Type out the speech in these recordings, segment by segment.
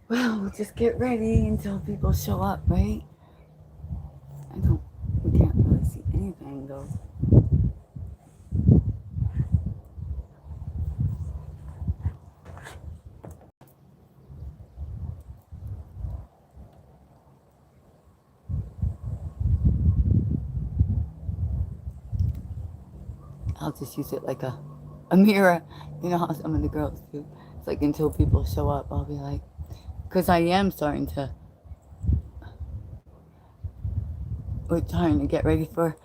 Well, we'll just get ready until people show up, right? We can't really see anything though. I'll just use it like a mirror. You know how some of the girls do. It's like until people show up, I'll be like, because I am starting to, we're trying to get ready for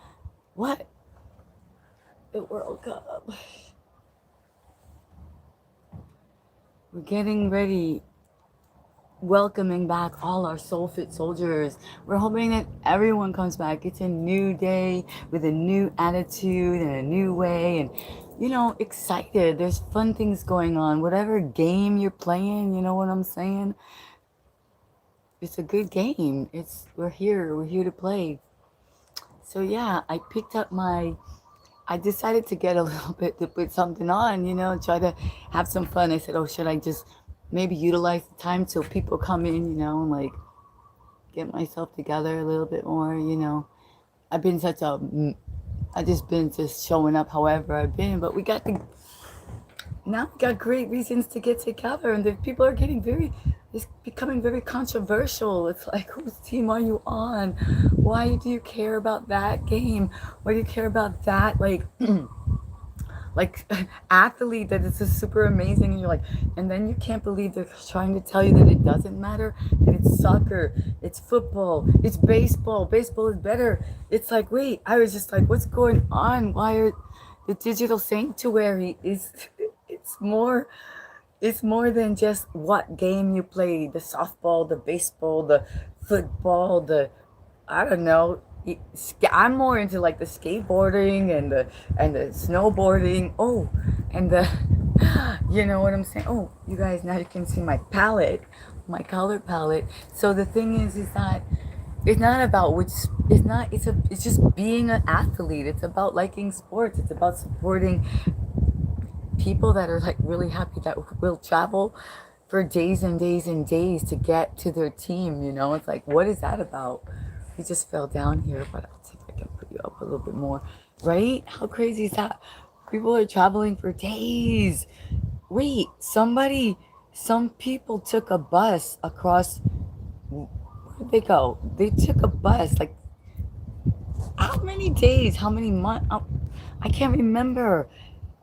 what? The World Cup. We're getting ready, welcoming back all our soul fit soldiers. We're hoping that everyone comes back. It's a new day with a new attitude and a new way, and excited. There's fun things going on. Whatever game you're playing, you know what I'm saying? It's a good game. We're here. We're here to play. So yeah, I decided to get a little bit to put something on, try to have some fun. I said, oh, should I just maybe utilize the time till people come in, and like get myself together a little bit more. I've been I just been just showing up however I've been, but now we got great reasons to get together, and the people are it's becoming very controversial. It's like, whose team are you on? Why do you care about that game? Why do you care about that? Like athlete that is just super amazing, and you're like, and then you can't believe they're trying to tell you that it doesn't matter, that it's soccer, it's football, it's baseball is better. It's like, wait, I was just like, what's going on? Why are the digital sanctuary is it's more than just what game you play, the softball, the baseball, the football, I don't know. I'm more into like the skateboarding and the snowboarding. Oh, and the you know what I'm saying? Oh, you guys, now you can see my palette, my color palette. So the thing is that it's not about which it's not it's just being an athlete. It's about liking sports. It's about supporting people that are like really happy that will travel for days and days and days to get to their team. It's like, what is that about? We just fell down here, but I'll see if I can put you up a little bit more. Right? How crazy is that? People are traveling for days. Wait, some people took a bus across. Where did they go? They took a bus. Like, how many days? How many months? I can't remember.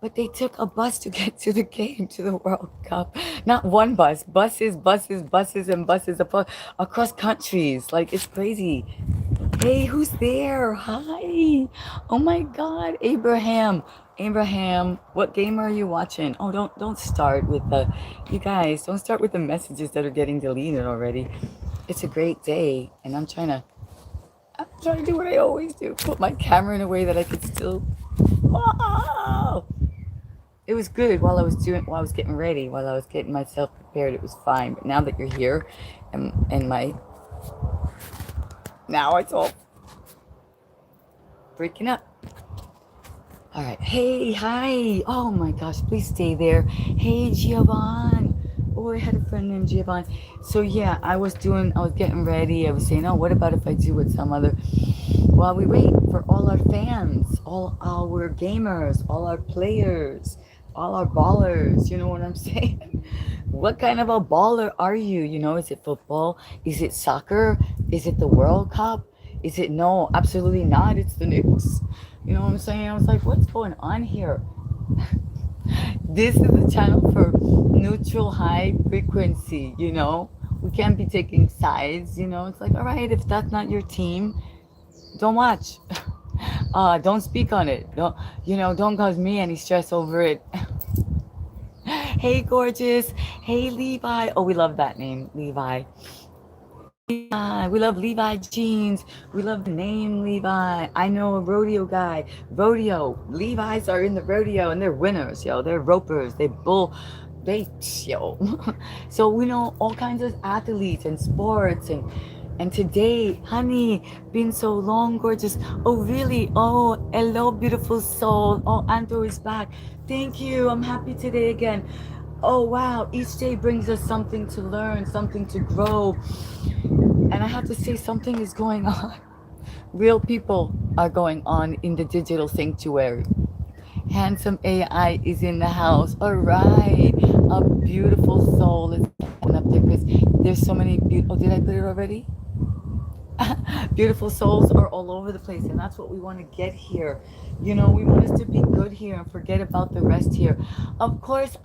But they took a bus to get to the game, to the World Cup. Not one bus, buses, and buses across countries. Like, it's crazy. Hey, who's there? Hi. Oh my God, Abraham. Abraham, what game are you watching? Oh, don't start with you guys, don't start with the messages that are getting deleted already. It's a great day, and I'm trying to do what I always do, put my camera in a way that I could still. Wow. It was good while I was getting ready, while I was getting myself prepared. It was fine. But now that you're here, and now it's all breaking up. All right. Hey, hi. Oh my gosh, please stay there. Hey, Giovanni. Oh, I had a friend named Giovanni. So yeah, I was getting ready. I was saying, oh, what about if I do with some other, while we wait for all our fans, all our gamers, all our players, all our ballers. You know what I'm saying? What kind of a baller are you? Is it football? Is it soccer? Is it the World Cup? Is it no? Absolutely not. It's the news. You know what I'm saying? I was like, what's going on here? This is the channel for neutral high frequency. We can't be taking sides. It's like, all right, if that's not your team, don't watch. Don't speak on it. Don't cause me any stress over it. Hey, gorgeous. Hey, Levi. Oh, we love that name, Levi. Levi. We love Levi jeans. We love the name Levi. I know a rodeo guy. Rodeo. Levi's are in the rodeo and they're winners, yo. They're ropers. Yo. So we know all kinds of athletes and sports and today, honey, been so long, gorgeous. Oh, really? Oh, hello, beautiful soul. Oh, Anto is back. Thank you. I'm happy today again. oh wow, each day brings us something to learn, something to grow. And I have to say, something is going on. Real people are going on in the digital sanctuary. Handsome AI is in the house. All right. A beautiful soul is coming up there because there's so many beautiful. Oh, did I put it already? Beautiful souls are all over the place, and that's what we want to get here. You know, we want us to be good here and forget about the rest here. Of course,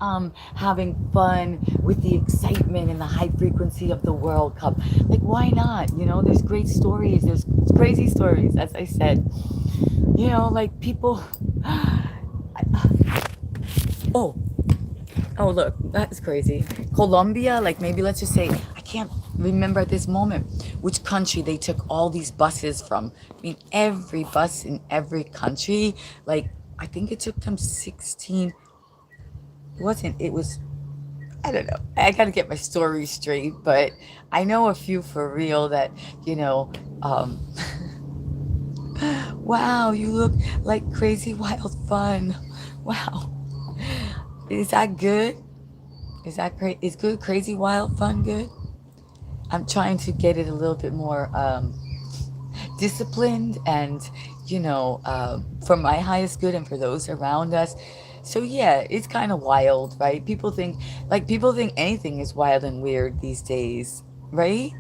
having fun with the excitement and the high frequency of the World Cup. Like, why not? You know, there's great stories, there's crazy stories, as I said. You know, like people. Oh, oh, look, that's crazy. Colombia, like maybe let's just say, I can't remember at this moment which country they took all these buses from. I mean, every bus in every country, like, I think it took them 16. It wasn't, it was, I don't know. I gotta get my story straight, but I know a few for real that, you know, um, wow, you look like crazy wild fun. Wow. Is that good? Is that great? Is good, crazy, wild, fun good? I'm trying to get it a little bit more disciplined and, for my highest good and for those around us. So yeah, it's kind of wild, right? People think anything is wild and weird these days, right?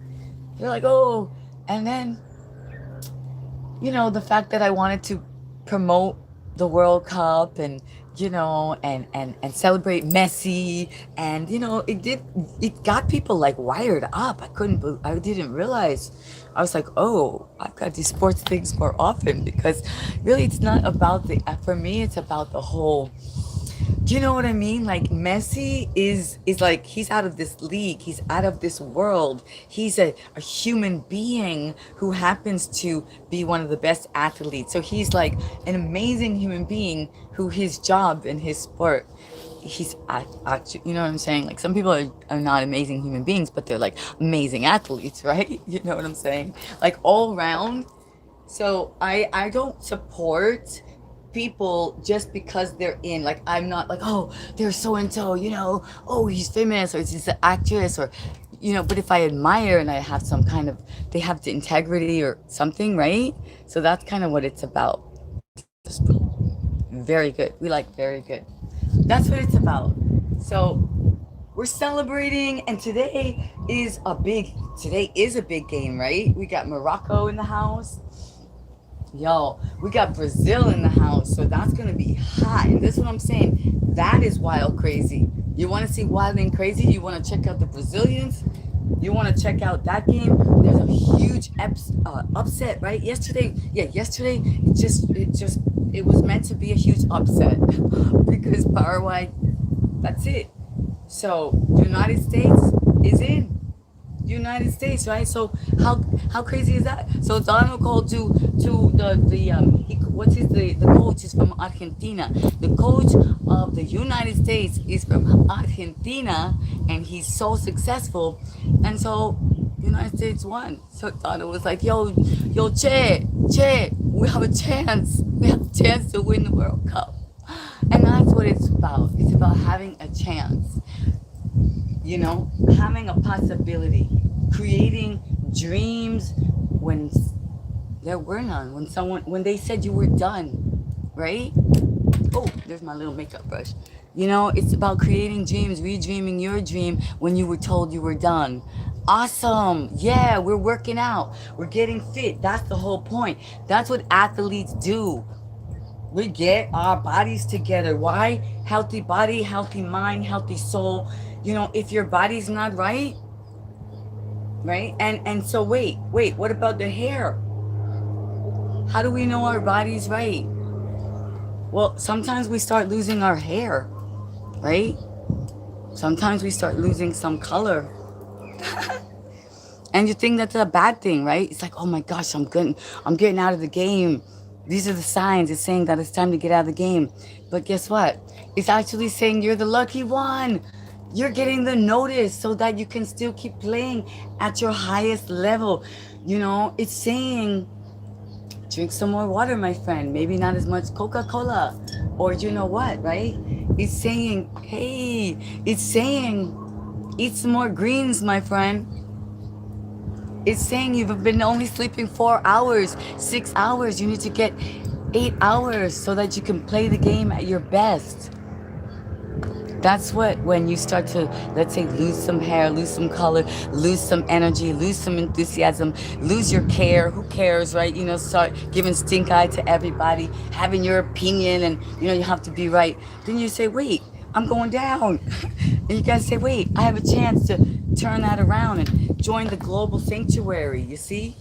They're like, oh, and then the fact that I wanted to promote the World Cup and and celebrate Messi, and it got people like wired up. I didn't realize. I was like, oh, I've got these sports things more often because really it's not about for me it's about the whole. Do you know what I mean? Like Messi is like he's out of this league. He's out of this world. He's a human being who happens to be one of the best athletes. So he's like an amazing human being who his job in his sport actually, you know what I'm saying? Like some people are not amazing human beings, but they're like amazing athletes, right? You know what I'm saying? Like all round. So I don't support people just because they're in, like, I'm not like, oh, they're so and so, oh, he's famous or she's an actress, or but if I admire and I have some kind of, they have the integrity or something, right? So that's kind of what it's about. Very good. We like very good. That's what it's about. So we're celebrating, and today is a big game, right? We got Morocco in the house. Yo, we got Brazil in the house, so that's gonna be hot. And this is what I'm saying. That is wild crazy. You wanna see wild and crazy? You wanna check out the Brazilians? You wanna check out that game? There's a huge upset, right? Yesterday it was meant to be a huge upset because Paraguay, that's it. So United States is in. United States, right? So how crazy is that? So Donald called to the coach is from Argentina. The coach of the United States is from Argentina, and he's so successful, and so United States won. So Donald was like, yo, Che, we have a chance to win the World Cup, and that's what it's about. It's about having a chance, having a possibility, creating dreams when there were none, when they said you were done, right? Oh, there's my little makeup brush. It's about creating dreams, redreaming your dream when you were told you were done. Awesome. Yeah, we're working out. We're getting fit. That's the whole point. That's what athletes do. We get our bodies together. Why? Healthy body, healthy mind, healthy soul. If your body's not right, right? And so wait, what about the hair? How do we know our body's right? Well, sometimes we start losing our hair, right? Sometimes we start losing some color. And you think that's a bad thing, right? It's like, oh my gosh, I'm getting out of the game. These are the signs. It's saying that it's time to get out of the game. But guess what? It's actually saying you're the lucky one. You're getting the notice so that you can still keep playing at your highest level. It's saying drink some more water, my friend. Maybe not as much Coca-Cola. Or you know what, right? It's saying, hey, it's saying, eat some more greens, my friend. It's saying you've been only sleeping 4 hours, 6 hours. You need to get 8 hours so that you can play the game at your best. That's what, when you start to, let's say, lose some hair, lose some color, lose some energy, lose some enthusiasm, lose your care. Who cares, right? Start giving stink eye to everybody, having your opinion, and you have to be right. Then you say, wait, I'm going down. And you gotta say, wait, I have a chance to turn that around and join the global sanctuary. You see?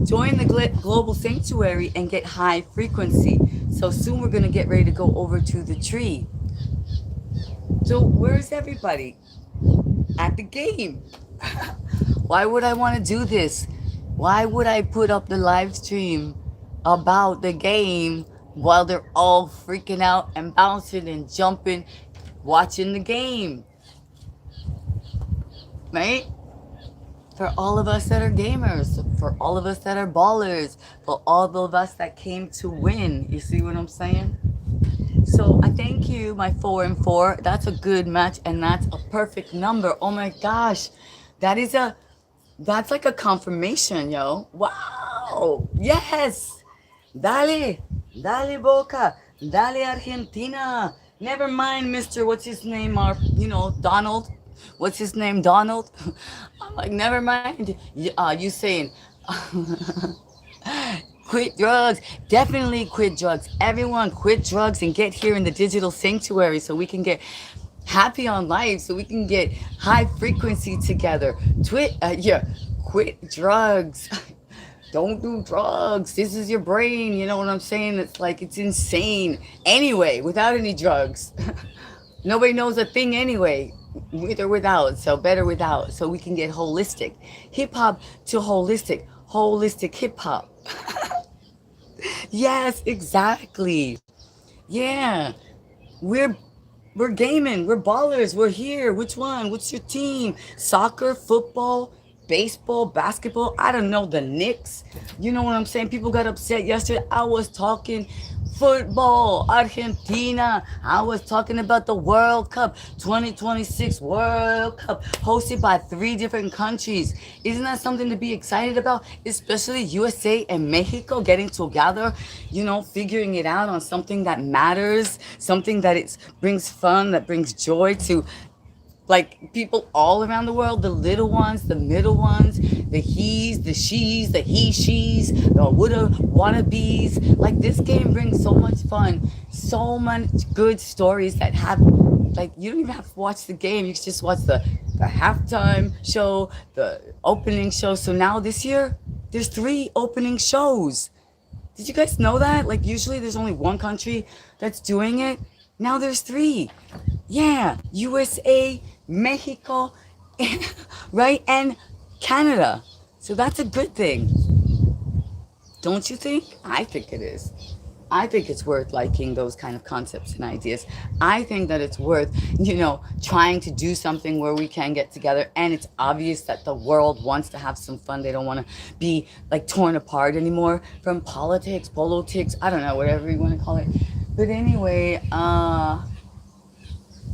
Join the global sanctuary and get high frequency. So soon we're gonna get ready to go over to the tree. So where's everybody? At the game. Why would I want to do this? Why would I put up the live stream about the game while they're all freaking out and bouncing and jumping, watching the game? Right? For all of us that are gamers, for all of us that are ballers, for all of us that came to win. You see what I'm saying? So I thank you, my 4 and 4. That's a good match, and that's a perfect number. Oh my gosh, that's like a confirmation, yo. Wow, yes. Dale, dale Boca, dale Argentina. Never mind, Mister. What's his name? Donald. What's his name? Donald. I'm like, never mind. You saying, quit drugs. Definitely quit drugs. Everyone quit drugs and get here in the digital sanctuary so we can get happy on life, so we can get high frequency together. Quit drugs. Don't do drugs. This is your brain. You know what I'm saying? It's like, it's insane. Anyway, without any drugs. Nobody knows a thing anyway, with or without. So better without. So we can get holistic. Hip hop to holistic hip hop. Yes, exactly. Yeah. We're we're gaming. We're ballers. We're here. Which one? What's your team? Soccer, football, baseball, basketball? I don't know. The Knicks. You know what I'm saying? People got upset yesterday. I was talking football, Argentina. I was talking about the World Cup, 2026 World Cup, hosted by 3 different countries. Isn't that something to be excited about? Especially USA and Mexico getting together, figuring it out on something that matters, something that it brings fun, that brings joy to, like, people all around the world, the little ones, the middle ones, the he's, the she's, the he, she's, the woulda, wannabes. Like, this game brings so much fun, so much good stories that have, like, you don't even have to watch the game. You can just watch the halftime show, the opening show. So now this year, there's 3 opening shows. Did you guys know that? Like, usually there's only one country that's doing it. Now there's 3. Yeah, USA, Mexico, right? And Canada. So that's a good thing. Don't you think? I think it is. I think it's worth liking those kind of concepts and ideas. I think that it's worth, trying to do something where we can get together. And it's obvious that the world wants to have some fun. They don't want to be, like, torn apart anymore from politics, I don't know, whatever you want to call it. But anyway,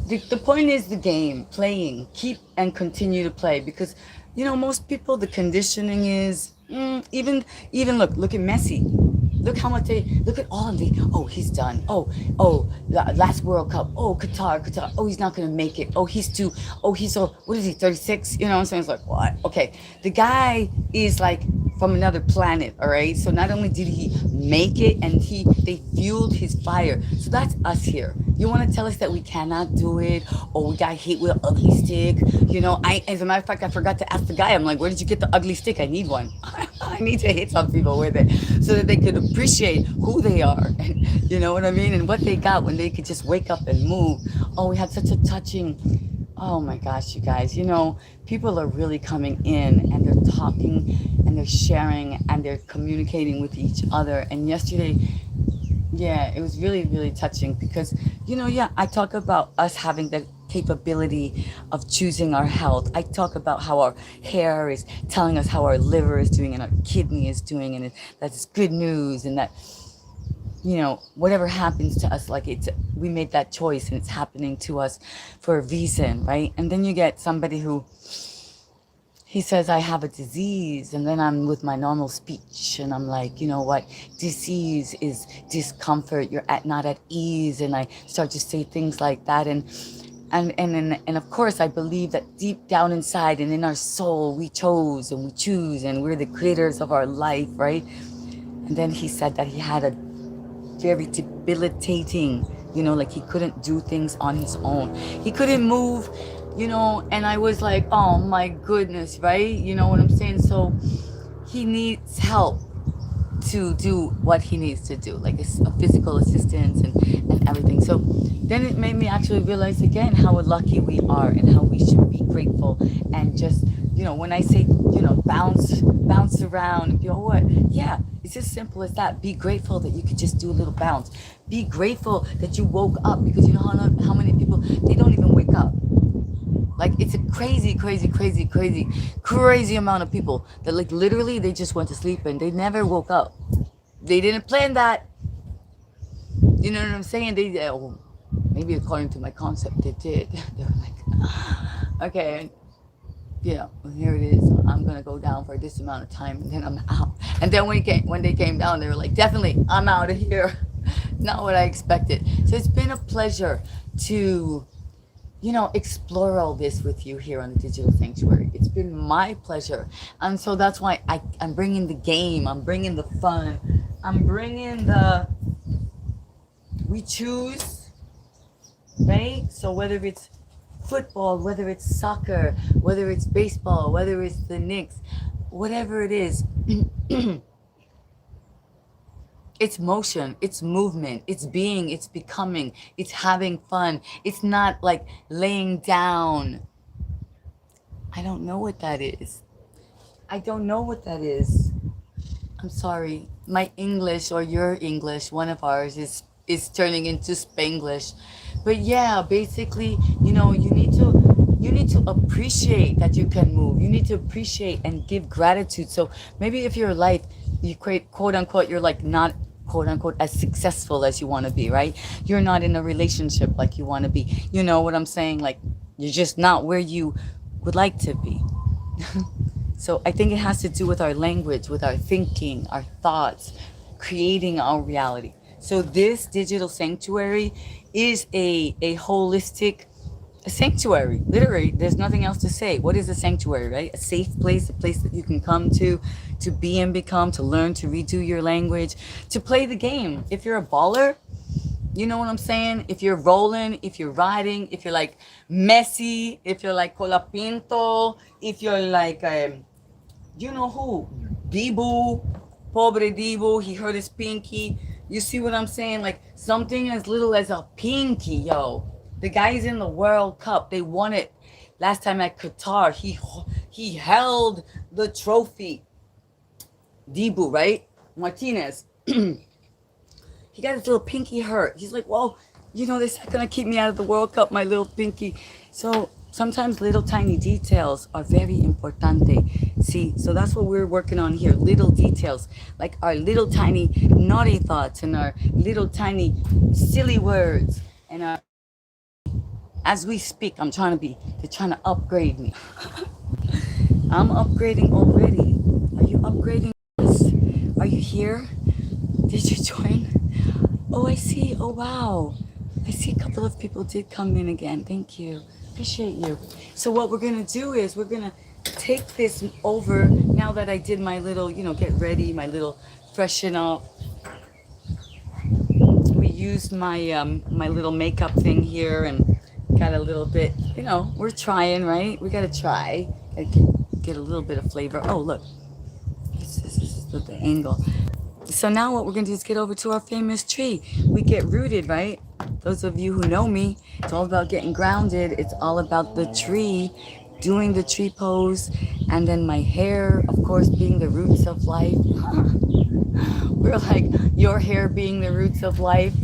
the point is the game, playing, keep and continue to play, because most people, the conditioning is even look at Messi. Look how much look at all of the, oh, he's done, oh, the last World Cup, oh, Qatar, oh, he's not gonna make it, oh, he's too, oh, he's so, what is he, 36? You know what I'm saying? It's like, what? Okay, the guy is like from another planet, all right? So not only did he make it, and they fueled his fire. So that's us here. You want to tell us that we cannot do it, or we got hit with an ugly stick? As a matter of fact, I forgot to ask the guy. I'm like, where did you get the ugly stick? I need one. I need to hit some people with it so that they could appreciate who they are. You know what I mean? And what they got when they could just wake up and move. Oh, we had such a touching. Oh my gosh, you guys, people are really coming in, and they're talking and they're sharing and they're communicating with each other. And yesterday, yeah, it was really, really touching because, I talk about us having the capability of choosing our health. I talk about how our hair is telling us how our liver is doing and our kidney is doing, and that's good news, and that whatever happens to us, like we made that choice and it's happening to us for a reason, right? And then you get somebody who he says, I have a disease, and then I'm with my normal speech, and I'm like, you know what? Disease is discomfort. You're not at ease, and I start to say things like that, and of course, I believe that deep down inside and in our soul, we chose and we choose, and we're the creators of our life, right? And then he said that he had a very debilitating, like he couldn't do things on his own. He couldn't move, and I was like, oh my goodness, right? You know what I'm saying? So he needs help to do what he needs to do, like a physical assistance and everything. So then it made me actually realize again how lucky we are and how we should be grateful and just, when I say, bounce around, you know what? Yeah, it's as simple as that. Be grateful that you could just do a little bounce. Be grateful that you woke up, because you know how many people, they don't even wake up. Like, it's a crazy, crazy, crazy, crazy, crazy amount of people that, like, literally they just went to sleep and they never woke up. They didn't plan that. You know what I'm saying? Oh, maybe according to my concept, they did. They were like, okay, here it is. I'm gonna go down for this amount of time, and then I'm out. And then when they came down, they were like, definitely, I'm out of here. Not what I expected. So it's been a pleasure to explore all this with you here on the Digital Sanctuary. It's been my pleasure. And so that's why I'm bringing the game, I'm bringing the fun, I'm bringing we choose, right? So whether it's football, whether it's soccer, whether it's baseball, whether it's the Knicks, whatever it is, it's motion, it's movement, it's being, it's becoming, it's having fun. It's not like laying down. I don't know what that is. I don't know what that is. I'm sorry. My English or your English, one of ours is turning into Spanglish. But yeah, basically, you need to appreciate that you can move. You need to appreciate and give gratitude. So maybe if your life, you create, quote unquote, you're like not quote unquote as successful as you want to be, right? You're not in a relationship like you want to be. You know what I'm saying? Like, you're just not where you would like to be. So I think it has to do with our language, with our thinking, our thoughts, creating our reality. So this digital sanctuary is a holistic sanctuary. Literally, there's nothing else to say. What is a sanctuary, right? A safe place, a place that you can come to be and become, to learn, to redo your language, to play the game. If you're a baller, you know what I'm saying? If you're rolling, if you're riding, if you're like Messi, if you're like Colapinto, if you're like, you know who? Dibu, pobre Dibu, he hurt his pinky. You see what I'm saying? Like something as little as a pinky, yo. The guy's in the World Cup. They won it last time at Qatar. He held the trophy. Dibu, right? Martinez. He got his little pinky hurt. He's like, well, this is gonna keep me out of the World Cup, my little pinky. So sometimes little tiny details are very importante. See, so that's what we're working on here. Little details, like our little tiny naughty thoughts and our little tiny silly words and our, as we speak, they're trying to upgrade me. I'm upgrading already. Are you upgrading us? Are you here? Did you join? Oh, I see. Oh, wow. I see a couple of people did come in again. Thank you. Appreciate you. So what we're going to do is we're going to take this over now that I did my little, get ready, my little freshen up. We used my little makeup thing here and got a little bit, we're trying, right? We got to try. Get a little bit of flavor. Oh, look. This is the angle. So now what we're going to do is get over to our famous tree. We get rooted, right? Those of you who know me, it's all about getting grounded. It's all about the tree, doing the tree pose. And then my hair, of course, being the roots of life. We're like, your hair being the roots of life.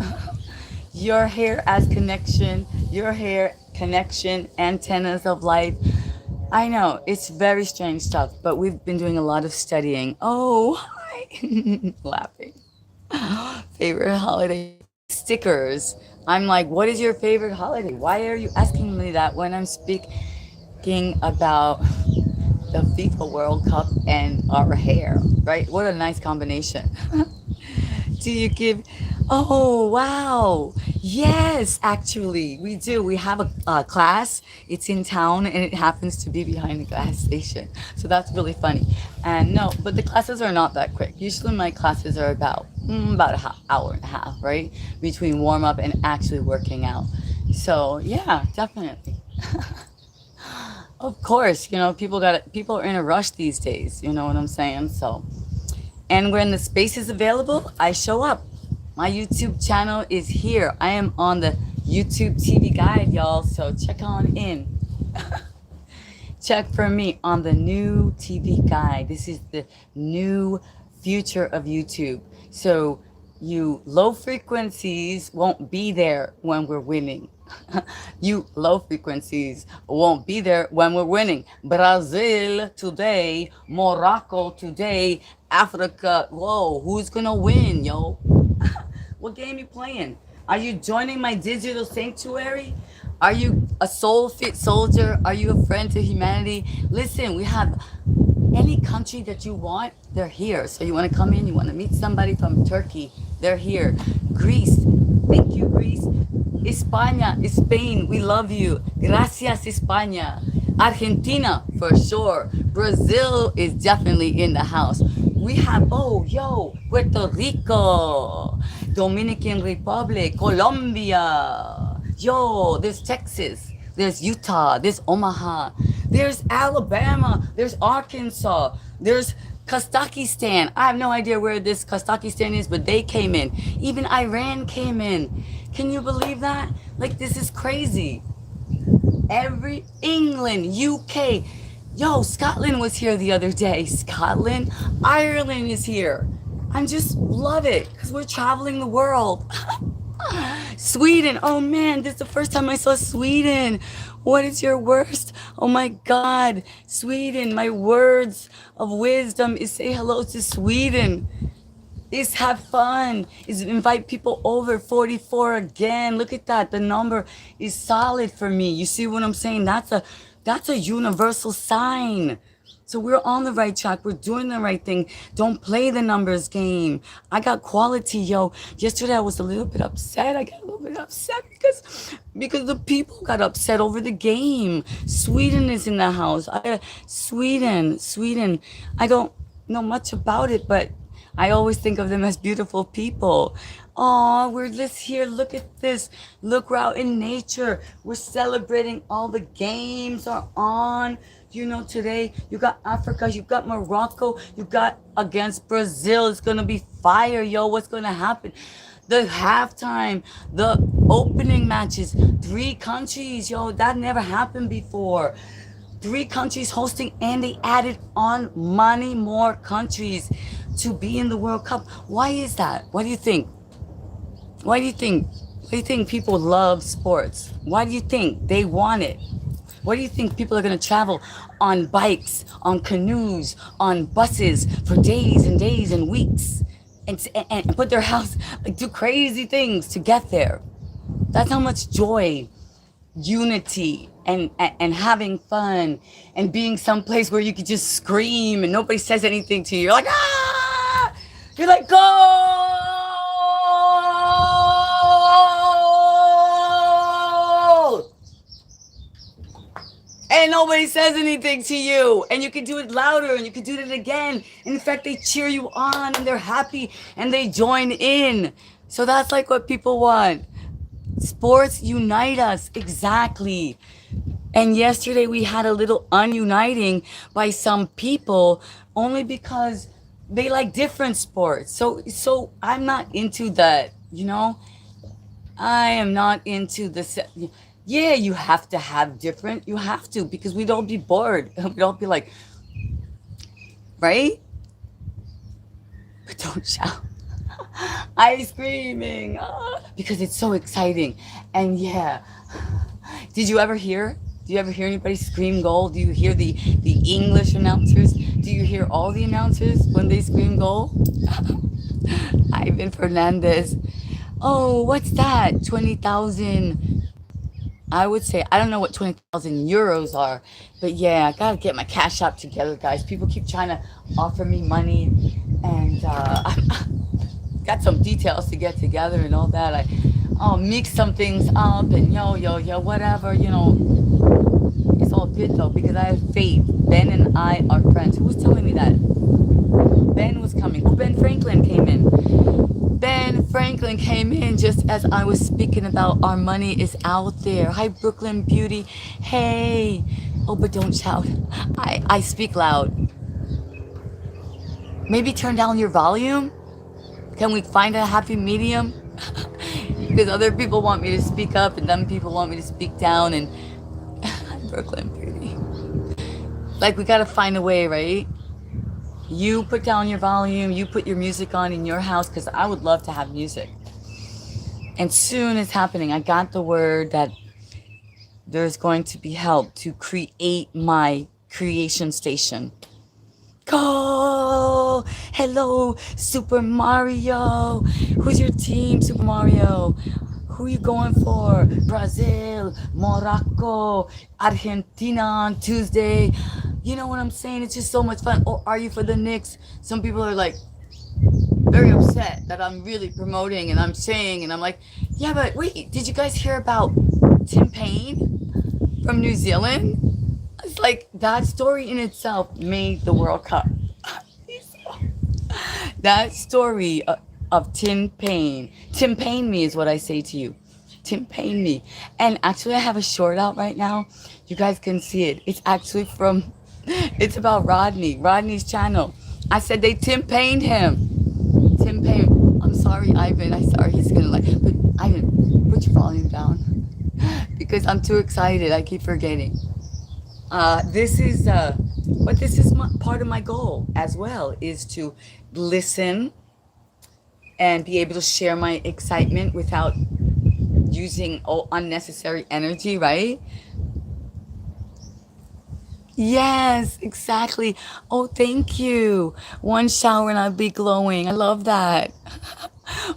Your hair as connection. Your hair, connection, antennas of life. I know, it's very strange stuff, but we've been doing a lot of studying. Oh, hi. Laughing. Favorite holiday stickers. I'm like, what is your favorite holiday? Why are you asking me that when I'm speaking about the FIFA World Cup and our hair, right? What a nice combination. Do you give? Oh, wow. Yes, actually, we do. We have a class. It's in town and it happens to be behind the gas station. So that's really funny. And no, but the classes are not that quick. Usually my classes are about a hour and a half, right? Between warm up and actually working out. So yeah, definitely. Of course, people are in a rush these days, you know what I'm saying? So, and when the space is available, I show up. My YouTube channel is here. I am on the YouTube TV guide, y'all. So check on in. Check for me on the new TV guide. This is the new future of YouTube. So you low frequencies won't be there when we're winning. You low frequencies won't be there when we're winning. Brazil today, Morocco today, Africa. Whoa, who's gonna win, yo? What game you playing? Are you joining my digital sanctuary? Are you a soul fit soldier? Are you a friend to humanity? Listen, we have any country that you want, they're here. So you want to come in, you want to meet somebody from Turkey, they're here. Greece, thank you, Greece. España, Spain, we love you. Gracias, España. Argentina, for sure. Brazil is definitely in the house. We have, oh, yo, Puerto Rico, Dominican Republic, Colombia. Yo, there's Texas, there's Utah, there's Omaha, there's Alabama, there's Arkansas, there's Kazakhstan. I have no idea where this Kazakhstan is, but they came in. Even Iran came in. Can you believe that? Like, this is crazy. Every England, UK. Yo, Scotland was here the other day. Scotland, Ireland is here. I just love it because we're traveling the world. Sweden. Oh man, this is the first time I saw Sweden. What is your worst? Oh my God. Sweden, my words of wisdom is say hello to Sweden. Is have fun. Is invite people over. 44 again. Look at that. The number is solid for me. You see what I'm saying? That's a universal sign. So we're on the right track. We're doing the right thing. Don't play the numbers game. I got quality, yo. Yesterday I was a little bit upset. I got a little bit upset because the people got upset over the game. Sweden is in the house. Sweden. I don't know much about it, but I always think of them as beautiful people. Oh, we're just here. Look at this. Look, we're out in nature. We're celebrating. All the games are on. You know, today you got Africa, you got Morocco, you got against Brazil. It's gonna be fire, yo. What's gonna happen? The halftime, the opening matches, 3 countries, yo. That never happened before. 3 countries hosting, and they added on many more countries to be in the World Cup. Why is that? What do you think? Why do you think? Why do you think people love sports? Why do you think they want it? Why do you think people are going to travel on bikes, on canoes, on buses for days and days and weeks and put their house, like, do crazy things to get there? That's how much joy, unity, and having fun and being someplace where you could just scream and nobody says anything to you. You're like, ah! You're like, go! And nobody says anything to you, and you can do it louder, and you can do it again. And in fact, they cheer you on, and they're happy, and they join in. So that's like what people want. Sports unite us, exactly. And yesterday we had a little ununiting by some people only because they like different sports. So I'm not into that, you know. I am not into the. Yeah, you have to have different. You have to, because we don't be bored. We don't be like, right? But don't shout. I'm screaming because it's so exciting. And yeah, did you ever hear? Do you ever hear anybody scream goal? Do you hear the English announcers? Do you hear all the announcers when they scream goal? Ivan Fernandez. Oh, what's that? 20,000. I would say, I don't know what 20,000 euros are, but yeah, I gotta get my cash app together, guys. People keep trying to offer me money, and I got some details to get together and all that. I'll mix some things up and yo, whatever, It's all good though because I have faith. Ben and I are friends. Who was telling me that? Ben was coming. Oh, Ben Franklin came in. Ben Franklin came in just as I was speaking about our money is out there. Hi, Brooklyn Beauty. Hey. Oh, but don't shout. I speak loud. Maybe turn down your volume? Can we find a happy medium? Because other people want me to speak up and then people want me to speak down and Brooklyn Beauty. Like we gotta find a way, right? You put down your volume, you put your music on in your house because I would love to have music. And soon it's happening. I got the word that there's going to be help to create my creation station. Go! Hello, Super Mario. Who's your team, Super Mario? Who are you going for? Brazil, Morocco, Argentina on Tuesday. You know what I'm saying? It's just so much fun. Or are you for the Knicks? Some people are like very upset that I'm really promoting and I'm saying, and I'm like, yeah, but wait, did you guys hear about Tim Payne from New Zealand? It's like that story in itself made the World Cup. That story of Tim Payne. Tim Payne me is what I say to you. Tim Payne me. And actually I have a short out right now. You guys can see it. It's actually from, it's about Rodney. Rodney's channel. I said they Tim Payne'd him. Tim Payne. I'm sorry, Ivan. I'm sorry. He's gonna like, but Ivan, put your volume down. Because I'm too excited. I keep forgetting. This is part of my goal as well, is to listen and be able to share my excitement without using unnecessary energy, right? Yes, exactly. Oh, thank you. One shower and I'll be glowing. I love that.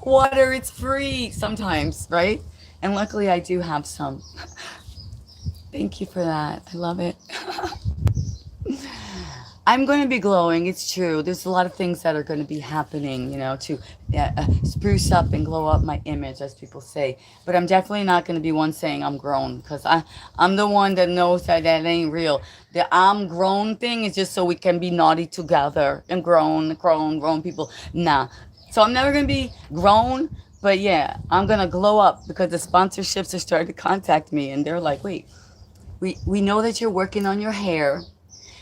Water, it's free sometimes, right? And luckily I do have some. Thank you for that. I love it. I'm going to be glowing. It's true. There's a lot of things that are going to be happening, to spruce up and glow up my image, as people say. But I'm definitely not going to be one saying I'm grown because I'm the one that knows that ain't real. The I'm grown thing is just so we can be naughty together and grown people. Nah. So I'm never going to be grown. But yeah, I'm going to glow up because the sponsorships are starting to contact me. And they're like, wait, we know that you're working on your hair.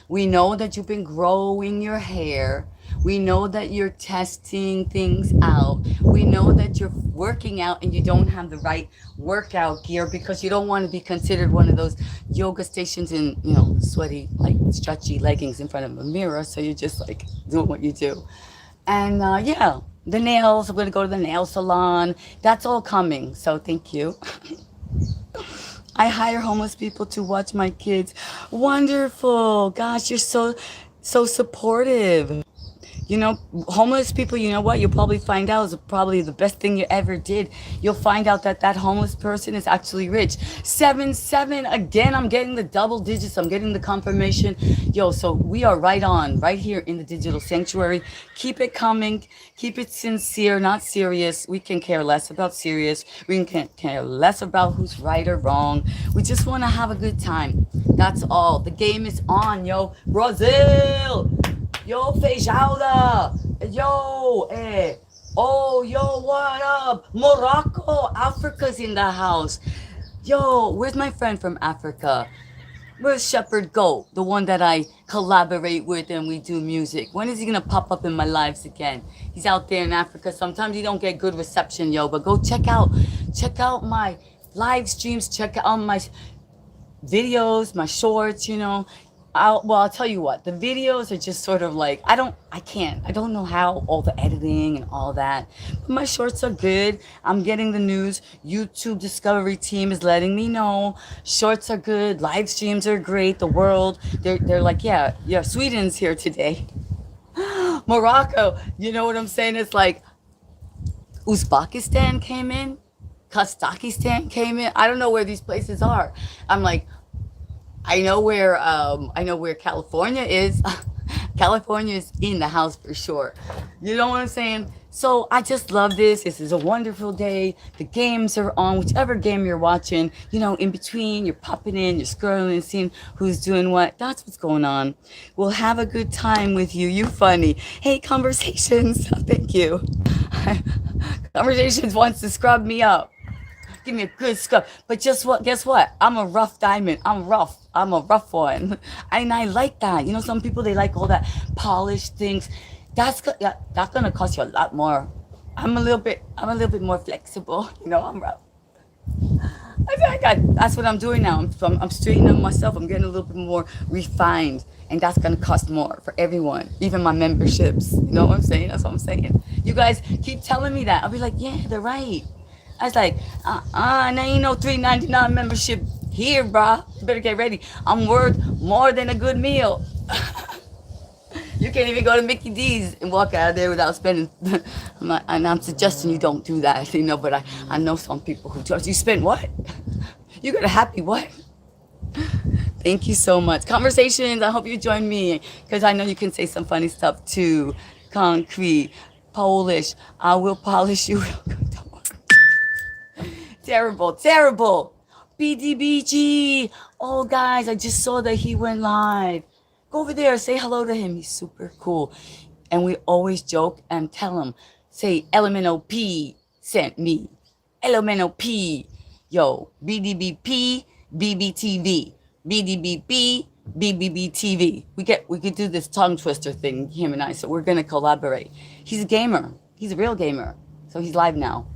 We know that you've been growing your hair. We know that you're testing things out. We know that you're working out and you don't have the right workout gear because you don't want to be considered one of those yoga stations in, sweaty, like stretchy leggings in front of a mirror. So you're just like doing what you do. And yeah, the nails, I'm going to go to the nail salon. That's all coming. So thank you. I hire homeless people to watch my kids. Wonderful. Gosh, you're so supportive. Homeless people, you know what? You'll probably find out is probably the best thing you ever did. You'll find out that homeless person is actually rich. 7-7. Again, I'm getting the double digits. I'm getting the confirmation. Yo, so we are right on, right here in the digital sanctuary. Keep it coming. Keep it sincere, not serious. We can care less about serious. We can care less about who's right or wrong. We just want to have a good time. That's all. The game is on, yo. Brazil! Yo, Feijada! Yo, Oh, yo, what up? Morocco! Africa's in the house. Yo, where's my friend from Africa? Where's Shepherd Goat? The one that I collaborate with and we do music. When is he gonna pop up in my lives again? He's out there in Africa. Sometimes you don't get good reception, yo, but go check out my live streams, check out my videos, my shorts, I'll tell you what, the videos are just sort of like, I don't know how all the editing and all that, but my shorts are good. I'm getting the news. YouTube Discovery team is letting me know. Shorts are good. Live streams are great. The world, they're like, yeah, Sweden's here today. Morocco, you know what I'm saying? It's like, Uzbekistan came in, Kazakhstan came in. I don't know where these places are. I'm like, I know where California is. California is in the house for sure. You know what I'm saying? So I just love this. This is a wonderful day. The games are on, whichever game you're watching. You know, in between, you're popping in, you're scrolling, seeing who's doing what. That's what's going on. We'll have a good time with you. You funny. Hey, Conversations. Thank you. Conversations wants to scrub me up. Give me a good scrub. But just what? Guess what? I'm a rough diamond. I'm rough. I'm a rough one, and I like that. You know, some people they like all that polished things. Yeah, that's gonna cost you a lot more. I'm a little bit more flexible. You know, I'm rough. That's what I'm doing now. I'm straightening up myself. I'm getting a little bit more refined, and that's gonna cost more for everyone, even my memberships. You know what I'm saying? That's what I'm saying. You guys keep telling me that. I'll be like, yeah, they're right. I was like, and ain't no $3.99 membership here, brah. You better get ready. I'm worth more than a good meal. You can't even go to Mickey D's and walk out of there without spending. And I'm suggesting you don't do that, you know. But I know some people who do. You spend what? You got a happy what? Thank you so much. Conversations. I hope you join me because I know you can say some funny stuff too. Concrete, Polish. I will polish you. Terrible, terrible. BDBG. Oh, guys, I just saw that he went live. Go over there, say hello to him. He's super cool. And we always joke and tell him, say, LMNOP sent me. LMNOP. Yo, BDBP, BBTV. BDBP, BBBTV. We could do this tongue twister thing, him and I. So we're going to collaborate. He's a gamer. He's a real gamer. So he's live now.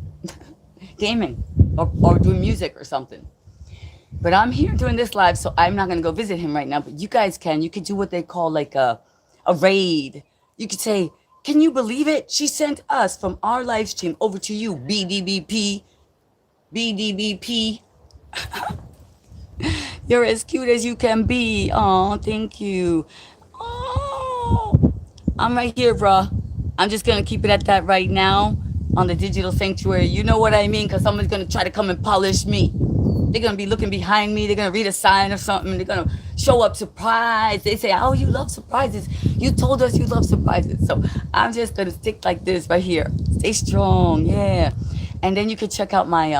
Gaming or doing music or something. But I'm here doing this live, so I'm not going to go visit him right now. But you guys can. You could do what they call like a raid. You could say, can you believe it? She sent us from our live stream over to you, BDBP. BDBP. You're as cute as you can be. Oh, thank you. Oh, I'm right here, bruh. I'm just going to keep it at that right now on the digital sanctuary. You know what I mean? Because someone's going to try to come and polish me. They're going to be looking behind me. They're going to read a sign or something. They're going to show up surprised. They say, oh, you love surprises. You told us you love surprises. So I'm just going to stick like this right here. Stay strong. Yeah. And then you could check out my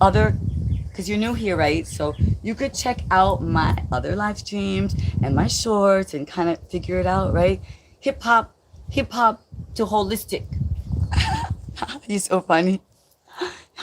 other, because you're new here, right? So you could check out my other live streams and my shorts and kind of figure it out, right? Hip hop to holistic. You're so funny.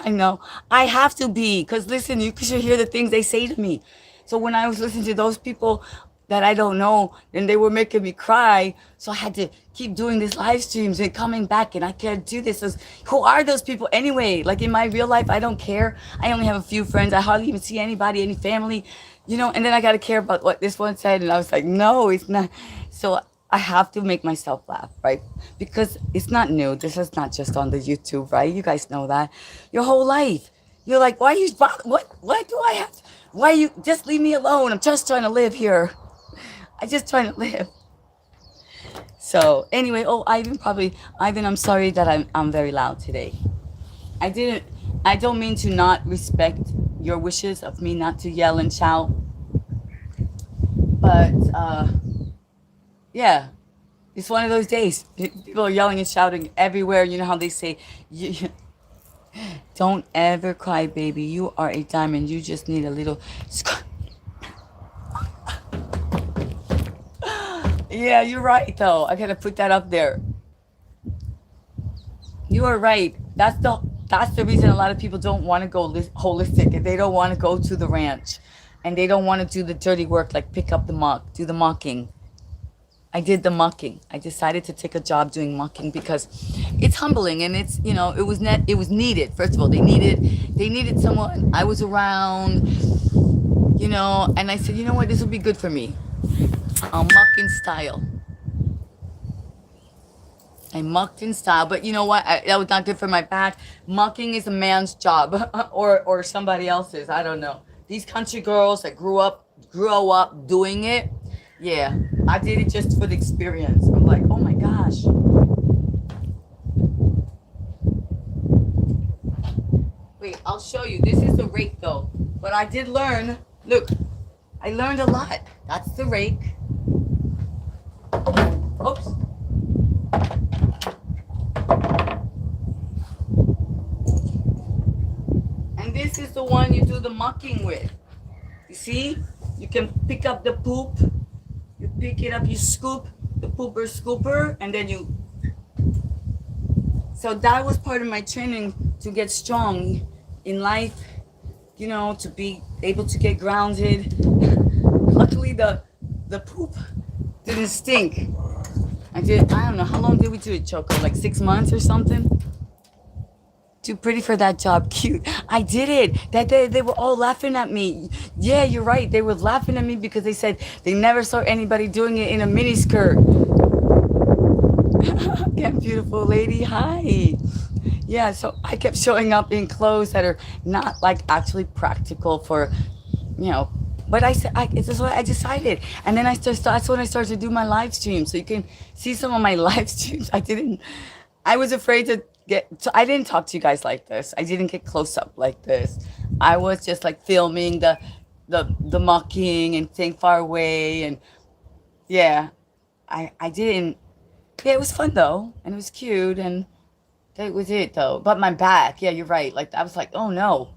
I know. I have to be, because listen, you should hear the things they say to me. So when I was listening to those people that I don't know, and they were making me cry, so I had to keep doing these live streams and coming back, and I can't do this. Who are those people anyway? Like in my real life, I don't care. I only have a few friends. I hardly even see anybody, any family, you know, and then I got to care about what this one said, and I was like, no, it's not. So I have to make myself laugh, right? Because it's not new. This is not just on the YouTube, right? You guys know that. Your whole life. You're like, why are you, what do I have? Why you, just leave me alone. I'm just trying to live here. I'm just trying to live. So anyway, oh, Ivan, I'm sorry that I'm very loud today. I don't mean to not respect your wishes of me not to yell and shout. But, yeah, it's one of those days. People are yelling and shouting everywhere. You know how they say, don't ever cry, baby. You are a diamond. You just need a little. Yeah, you're right, though. I gotta put that up there. You are right. That's the reason a lot of people don't want to go holistic, and they don't want to go to the ranch, and they don't want to do the dirty work like pick up the muck, do the mucking. I did the mucking. I decided to take a job doing mucking because it's humbling, and it's, you know, it was needed. First of all, they needed someone. I was around, you know, and I said, you know what, this will be good for me. I'll muck in style. I mucked in style, but you know what? That was not good for my back. Mucking is a man's job, or somebody else's. I don't know. These country girls that grow up doing it. Yeah, I did it just for the experience. I'm like, oh my gosh. Wait, I'll show you. This is the rake though. But I did learn. Look, I learned a lot. That's the rake. Oops. And this is the one you do the mucking with. You see? You can pick up the poop. You pick it up, you scoop the pooper scooper, and then you. So that was part of my training to get strong in life, you know, to be able to get grounded. Luckily, the poop didn't stink. I don't know, how long did we do it, Choco? Like 6 months or something? Too pretty for that job. Cute. I did it. That they were all laughing at me. Yeah, you're right. They were laughing at me because they said they never saw anybody doing it in a mini skirt. Yeah, beautiful lady. Hi. Yeah, so I kept showing up in clothes that are not like actually practical for, you know. But this is what I decided. And then that's when I started to do my live stream. So you can see some of my live streams. I was afraid to I didn't talk to you guys like this. I didn't get close up like this. I was just like filming the mocking and staying far away. And yeah, I didn't, yeah, it was fun though. And it was cute. And that was it though. But my back, yeah, you're right. Like I was like, oh no.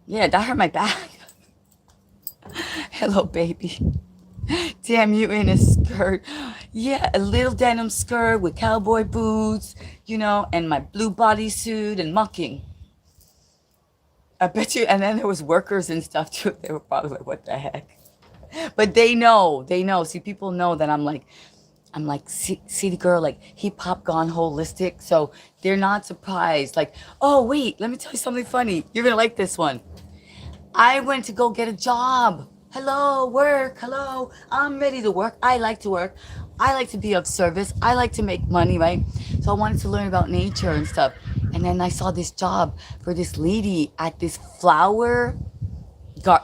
Yeah, that hurt my back. Hello, baby. Damn, you in a skirt. Yeah, a little denim skirt with cowboy boots, you know, and my blue bodysuit and mucking. I bet you, and then there was workers and stuff too. They were probably like, what the heck? But they know. See, people know that I'm like city girl, like hip hop gone holistic. So they're not surprised. Like, oh, wait, let me tell you something funny. You're going to like this one. I went to go get a job. Hello, work. Hello. I'm ready to work. I like to work. I like to be of service. I like to make money, right? So I wanted to learn about nature and stuff. And then I saw this job for this lady at this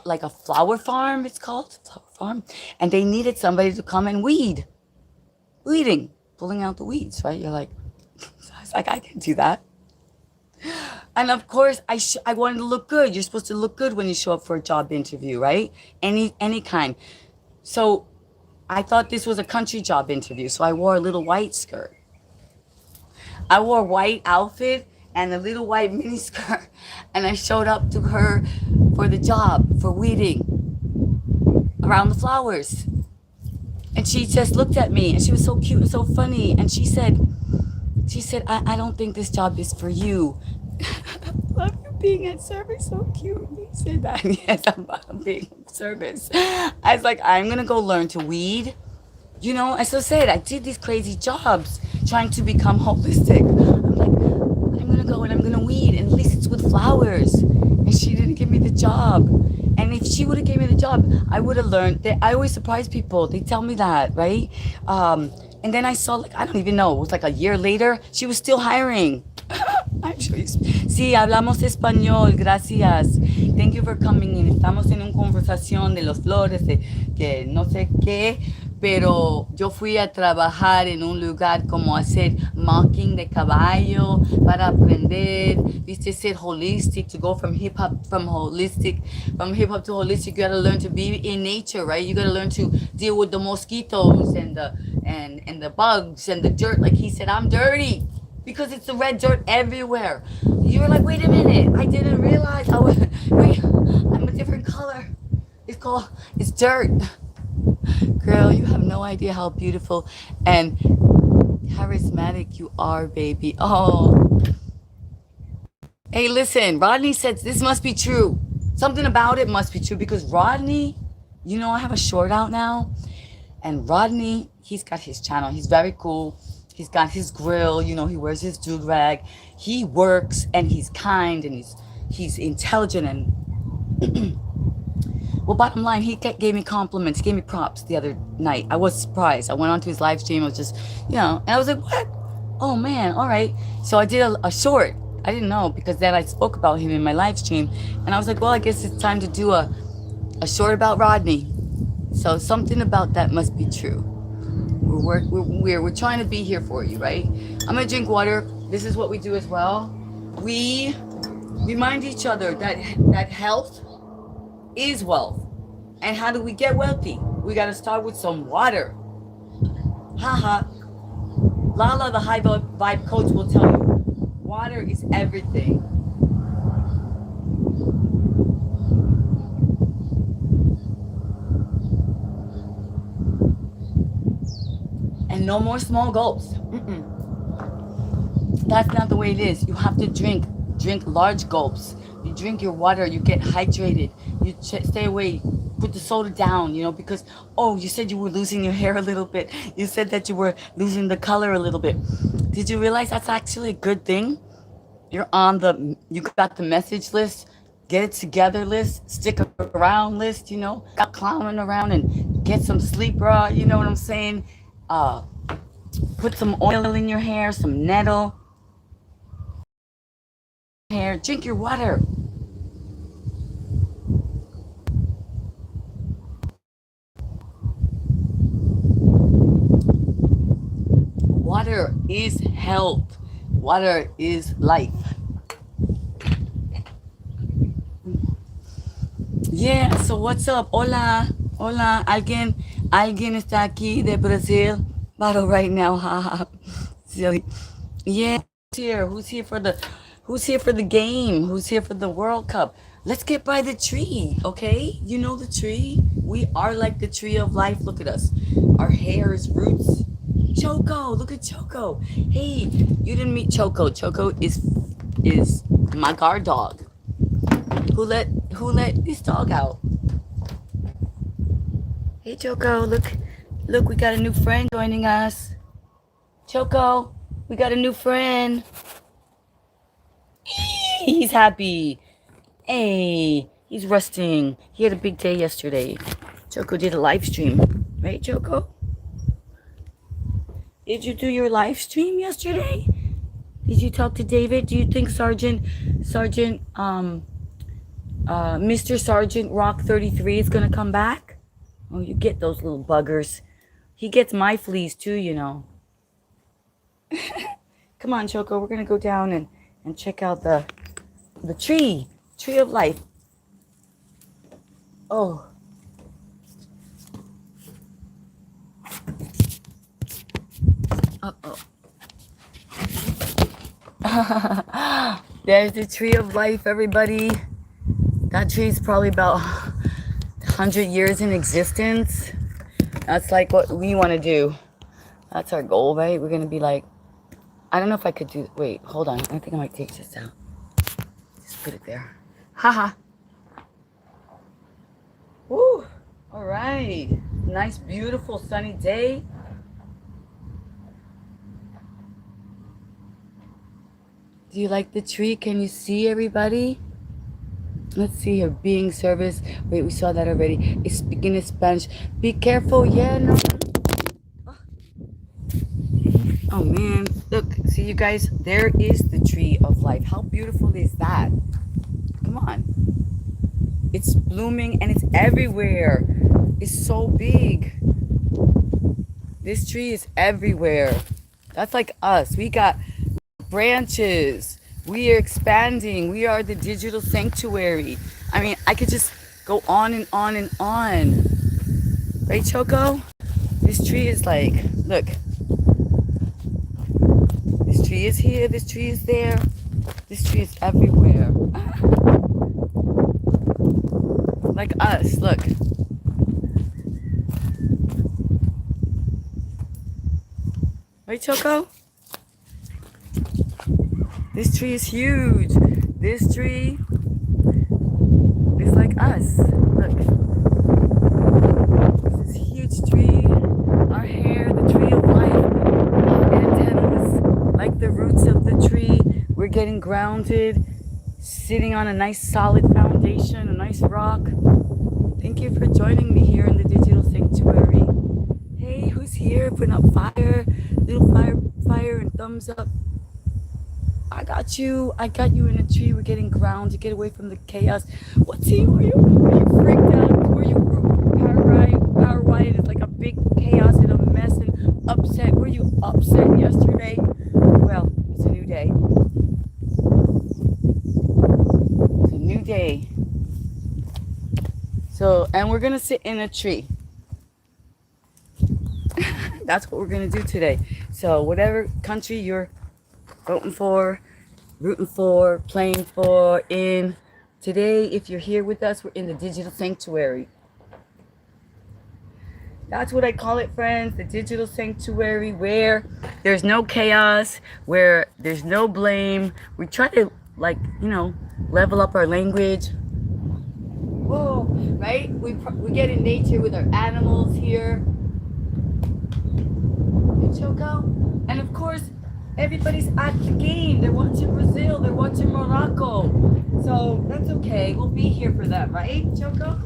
like a flower farm, it's called, flower farm. And they needed somebody to come and weeding, pulling out the weeds, right? You're like, I was like, I can do that. And of course, I wanted to look good. You're supposed to look good when you show up for a job interview, right? Any kind. So I thought this was a country job interview. So I wore a little white skirt. I wore a white outfit and a little white mini skirt. And I showed up to her for the job, for weeding around the flowers. And she just looked at me and she was so cute and so funny. And she said, I don't think this job is for you. Love you being at service, so cute. You said that. Yes, I'm being at service. I was like, I'm going to go learn to weed. You know, as I said, I did these crazy jobs trying to become holistic. I'm like, I'm going to go and I'm going to weed. And at least it's with flowers. And she didn't give me the job. And if she would have given me the job, I would have learned that. I always surprise people. They tell me that, right? And then I saw, like, I don't even know, it was like a year later, she was still hiring. I'm sure sí, hablamos español, gracias. Thank you for coming in. Estamos en una conversación de los flores, de que no sé qué, pero yo fui a trabajar en un lugar como hacer mocking de caballo para aprender, viste, ser holistic, to go from hip hop to holistic, you gotta learn to be in nature, right? You gotta learn to deal with the mosquitoes and the bugs and the dirt. Like he said, I'm dirty. Because it's the red dirt everywhere. You were like, wait a minute. I didn't realize. Wait, I'm a different color. It's dirt. Girl, you have no idea how beautiful and charismatic you are, baby. Oh. Hey, listen, Rodney said this must be true. Something about it must be true because Rodney, you know, I have a short out now. And Rodney, he's got his channel. He's very cool. He's got his grill, you know, he wears his do-rag. He works and he's kind and he's intelligent and well, bottom line, he gave me compliments, he gave me props the other night. I was surprised. I went onto his live stream. I was just, you know, and I was like, what? Oh man, all right. So I did a short. I didn't know because then I spoke about him in my live stream and I was like, well, I guess it's time to do a short about Rodney. So something about that must be true. We're trying to be here for you, right? I'm gonna drink water. This is what we do as well. We Remind each other that health is wealth. And how do we get wealthy? We got to start with some water. Haha. Lala, the high vibe coach, will tell you water is everything. And no more small gulps. That's not the way it is. You have to drink large gulps. You drink your water, you get hydrated. You stay away, put the soda down, because, oh, you said you were losing your hair a little bit. You said that you were losing the color a little bit. Did you realize that's actually a good thing? You got the message list, get it together list, stick around list, got clowning around and get some sleep, bro. You know what I'm saying? Put some oil in your hair, some nettle. Hair, drink your water. Water is health. Water is life. Yeah, so what's up? Hola, hola. Alguien está aquí de Brazil. Bottle right now, haha. Silly. Yeah, who's here for the game? Who's here for the World Cup? Let's get by the tree, okay? You know the tree? We are like the tree of life. Look at us. Our hair is roots. Choco, look at Choco. Hey, you didn't meet Choco. Choco is my guard dog. Who let this dog out? Hey Choco, look, we got a new friend joining us. Choco, we got a new friend. He's happy. Hey, he's resting. He had a big day yesterday. Choco did a live stream. Right, Choco? Did you do your live stream yesterday? Did you talk to David? Do you think Mr. Sergeant Rock 33 is going to come back? Oh, you get those little buggers. He gets my fleas too, Come on, Choco. We're going to go down and check out the tree of life. Oh. Uh-oh. There's the tree of life, everybody. That tree is probably about 100 years in existence. That's like what we want to do. That's our goal, right? We're going to be like, I don't know if I could do, wait, hold on. I think I might take this out. Just put it there. Haha. Woo. All right. Nice, beautiful, sunny day. Do you like the tree? Can you see everybody? Let's see here. Being service. Wait, we saw that already. It's speaking in Spanish. Be careful. Yeah, no. Oh, man. Look, see you guys? There is the tree of life. How beautiful is that? Come on. It's blooming and it's everywhere. It's so big. This tree is everywhere. That's like us. We got branches. We are expanding. We are the digital sanctuary. I mean, I could just go on and on and on. Right, Choco? This tree is like, look. This tree is here. This tree is there. This tree is everywhere. Like us, look. Right, Choco? This tree is huge. This tree is like us. Look. This is a huge tree. Our hair, the tree of life. Our antennas, like the roots of the tree. We're getting grounded, sitting on a nice solid foundation, a nice rock. Thank you for joining me here in the digital sanctuary. Hey, who's here? Putting up fire, little fire and thumbs up. I got you in a tree. We're getting grounded. Get away from the chaos. What team were you? Are you freaked out? Were you power riot? It's like a big chaos and a mess and upset. Were you upset yesterday? Well, it's a new day. day. So, and we're going to sit in a tree. That's what we're going to do today. So whatever country you're voting for, rooting for, playing for, in. Today, if you're here with us, we're in the digital sanctuary. That's what I call it, friends, the digital sanctuary, where there's no chaos, where there's no blame. We try to, like, you know, level up our language. Whoa, right? We get in nature with our animals here. Hey, Choco. And of course, everybody's at the game. They're watching Brazil. They're watching Morocco. So that's okay. We'll be here for them, right, Choco?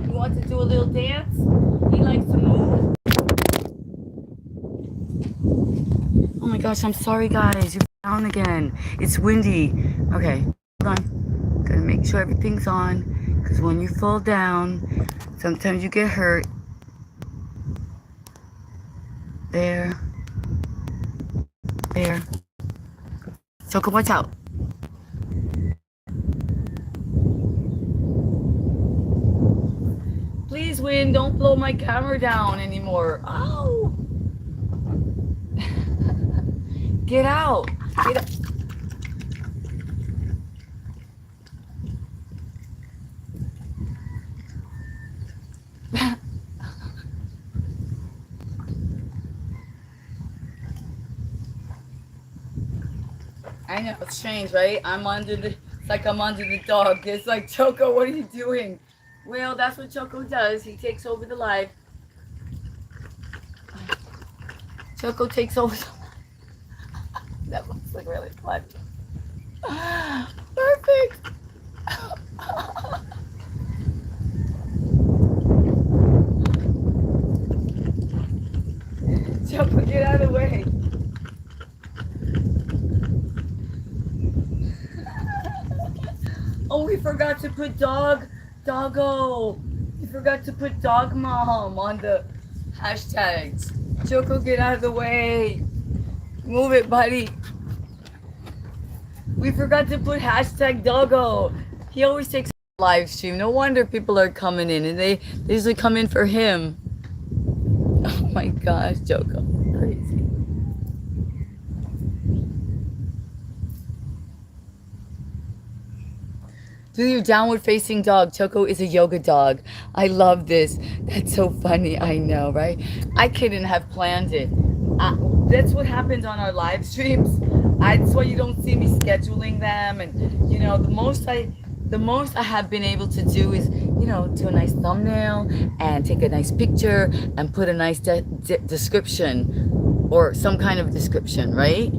You want to do a little dance? He likes to move. Oh my gosh, I'm sorry, guys. You're down again. It's windy. Okay, hold on. Gotta make sure everything's on. Because when you fall down, sometimes you get hurt. There. There. Choco, watch out. Please, wind, don't blow my camera down anymore. Ow! Get out. Get out. I know, it's strange, right? It's like I'm under the dog. It's like, Choco, what are you doing? Well, that's what Choco does. He takes over the live. Choco takes over. That looks like really fun. Perfect. Choco, get out of the way. Oh, we forgot to put doggo. We forgot to put dog mom on the hashtags. Choco, get out of the way. Move it, buddy. We forgot to put hashtag doggo. He always takes a live stream. No wonder people are coming in, and they usually come in for him. Oh my gosh, Choco. Crazy. Do your downward facing dog. Choco is a yoga dog. I love this. That's so funny. I know, right? I couldn't have planned it. That's what happens on our live streams. That's why you don't see me scheduling them. And, you know, the most I have been able to do is, you know, do a nice thumbnail and take a nice picture and put a nice description or some kind of description, right?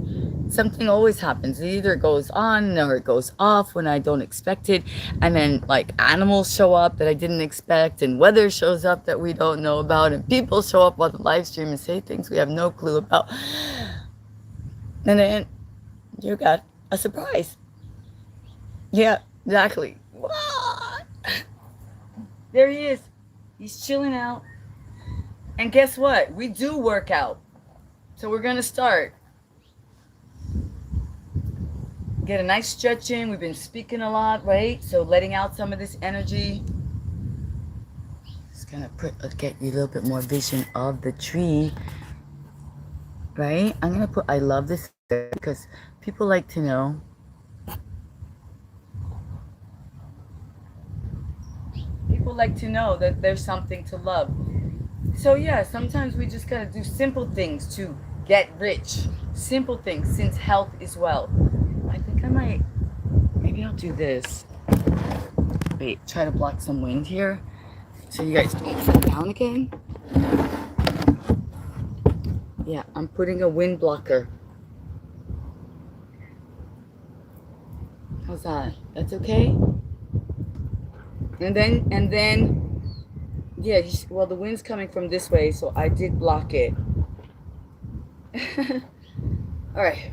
Something always happens. It either goes on or it goes off when I don't expect it. And then like animals show up that I didn't expect, and weather shows up that we don't know about, and people show up on the live stream and say things we have no clue about. And then you got a surprise. Yeah, exactly. What? There he is. He's chilling out. And guess what? We do work out. So we're gonna start. Get a nice stretch in. We've been speaking a lot, right? So letting out some of this energy. Just gonna get you a little bit more vision of the tree, right? I'm gonna put I love this because people like to know. People like to know that there's something to love. So yeah, sometimes we just gotta do simple things to get rich. Simple things, since health is wealth. I think I might, maybe I'll do this. Wait, try to block some wind here. So you guys don't sit down again. Yeah, I'm putting a wind blocker. How's that? That's okay? And then, yeah, well, the wind's coming from this way, so I did block it. All right.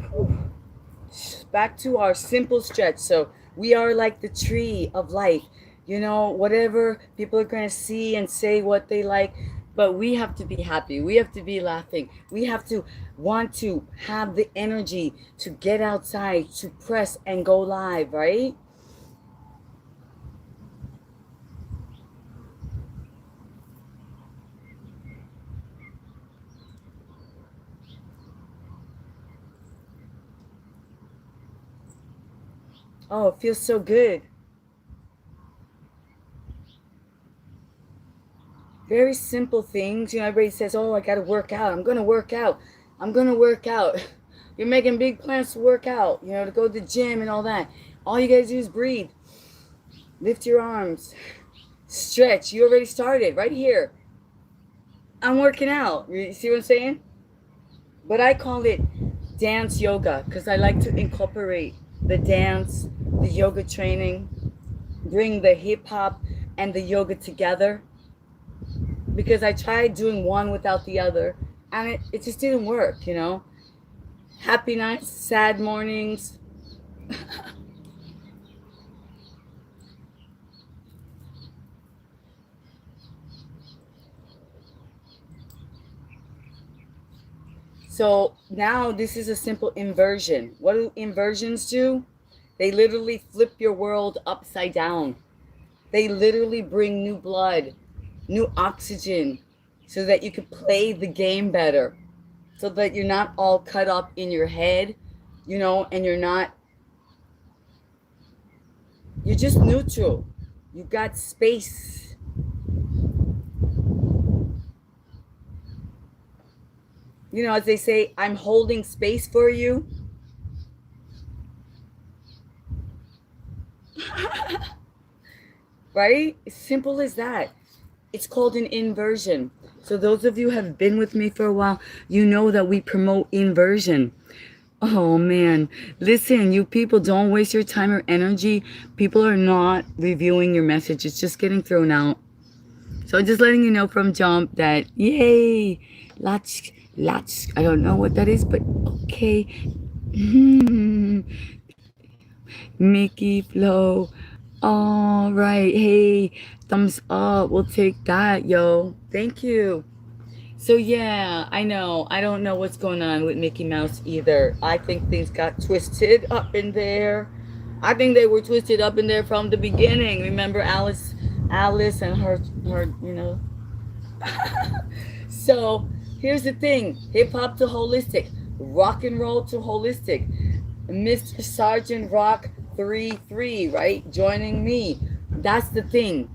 Back to our simple stretch. So we are like the tree of life. You know, whatever people are going to see and say what they like, but we have to be happy. We have to be laughing. We have to want to have the energy to get outside, to press and go live, right? Oh, it feels so good. Very simple things. You know, everybody says, oh, I got to work out. I'm going to work out. I'm going to work out. You're making big plans to work out, you know, to go to the gym and all that. All you got to do is breathe. Lift your arms. Stretch. You already started right here. I'm working out. You see what I'm saying? But I call it dance yoga because I like to incorporate the dance, the yoga training, bring the hip hop and the yoga together, because I tried doing one without the other and it just didn't work, you know? Happy nights, sad mornings. So now this is a simple inversion. What do inversions do? They literally flip your world upside down. They literally bring new blood, new oxygen, so that you can play the game better, so that you're not all cut up in your head, you know, and you're just neutral. You got space. You know, as they say, I'm holding space for you. Right? It's simple as that. It's called an inversion. So those of you who have been with me for a while, you know that we promote inversion. Oh man, listen, you people, don't waste your time or energy. People are not reviewing your message. It's just getting thrown out. So just letting you know from jump that yay, lots. I don't know what that is, but okay. Mickey Flow. All right. Hey, thumbs up. We'll take that, yo. Thank you. So yeah, I know. I don't know what's going on with Mickey Mouse either. I think things got twisted up in there. I think they were twisted up in there from the beginning. Remember Alice and her, you know. So here's the thing: hip hop to holistic, rock and roll to holistic. Mr. Sergeant Rock 3-3, right? Joining me. That's the thing.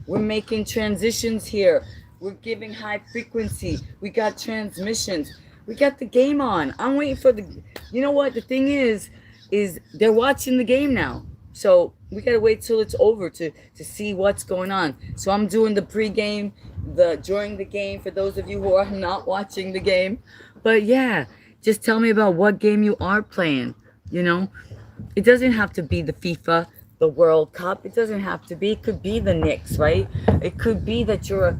We're making transitions here. We're giving high frequency. We got transmissions. We got the game on. I'm waiting for the. You know what? The thing is they're watching the game now. So we gotta wait till it's over to see what's going on. So I'm doing the pregame, the during the game for those of you who are not watching the game. But yeah, just tell me about what game you are playing. You know, it doesn't have to be the FIFA, the World Cup. It doesn't have to be. It could be the Knicks, right? It could be that you're a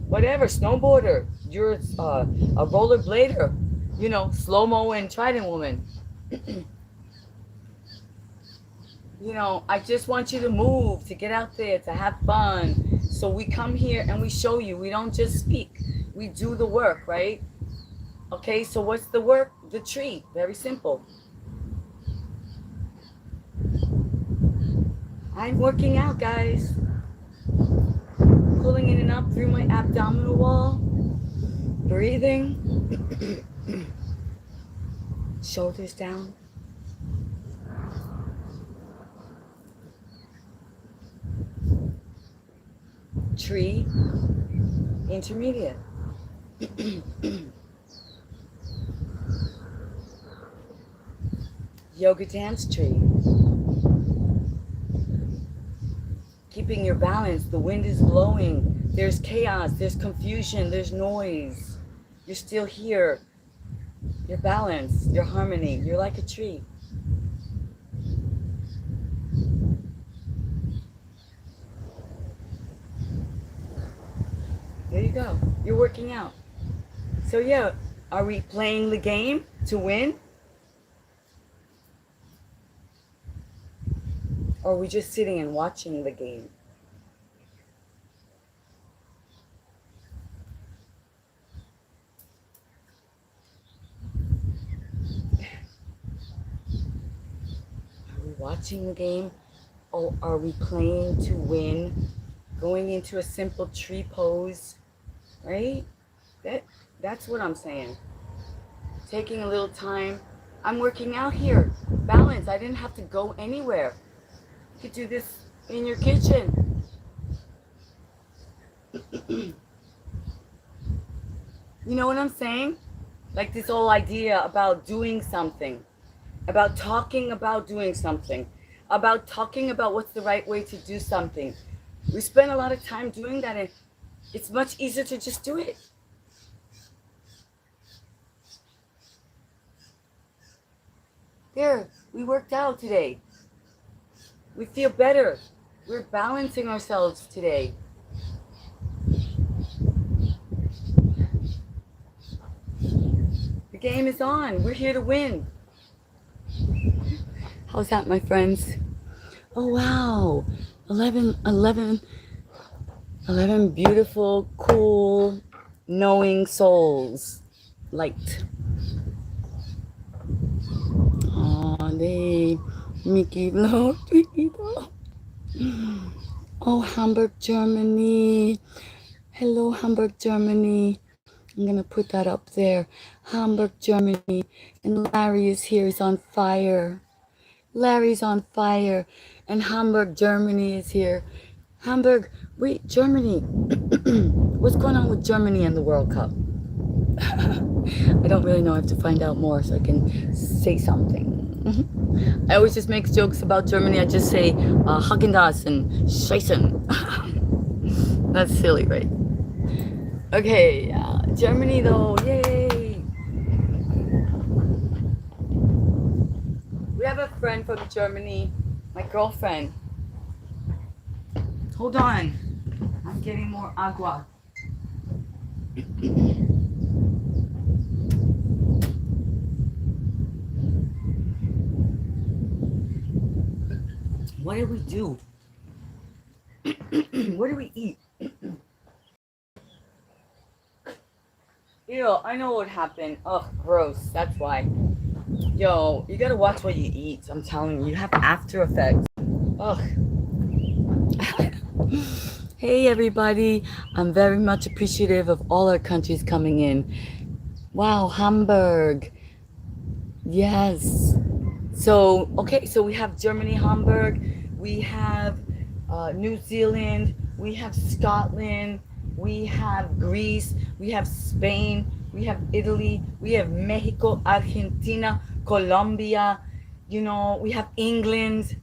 whatever snowboarder. You're a rollerblader. You know, slow mo and Trident woman. You know, I just want you to move, to get out there, to have fun. So we come here and we show you. We don't just speak. We do the work, right? Okay, so what's the work? The tree. Very simple. I'm working out, guys. Pulling in and up through my abdominal wall. Breathing. Shoulders down. Tree. Intermediate. Yoga dance tree. Keeping your balance. The wind is blowing. There's chaos. There's confusion. There's noise. You're still here. You're balanced. You're harmony. You're like a tree. There you go. You're working out. So yeah, are we playing the game to win? Or are we just sitting and watching the game? Are we watching the game? Or are we playing to win? Going into a simple tree pose, right? That's what I'm saying. Taking a little time I'm working out here. Balance. I didn't have to go anywhere. You could do this in your kitchen. You know what I'm saying? Like this whole idea about doing something, about talking about doing something, about talking about what's the right way to do something. We spend a lot of time doing that, and it's much easier to just do it. There, we worked out today. We feel better. We're balancing ourselves today. The game is on. We're here to win. How's that, my friends? Oh, wow. 11 beautiful, cool, knowing souls. Light. Oh, they Mickey Blow, Mickey Blow. Oh, Hamburg, Germany. Hello, Hamburg, Germany. I'm gonna put that up there. Hamburg, Germany. And Larry is here. He's on fire. Larry's on fire. And Hamburg, Germany is here. Hamburg, wait, Germany. What's going on with Germany and the World Cup? I don't really know. I have to find out more so I can say something. I always just make jokes about Germany. I just say Haagen-Dazs and Scheissen. That's silly, right? Okay, Germany though, yay! We have a friend from Germany, my girlfriend. Hold on, I'm getting more agua. What did we do? What did we eat? Ew, I know what happened. Ugh, gross. That's why. Yo, you gotta watch what you eat. I'm telling you, you have after effects. Ugh. Hey, everybody. I'm very much appreciative of all our countries coming in. Wow, Hamburg. Yes. So, okay, so we have Germany, Hamburg. We have New Zealand. We have Scotland. We have Greece, we have Spain, we have Italy, we have Mexico, Argentina, Colombia, you know, we have England,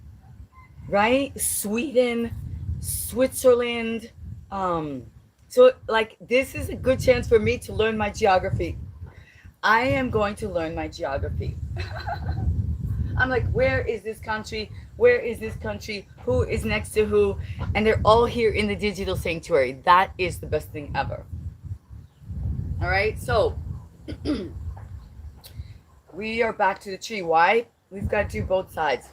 right? Sweden, Switzerland. So like this is a good chance for me to learn my geography. I am going to learn my geography. I'm like, where is this country? Where is this country? Who is next to who? And they're all here in the digital sanctuary. That is the best thing ever. All right, so we are back to the tree. Why? We've got to do both sides.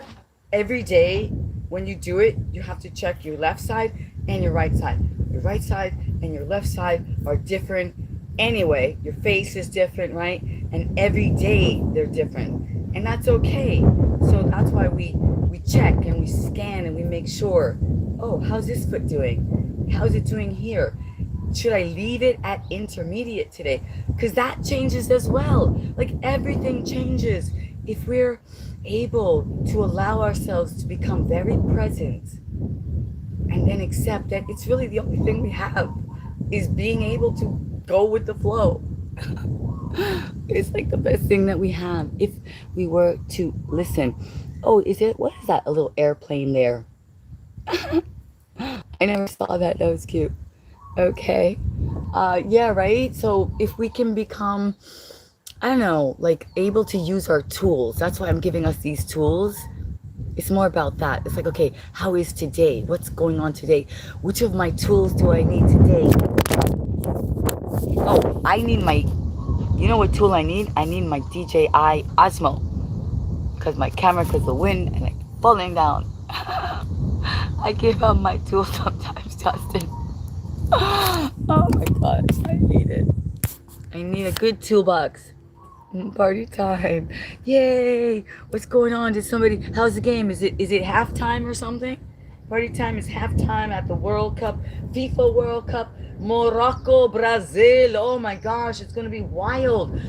Every day when you do it, you have to check your left side and your right side. Your right side and your left side are different anyway. Your face is different, right? And every day they're different. And that's okay. So that's why we check and we scan and we make sure, oh, how's this foot doing? How's it doing here? Should I leave it at intermediate today? Because that changes as well. Like everything changes if we're able to allow ourselves to become very present and then accept that it's really the only thing we have is being able to go with the flow. It's like the best thing that we have if we were to listen. Oh, what is that? A little airplane there. I never saw that. That was cute. Okay. Yeah, right? So if we can become, I don't know, like able to use our tools. That's why I'm giving us these tools. It's more about that. It's like, okay, how is today? What's going on today? Which of my tools do I need today? Oh, I need you know what tool I need? I need my DJI Osmo. Because my camera, because the wind, and it's falling down. I give up my tools sometimes, Justin. Oh my gosh, I need it. I need a good toolbox. Party time. Yay! What's going on? How's the game? Is it halftime or something? Party time is halftime at the World Cup, FIFA World Cup, Morocco, Brazil. Oh my gosh, it's gonna be wild.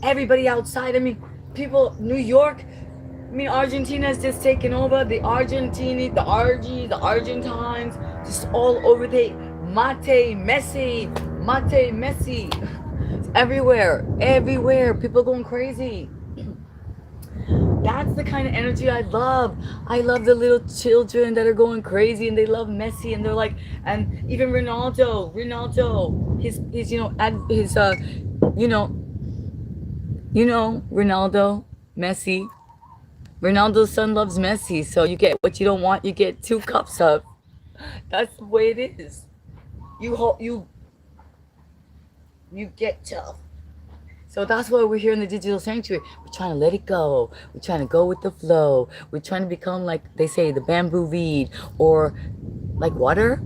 Everybody outside. I mean, People, New York, I mean, Argentina's just taken over. The Argentini, the Argentines, just all over the Mate, Messi. It's everywhere, everywhere. People going crazy. That's the kind of energy I love. I love the little children that are going crazy and they love Messi and they're like, and even Ronaldo, his, you know, Ronaldo, Messi. Ronaldo's son loves Messi, so you get what you don't want, you get 2 cups of. That's the way it is. You get tough. So that's why we're here in the digital sanctuary. We're trying to let it go. We're trying to go with the flow. We're trying to become like they say, the bamboo reed, or like water.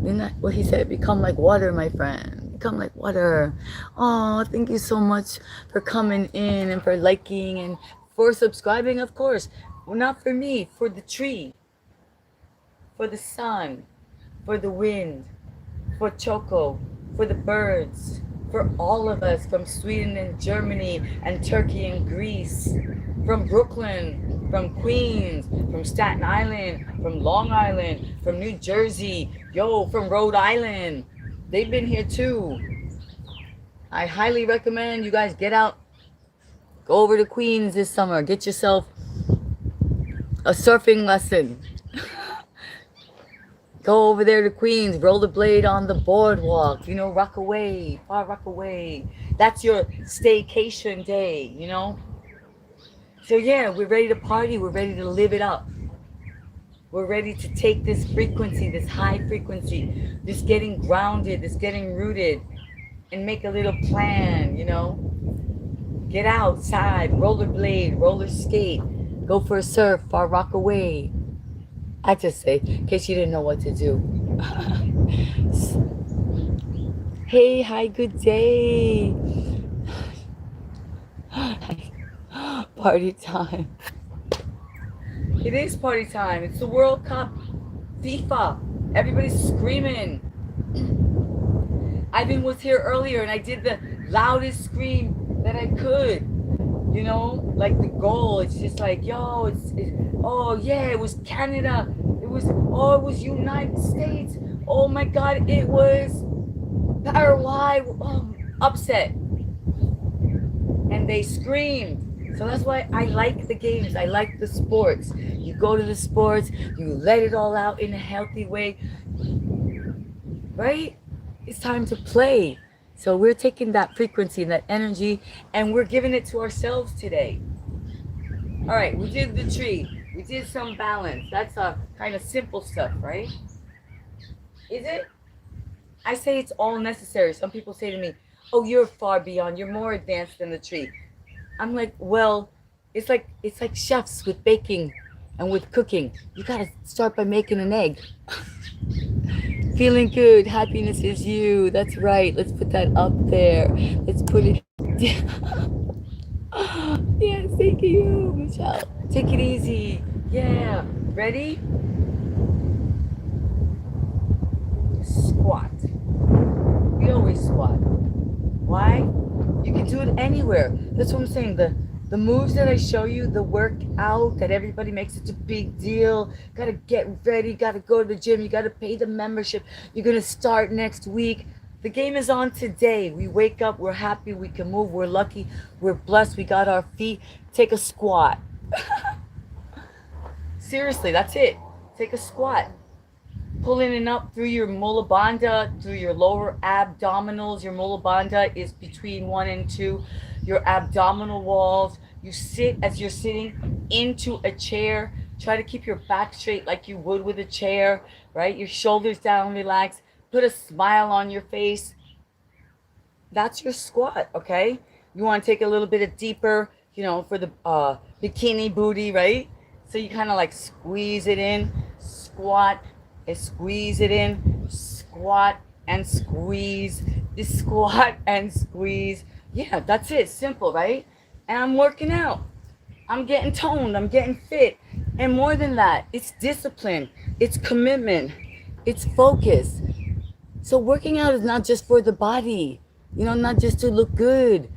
Isn't that what he said? Become like water, my friend. Become like water. Oh, thank you so much for coming in and for liking and for subscribing, of course. Well, not for me, for the tree, for the sun, for the wind, for Choco, for the birds, for all of us from Sweden and Germany and Turkey and Greece, from Brooklyn, from Queens, from Staten Island, from Long Island, from New Jersey, from Rhode Island. They've been here too. I highly recommend you guys get out, go over to Queens this summer, get yourself a surfing lesson. Go over there to Queens, rollerblade on the boardwalk, rock away, far rock away. That's your staycation day, So yeah, we're ready to party. We're ready to live it up. We're ready to take this frequency, this high frequency, this getting grounded, this getting rooted, and make a little plan, Get outside, rollerblade, roller skate, go for a surf, far rock away. I just say, in case you didn't know what to do. Hey, hi, good day. Party time. It is party time. It's the World Cup. FIFA. Everybody's screaming. Ivan was here earlier and I did the loudest scream that I could. Like the goal. It's just like, oh yeah, it was Canada. It was United States. Oh my God, it was Paraguay. Upset. And they screamed. So that's why I like the games. I like the sports. You go to the sports, you let it all out in a healthy way. Right? It's time to play. So we're taking that frequency and that energy and we're giving it to ourselves today. All right, we did the tree. We did some balance. That's a kind of simple stuff, right? Is it? I say it's all necessary. Some people say to me, oh, you're far beyond. You're more advanced than the tree. I'm like, well, it's like chefs with baking and with cooking. You got to start by making an egg. Feeling good. Happiness is you. That's right. Let's put that up there. Let's put it down. Yes, thank you, Michelle. Take it easy. Yeah. Ready? Squat. We always squat. Why? You can do it anywhere. That's what I'm saying. The moves that I show you, the workout that everybody makes such a big deal. Gotta get ready, gotta go to the gym, you gotta pay the membership. You're gonna start next week. The game is on today. We wake up, we're happy, we can move, we're lucky, we're blessed, we got our feet. Take a squat. Seriously, that's it. Take a squat. Pulling it up through your mula bandha, through your lower abdominals. Your mula bandha is between 1 and 2. Your abdominal walls. You sit as you're sitting into a chair. Try to keep your back straight like you would with a chair, right? Your shoulders down, relax. Put a smile on your face. That's your squat, okay? You want to take a little bit of deeper, for the bikini booty, right? So you kind of like squeeze it in, squat, and squeeze it in, squat and squeeze, squat and squeeze. Yeah, that's it. Simple, right? And I'm working out. I'm getting toned. I'm getting fit. And more than that, it's discipline. It's commitment. It's focus. So working out is not just for the body, not just to look good.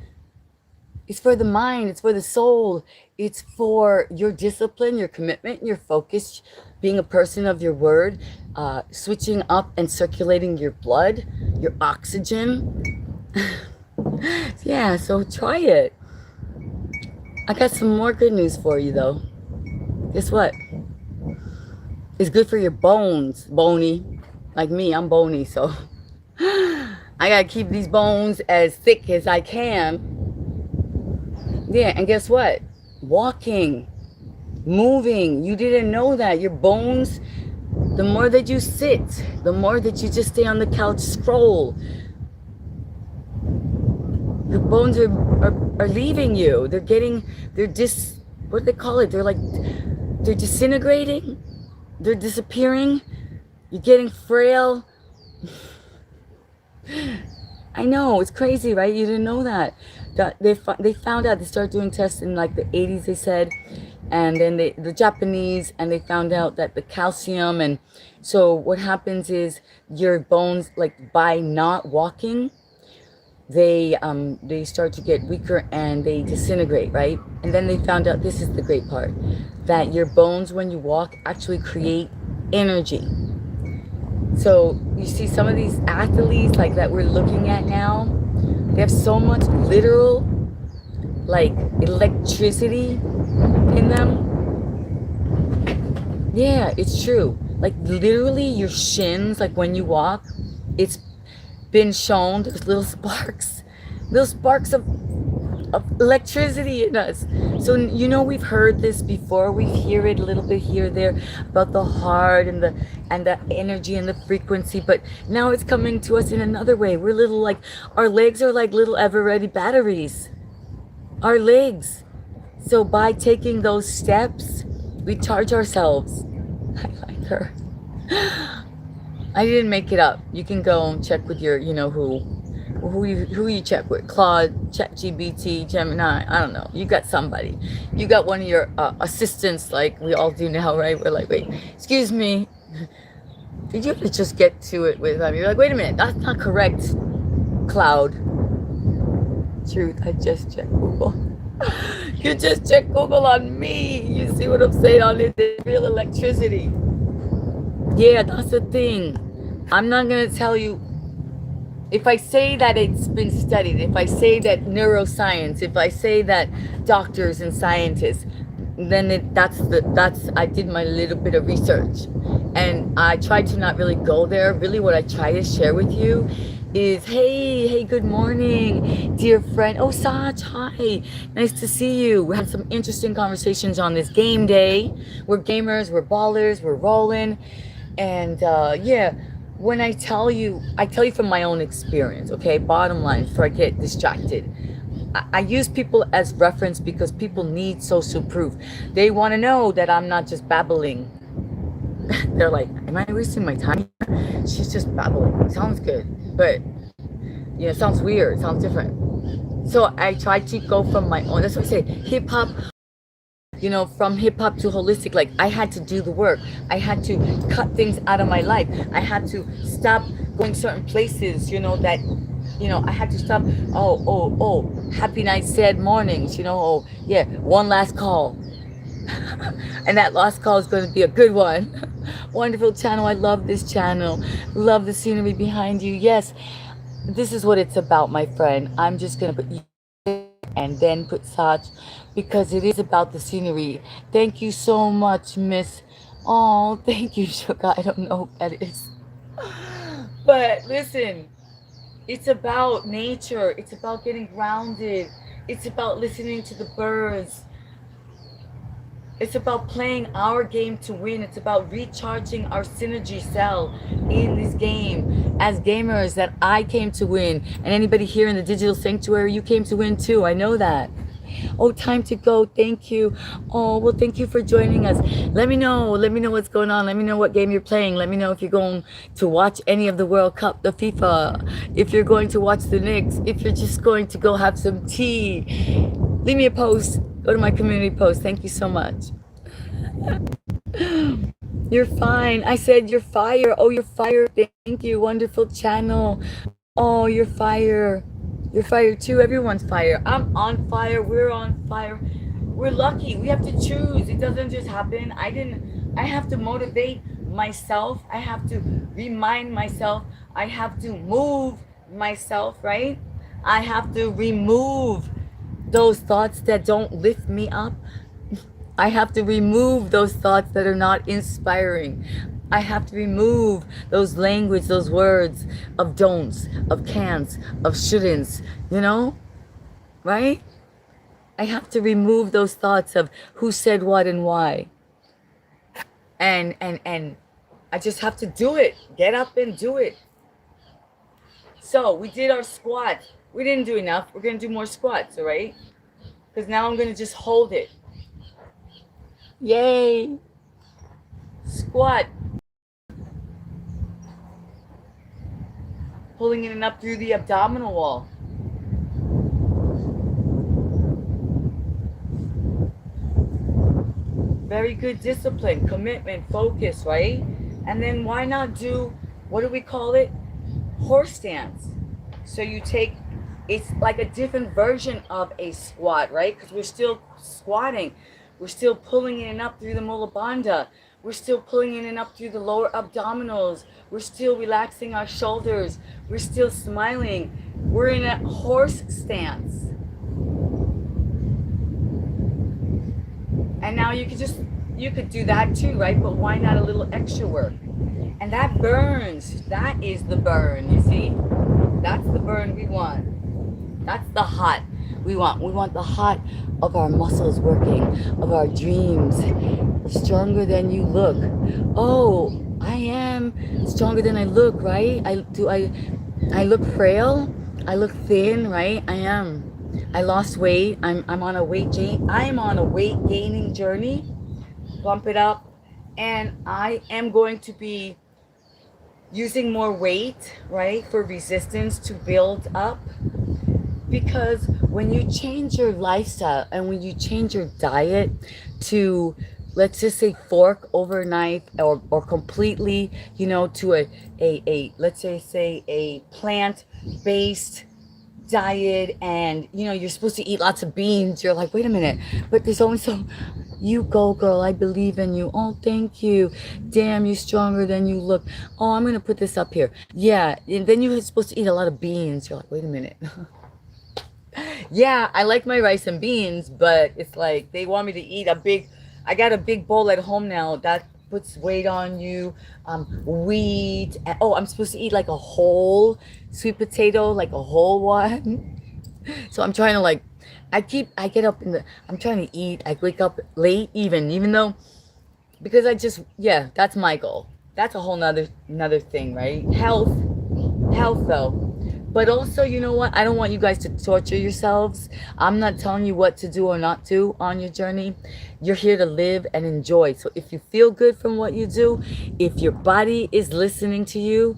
It's for the mind, it's for the soul, it's for your discipline, your commitment, your focus, being a person of your word, switching up and circulating your blood, your oxygen. Yeah, so try it. I got some more good news for you though. Guess what? It's good for your bones, bony. Like me, I'm bony, so I gotta keep these bones as thick as I can. Yeah, and guess what? Walking, moving. You didn't know that. Your bones, the more that you sit, the more that you just stay on the couch, scroll, your bones are leaving you. What do they call it? They're disintegrating. They're disappearing. You're getting frail. I know, it's crazy, right? You didn't know that. They found out, they started doing tests in like the 80s, they said, and then the Japanese, and they found out that the calcium, and so what happens is your bones, like by not walking, they start to get weaker and they disintegrate, right? And then they found out, this is the great part, that your bones when you walk actually create energy. So you see some of these athletes like that we're looking at now, they have so much literal like electricity in them. Yeah, it's true. Like literally your shins, like when you walk, it's been shown there's little sparks of electricity in us. So you know, we've heard this before, we hear it a little bit here there about the heart and the energy and the frequency, but now it's coming to us in another way. We're little, like our legs are like little ever ready batteries, our legs. So by taking those steps we charge ourselves. I like her. I didn't make it up. You can go and check with your, you know, who you check with, Claude, ChatGPT, Gemini, I don't know. You got somebody. You got one of your assistants, like we all do now, right? We're like, wait, excuse me. Did you just get to it with them? You're like, wait a minute, that's not correct, Cloud. Truth, I just checked Google. You just checked Google on me. You see what I'm saying on it? There's real electricity. Yeah, that's the thing. I'm not going to tell you. If I say that it's been studied, if I say that neuroscience, if I say that doctors and scientists, then that's I did my little bit of research, and I tried to not really go there. Really, what I try to share with you is, hey, good morning, dear friend. Oh, Saj, hi, nice to see you. We had some interesting conversations on this game day. We're gamers, we're ballers, we're rolling, and yeah. When I tell you from my own experience, okay? Bottom line, before I get distracted. I use people as reference because people need social proof. They want to know that I'm not just babbling. They're like, am I wasting my time? She's just babbling. Sounds good, but you know, sounds weird, sounds different. So I try to go from my own. That's what I say, hip hop. You know, from hip hop to holistic, like I had to do the work. I had to cut things out of my life. I had to stop going certain places, you know, that, you know, I had to stop. Oh, happy nights, sad mornings, you know, oh, yeah, one last call. And that last call is going to be a good one. Wonderful channel. I love this channel. Love the scenery behind you. Yes, this is what it's about, my friend. I'm just going to put you and then put Saj, because it is about the scenery. Thank you so much, Miss. Oh, thank you, Sugar. I don't know what that is. But listen, it's about nature. It's about getting grounded. It's about listening to the birds. It's about playing our game to win. It's about recharging our synergy cell in this game. As gamers, that I came to win. And anybody here in the digital sanctuary, you came to win too. I know that. Oh, time to go. Thank you. Oh, well, thank you for joining us. Let me know what's going on. Let me know what game you're playing. Let me know if you're going to watch any of the World Cup, the FIFA, if you're going to watch the Knicks, if you're just going to go have some tea. Leave me a post. Go to my community post. Thank you so much. You're fine. I said you're fire. Oh, you're fire. Thank you. Wonderful channel. Oh, you're fire. You're fire too. Everyone's fire. I'm on fire. We're on fire. We're lucky. We have to choose. It doesn't just happen. I have to motivate myself. I have to remind myself. I have to move myself, right? I have to remove those thoughts that don't lift me up. I have to remove those thoughts that are not inspiring. I have to remove those language, those words of don'ts, of can'ts, of shouldn'ts, you know, right? I have to remove those thoughts of who said what and why. And I just have to do it. Get up and do it. So we did our squats. We didn't do enough. We're going to do more squats, all right? Because now I'm going to just hold it. Yay. Squat. Pulling it up through the abdominal wall. Very good discipline, commitment, focus, right? And then why not do, what do we call it? Horse stance. So you take, it's like a different version of a squat, right? Because we're still squatting. We're still pulling in and up through the mula bandha. We're still pulling in and up through the lower abdominals. We're still relaxing our shoulders. We're still smiling. We're in a horse stance. And now you could do that too, right? But why not a little extra work? And that burns. That is the burn, you see? That's the burn we want. That's the hot we want. We want the hot of our muscles working, of our dreams. Stronger than you look. Oh, I am stronger than I look, right? I look frail. I look thin, right? I am. I lost weight. I'm on a weight gaining journey. Bump it up. And I am going to be using more weight, right, for resistance to build up. Because when you change your lifestyle and when you change your diet to, let's just say, fork over knife, or completely, you know, to a let's say a plant-based diet, and you know you're supposed to eat lots of beans, you're like, wait a minute, but there's only so, you go girl, I believe in you, oh thank you, damn, you're stronger than you look, oh I'm gonna put this up here, yeah, and then you're supposed to eat a lot of beans, you're like, wait a minute. Yeah, I like my rice and beans, but it's like they want me to eat I got a big bowl at home now that puts weight on you. Wheat, and, oh, I'm supposed to eat like a whole sweet potato, like a whole one. So I'm trying to like, I get up I'm trying to eat. I wake up late even though, because yeah, that's my goal. That's a whole another thing, right? Health though. But also, you know what? I don't want you guys to torture yourselves. I'm not telling you what to do or not do on your journey. You're here to live and enjoy. So if you feel good from what you do, if your body is listening to you,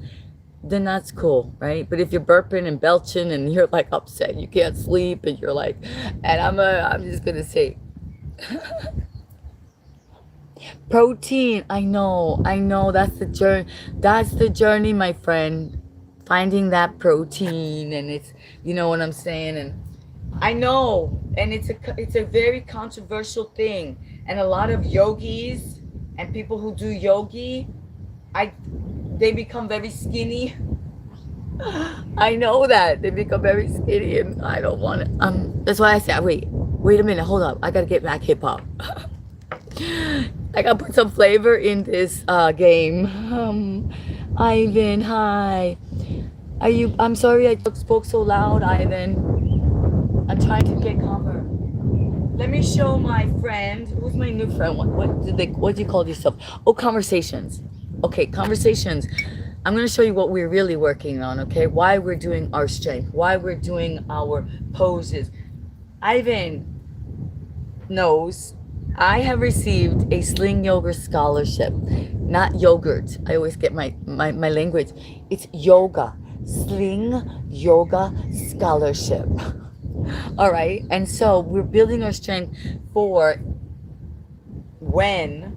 then that's cool, right? But if you're burping and belching and you're like upset, you can't sleep, and you're like, and I'm just gonna say, protein. I know. That's the journey, my friend. Finding that protein, and it's, you know what I'm saying, and I know, and it's a very controversial thing, and a lot of yogis and people who do yogi, they become very skinny. I know that they become very skinny, and I don't want it. That's why I said, wait a minute, hold up, I gotta get back hip hop. I gotta put some flavor in this game. Ivan, hi. I'm sorry I spoke so loud, Ivan. I'm trying to get calmer. Let me show my friend. Who's my new friend? What do you call yourself? Oh, conversations. Okay, conversations. I'm going to show you what we're really working on, okay? Why we're doing our strength. Why we're doing our poses. Ivan knows I have received a Sling Yoga scholarship. Not yogurt. I always get my language. It's yoga. Sling Yoga Scholarship. All right. And so we're building our strength for when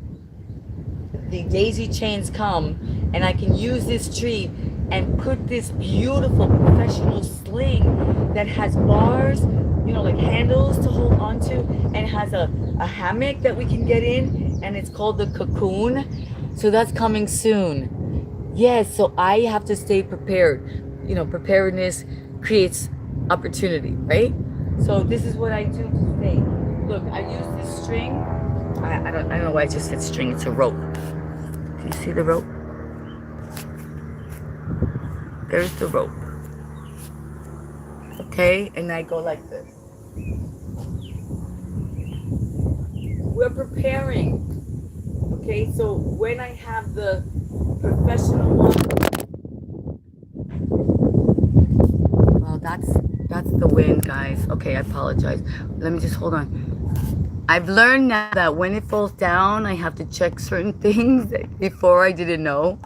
the daisy chains come, and I can use this tree and put this beautiful professional sling that has bars, like handles to hold on to, and has a hammock that we can get in, and it's called the cocoon. So that's coming soon. Yes, so I have to stay prepared. Preparedness creates opportunity, right? So this is what I do to stay. Look, I use this string. I don't know why I just said string. It's a rope. Do you see the rope? There's the rope. Okay, and I go like this. We're preparing. Okay, so when I have the professional one, well, that's the wind, guys. Okay, I apologize. Let me just hold on. I've learned now that when it falls down, I have to check certain things that before I didn't know.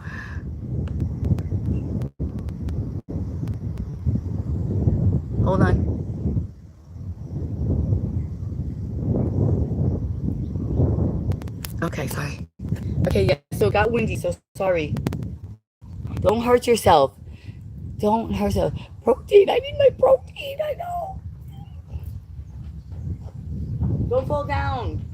Hold on. Okay, sorry. Okay, yeah, so it got windy, so sorry. Don't hurt yourself. Don't hurt yourself. Protein, I need my protein, I know. Don't fall down.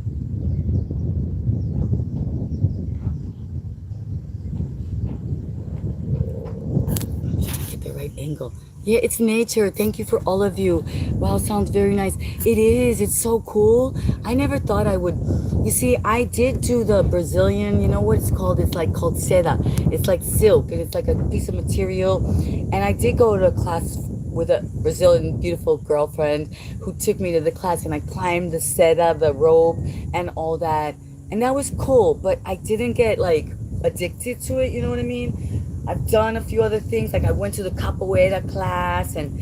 I'm trying to get the right angle. Yeah, it's nature. Thank you for all of you. Wow, sounds very nice. It is. It's so cool. I never thought I would. You see, I did do the Brazilian, you know what it's called? It's like called seda. It's like silk, and it's like a piece of material. And I did go to a class with a Brazilian beautiful girlfriend who took me to the class, and I climbed the seda, the rope, and all that. And that was cool, but I didn't get like addicted to it, you know what I mean? I've done a few other things, like I went to the capoeira class, and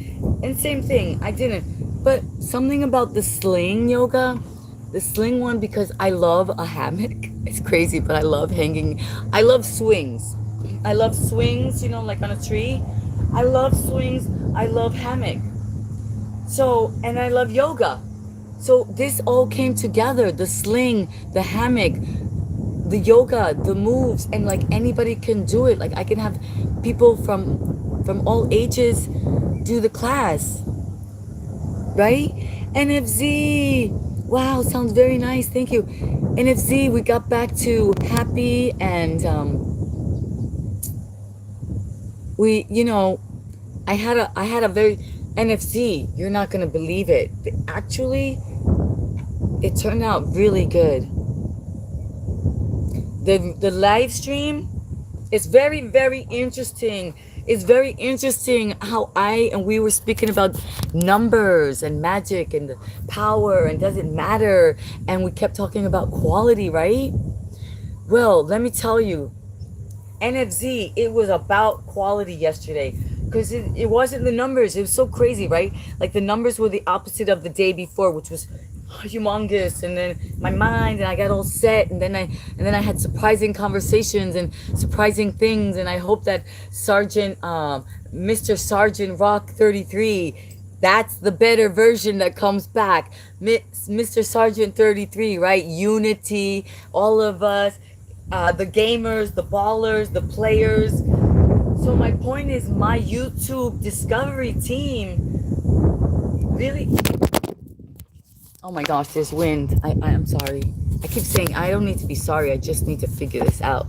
same thing, I didn't. But something about the sling yoga, the sling one, because I love a hammock. It's crazy, but I love hanging. I love swings. I love swings, like on a tree. I love swings. I love hammock. So, and I love yoga. So this all came together, the sling, the hammock, the yoga, the moves, and like anybody can do it. Like I can have people from all ages do the class, right? NFZ, wow, sounds very nice. Thank you. NFZ, we got back to happy, and we, I had a very NFC. You're not gonna believe it. Actually, it turned out really good. The live stream is very, very interesting. It's very interesting how we were speaking about numbers and magic and the power and does it matter, and we kept talking about quality, right? Well, let me tell you, NFZ, it was about quality yesterday, because it wasn't the numbers. It was so crazy, right? Like the numbers were the opposite of the day before, which was humongous, and then my mind, and I got all set, and then I had surprising conversations and surprising things, and I hope that Mr. Sergeant Rock 33, that's the better version that comes back. Mr. Sergeant 33, right? Unity, all of us, the gamers, the ballers, the players. So my point is, my YouTube discovery team really... Oh my gosh, there's wind. I'm sorry. I keep saying I don't need to be sorry. I just need to figure this out.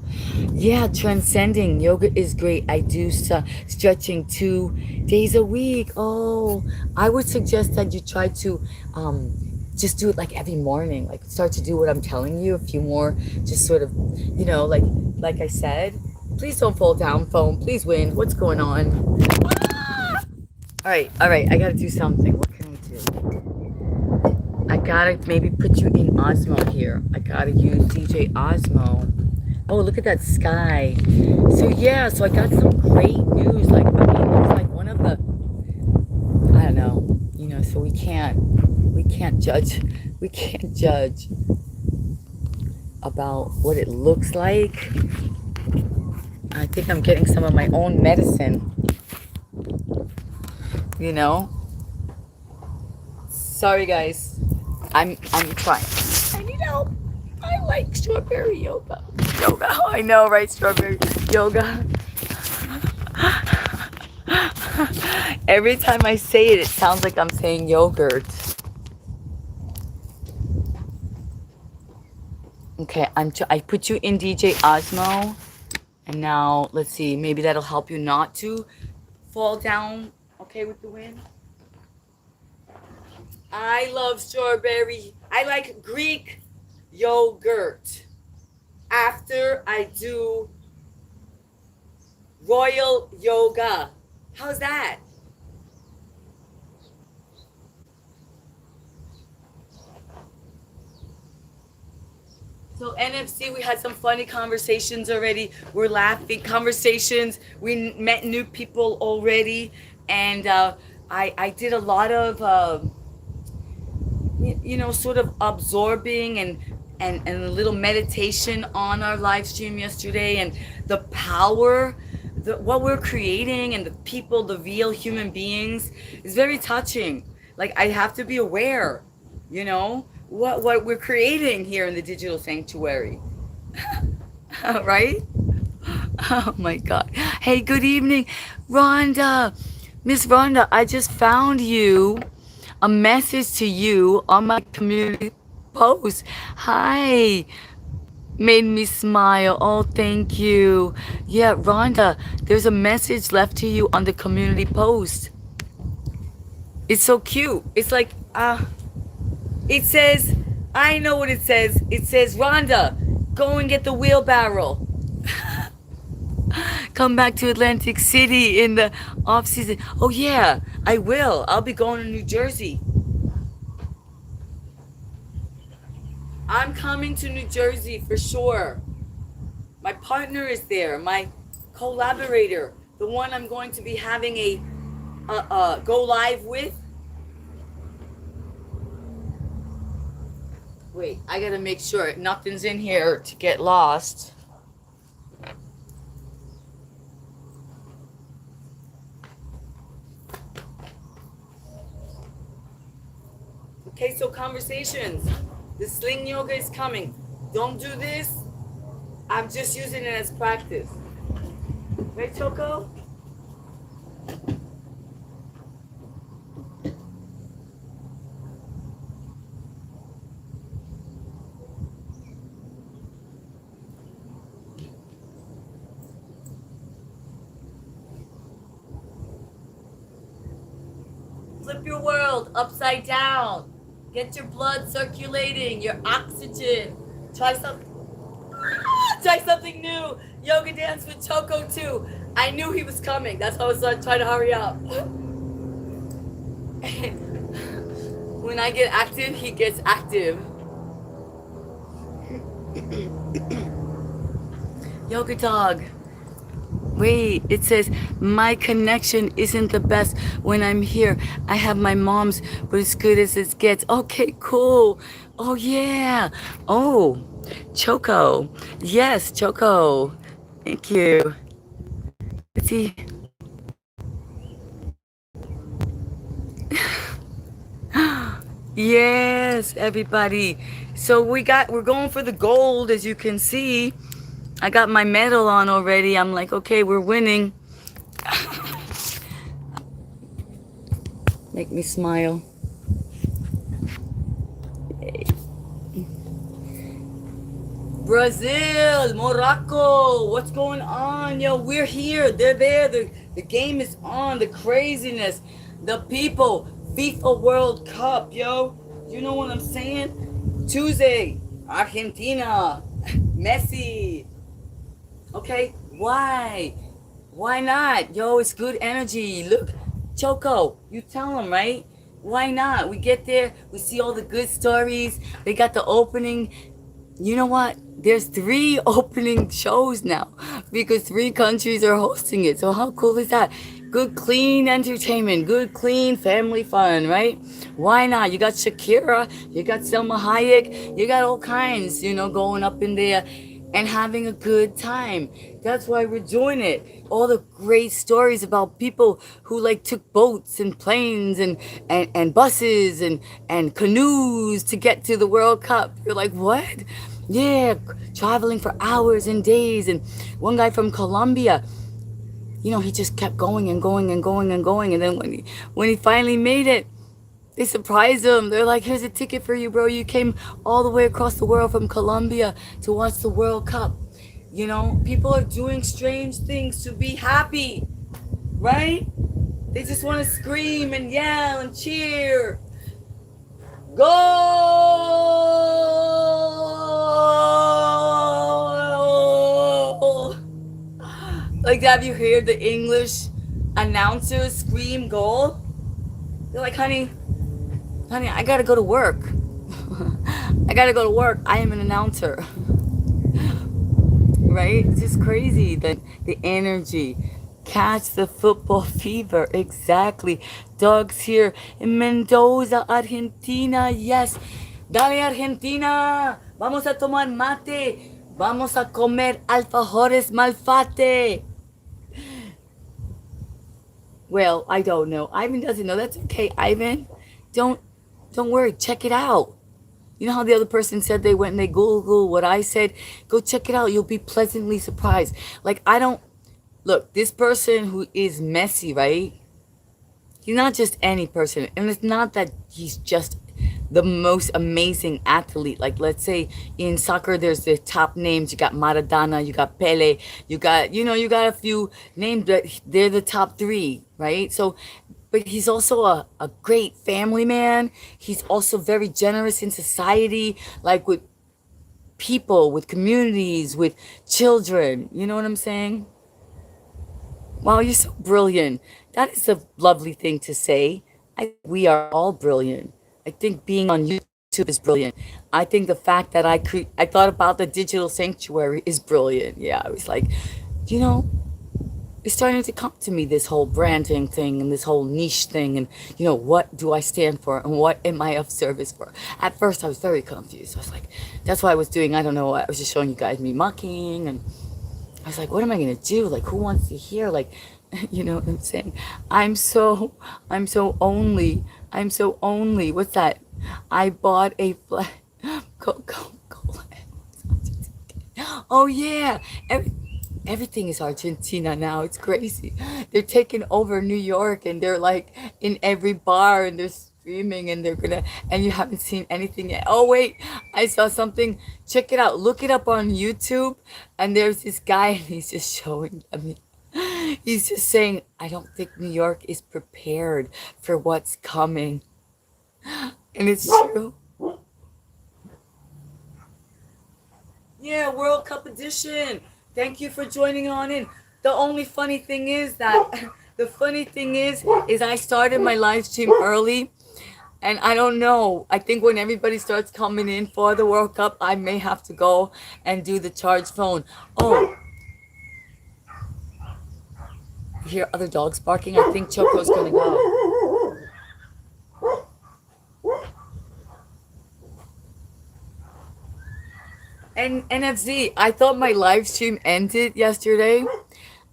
Yeah, transcending. Yoga is great. I do stretching 2 days a week. Oh, I would suggest that you try to just do it like every morning. Like start to do what I'm telling you. A few more, just sort of, like I said. Please don't fall down, phone. Please, wind. What's going on? Ah! All right. I gotta do something. What can I do? I gotta maybe put you in Osmo here. I gotta use DJ Osmo. Oh, look at that sky. So yeah, so I got some great news. Like, it was like one of the, I don't know, so we can't judge. We can't judge about what it looks like. I think I'm getting some of my own medicine. Sorry guys. I'm trying. I need help. I like strawberry yoga. I know, right? Strawberry yoga. Every time I say it, it sounds like I'm saying yogurt. Okay, I put you in DJ Osmo, and now let's see. Maybe that'll help you not to fall down. Okay, with the wind. I love strawberry. I like Greek yogurt. After I do royal yoga. How's that? So NFC, we had some funny conversations already. We're laughing conversations. We met new people already, and I did a lot of sort of absorbing and a little meditation on our live stream yesterday, and the power, what we're creating, and the people, the real human beings, is very touching. Like, I have to be aware, what we're creating here in the digital sanctuary. Right? Oh my God. Hey, good evening, Rhonda. Miss Rhonda, I just found you a message to you on my community post. Hi. Made me smile. Oh, thank you. Yeah, Rhonda, there's a message left to you on the community post. It's so cute. It's like, it says, I know what it says. It says, Rhonda, go and get the wheelbarrow. Come back to Atlantic City in the off season. Oh yeah, I will. I'll be going to New Jersey. I'm coming to New Jersey for sure. My partner is there, my collaborator, the one I'm going to be having a go live with. Wait, I gotta make sure nothing's in here to get lost. Okay, so conversations. The sling yoga is coming. Don't do this. I'm just using it as practice. Right, Choco? Flip your world upside down. Get your blood circulating, your oxygen. Try something new. Yoga dance with Choco too. I knew he was coming. That's why I was trying to hurry up. When I get active, he gets active. Yoga dog. Wait, it says, my connection isn't the best when I'm here. I have my mom's, but as good as it gets. Okay, cool. Oh, yeah. Oh, Choco. Yes, Choco. Thank you. Let's see. Yes, everybody. So we're going for the gold, as you can see. I got my medal on already. I'm like, okay, we're winning. Make me smile. Brazil, Morocco, what's going on? Yo, we're here. They're there. The game is on. The craziness. The people. FIFA World Cup, yo. You know what I'm saying? Tuesday, Argentina, Messi. Okay, why? Why not? Yo, it's good energy. Look, Choco, you tell them, right? Why not? We get there, we see all the good stories. They got the opening. You know what? There's 3 opening shows now because 3 countries are hosting it. So how cool is that? Good, clean entertainment, good, clean family fun, right? Why not? You got Shakira, you got Selma Hayek, you got all kinds, going up in there and having a good time. That's why we're doing it. All the great stories about people who took boats and planes and buses and canoes to get to the World Cup. You're like, what? Yeah, traveling for hours and days. And one guy from Colombia, he just kept going and going and going and going. And then when he finally made it, they surprised him. They're like, "Here's a ticket for you, bro. You came all the way across the world from Colombia to watch the World Cup." People are doing strange things to be happy, right? They just want to scream and yell and cheer. Goal! Like, have you heard the English announcers scream goal? They're like, honey, I gotta go to work. I gotta go to work. I am an announcer. Right? It's just crazy that the energy. Catch the football fever. Exactly. Dogs here in Mendoza, Argentina. Yes. Dale, Argentina. Vamos a tomar mate. Vamos a comer alfajores malfate. Well, I don't know. Ivan doesn't know. That's okay, Ivan. Don't don't worry. Check it out. You know how the other person said they went and they Google what I said? Go check it out. You'll be pleasantly surprised. Like, I don't look, this person who is Messi, right? He's not just any person. And it's not that he's just the most amazing athlete. Like, let's say in soccer, there's the top names. You got Maradona, you got Pele, you got a few names, but they're the top three, right? So, but he's also a great family man. He's also very generous in society, like with people, with communities, with children. You know what I'm saying? Wow, you're so brilliant. That is a lovely thing to say. We are all brilliant. I think being on YouTube is brilliant. I think the fact that I thought about the digital sanctuary is brilliant. Yeah, I was like, you know, it's starting to come to me, this whole branding thing and this whole niche thing, and what do I stand for and what am I of service for? At first I was very confused. I was like, that's why I was doing, I don't know, I was just showing you guys me mucking, and I was like, what am I gonna do? Like, who wants to hear? Like, you know what I'm saying? I'm so only. What's that? I bought a Coca-Cola. Oh yeah, everything is Argentina now. It's crazy. They're taking over New York, and they're like in every bar, and they're streaming, and and you haven't seen anything yet. Oh wait, I saw something. Check it out. Look it up on YouTube. And there's this guy, and he's just showing. I mean, he's just saying, I don't think New York is prepared for what's coming. And it's true. Yeah, World Cup edition. Thank you for joining on in. The only funny thing is that the funny thing is I started my live stream early, and I don't know. I think when everybody starts coming in for the World Cup, I may have to go and do the charge phone. Oh, you hear other dogs barking? I think Choco's gonna go. And NFZ, I thought my live stream ended yesterday,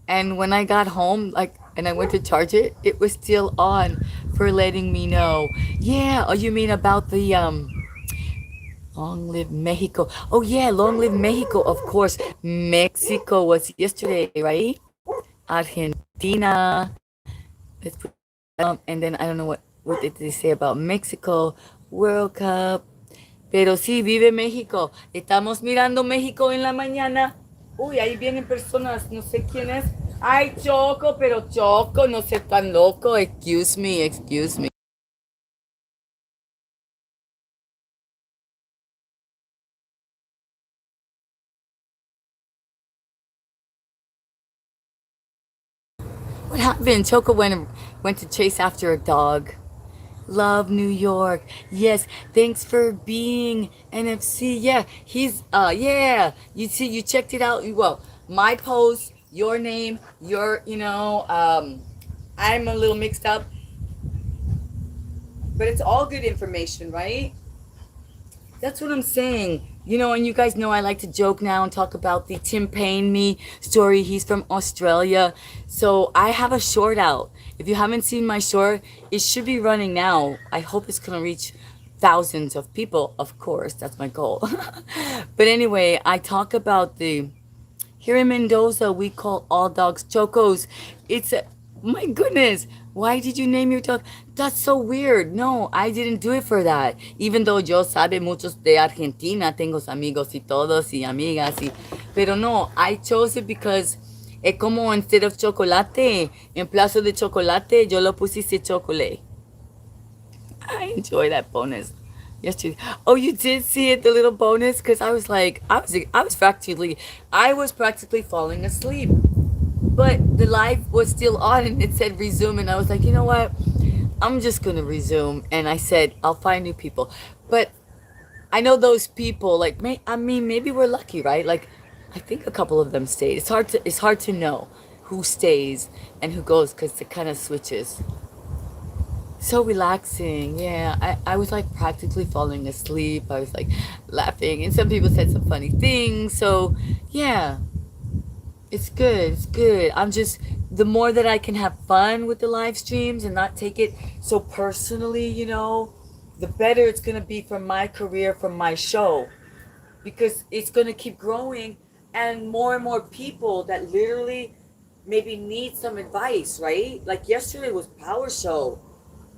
and when I got home, like, and I went to charge it, it was still on for letting me know. Yeah, oh, you mean about the Long live Mexico. Oh yeah, long live Mexico, of course. Mexico was yesterday, right? Argentina. Let's put and then I don't know what did they say about Mexico World Cup. Pero sí, vive México. Estamos mirando México en la mañana. Uy, ahí vienen personas, no sé quién es. Ay, Choco, pero Choco, no sé tan loco. Excuse me, excuse me. What happened? Choco went to chase after a dog. Love New York. Yes, thanks for being NFC. Yeah, yeah. You see, you checked it out. Well, my post, your name, I'm a little mixed up, but it's all good information, right? That's what I'm saying. And you guys know I like to joke now and talk about the Tim Payne me story. He's from Australia. So I have a short out. If you haven't seen my short, it should be running now. I hope it's going to reach thousands of people. Of course, that's my goal. But anyway, I talk about Here in Mendoza, we call all dogs chocos. It's a, my goodness. Why did you name your dog? That's so weird. No, I didn't do it for that. Even though yo sabe muchos de Argentina, tengo amigos y todos y amigas y, pero no, I chose it because es como instead of chocolate, en plazo de chocolate, yo lo pusiste chocolate. I enjoy that bonus. Yesterday. Oh, you did see it, the little bonus, because I was like, I was practically falling asleep, but the live was still on and it said resume, and I was like, you know what? I'm just gonna resume, and I said I'll find new people, but I know those people. Like, I mean, maybe we're lucky, right? Like, I think a couple of them stayed. It's hard to know who stays and who goes because it kind of switches. So relaxing. Yeah, I was like practically falling asleep. I was like laughing, and some people said some funny things. So, yeah, it's good. It's good. I'm just, the more that I can have fun with the live streams and not take it so personally, the better it's going to be for my career, for my show, because it's going to keep growing, and more people that literally maybe need some advice, right? Like yesterday was Power Show.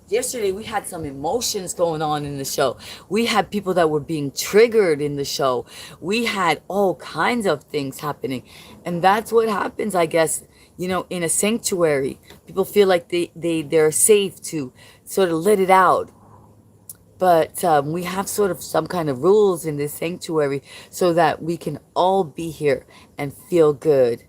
Yesterday we had some emotions going on in the show. We had people that were being triggered in the show. We had all kinds of things happening. And that's what happens, I guess, in a sanctuary. People feel like they're safe to sort of let it out. But we have sort of some kind of rules in this sanctuary so that we can all be here and feel good,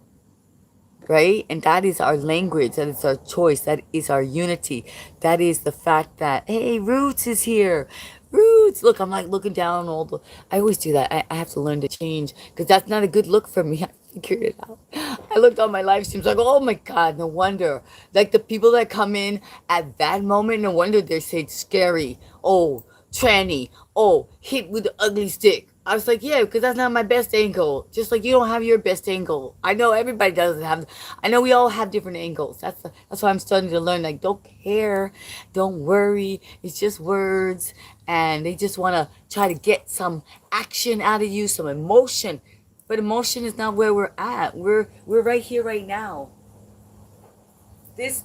right? And that is our language, that is our choice, that is our unity, that is the fact that, hey, Roots is here. Roots, look, I'm like looking down on all the, I always do that. I have to learn to change because that's not a good look for me. I figured it out. I looked on my live streams like, oh my God, no wonder. Like the people that come in at that moment, no wonder they say scary, oh, tranny, oh, hit with the ugly stick. I was like, yeah, because that's not my best angle. Just like you don't have your best angle. I know everybody doesn't have. I know we all have different angles. That's why I'm starting to learn. Like, don't care, don't worry. It's just words, and they just want to try to get some action out of you, some emotion. But emotion is not where we're at. We're right here, right now.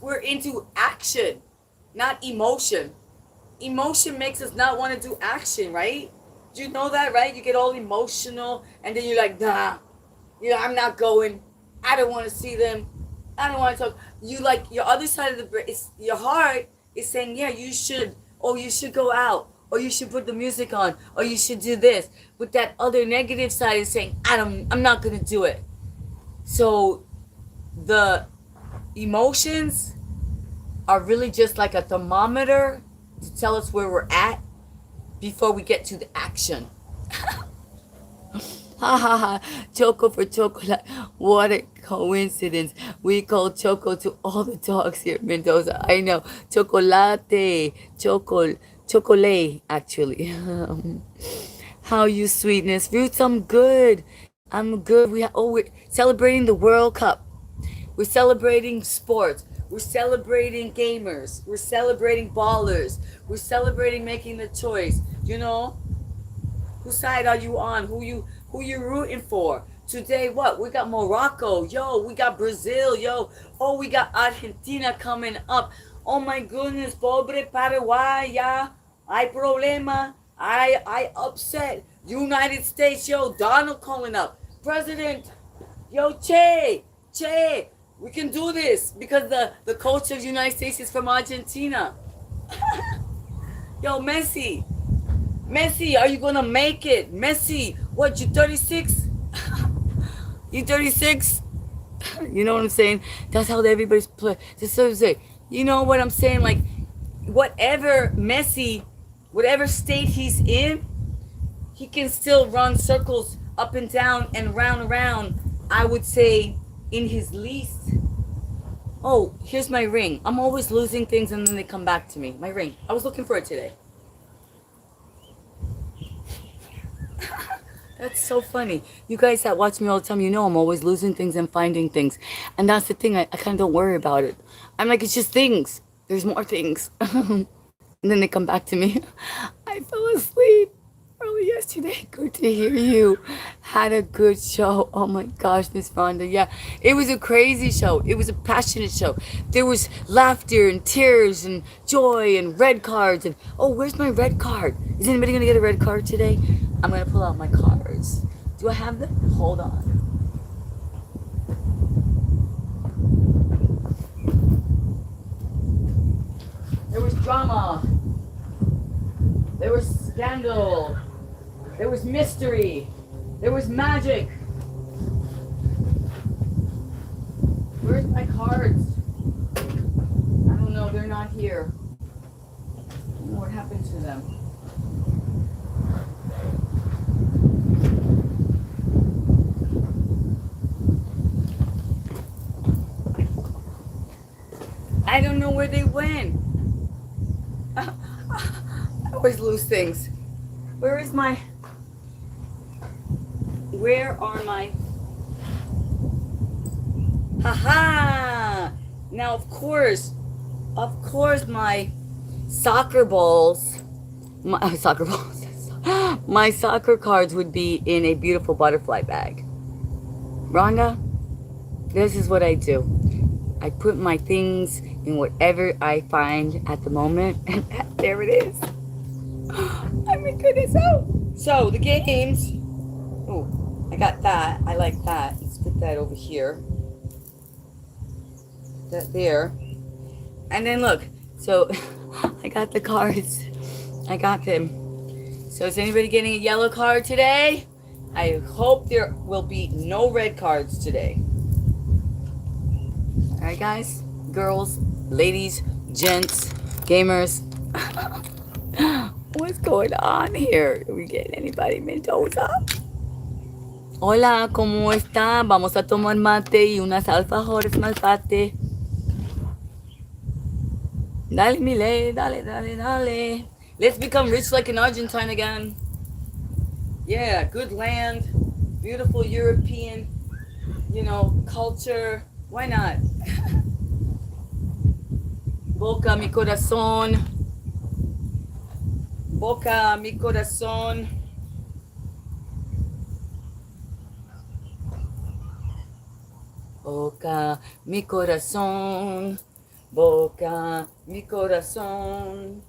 We're into action, not emotion. Emotion makes us not want to do action, right? Do you know that, right? You get all emotional, and then you're like, nah, I'm not going. I don't want to see them. I don't want to talk. You like your other side of the brain, your heart is saying, yeah, you should. Oh, you should go out. Or you should put the music on. Or you should do this. But that other negative side is saying, I'm not going to do it. So the emotions are really just like a thermometer to tell us where we're at before we get to the action. Ha ha ha. Choco for chocolate. What a coincidence. We call Choco to all the dogs here in Mendoza. I know. Chocolate. Chocolate, actually. How you sweetness. Roots, I'm good. I'm good. We're celebrating the World Cup. We're celebrating sports. We're celebrating gamers. We're celebrating ballers. We're celebrating making the choice. Whose side are you on? Who you rooting for? Today, what? We got Morocco. Yo, we got Brazil. Yo, oh, we got Argentina coming up. Oh my goodness, pobre Paraguay. Yeah, hay problema. I upset. United States. Yo, Donald calling up. President. Yo, Che. We can do this because the coach of the United States is from Argentina. Yo, Messi, are you gonna make it? Messi, what, you 36? You 36? You know what I'm saying? That's how everybody's play. Just so to say, you know what I'm saying? Like, whatever Messi, whatever state he's in, he can still run circles up and down and round, I would say, in his least. Oh, here's my ring. I'm always losing things and then they come back to me. My ring. I was looking for it today. That's so funny. You guys that watch me all the time, I'm always losing things and finding things. And that's the thing. I kind of don't worry about it. I'm like, it's just things. There's more things. And then they come back to me. I fell asleep. early yesterday. Good to hear you. Had a good show. Oh my gosh, Miss Fonda. Yeah, it was a crazy show. It was a passionate show. There was laughter and tears and joy and red cards. And oh, where's my red card? Is anybody going to get a red card today? I'm going to pull out my cards. Do I have them? Hold on. There was drama. There was scandal. There was mystery. There was magic. Where's my cards? I don't know. They're not here. I don't know what happened to them. I don't know where they went. I always lose things. Where are my... Haha! Now, of course, my soccer balls, my soccer cards would be in a beautiful butterfly bag. Rhonda, this is what I do. I put my things in whatever I find at the moment, and there it is. Oh my goodness! Oh, so the games. Oh, I got that. I like that. Let's put that over here. That there. And then look. So I got the cards. I got them. So is anybody getting a yellow card today? I hope there will be no red cards today. All right, guys, girls, ladies, gents, gamers. What's going on here? Are we getting anybody Mendoza? Hola, ¿cómo está? Vamos a tomar mate y unas alfajores malfate. Dale, Mile, dale, dale, dale. Let's become rich like an Argentine again. Yeah, good land, beautiful European, culture. Why not? Boca mi corazón. Boca mi corazón. Boca mi corazón. Boca mi corazón.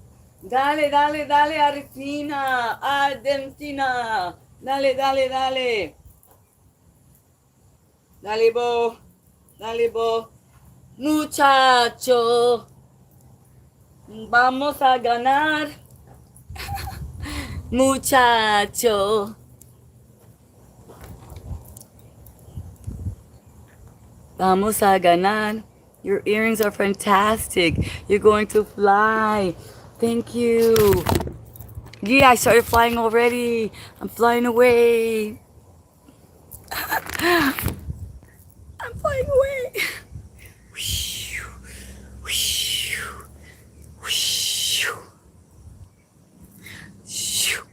Dale, dale, dale, Argentina. Argentina. Dale, dale, dale. Dale, bo. Dale, bo. Muchacho. Vamos a ganar. Muchacho. Vamos a ganar. Your earrings are fantastic. You're going to fly. Thank you. Yeah, I started flying already. I'm flying away. I'm flying away.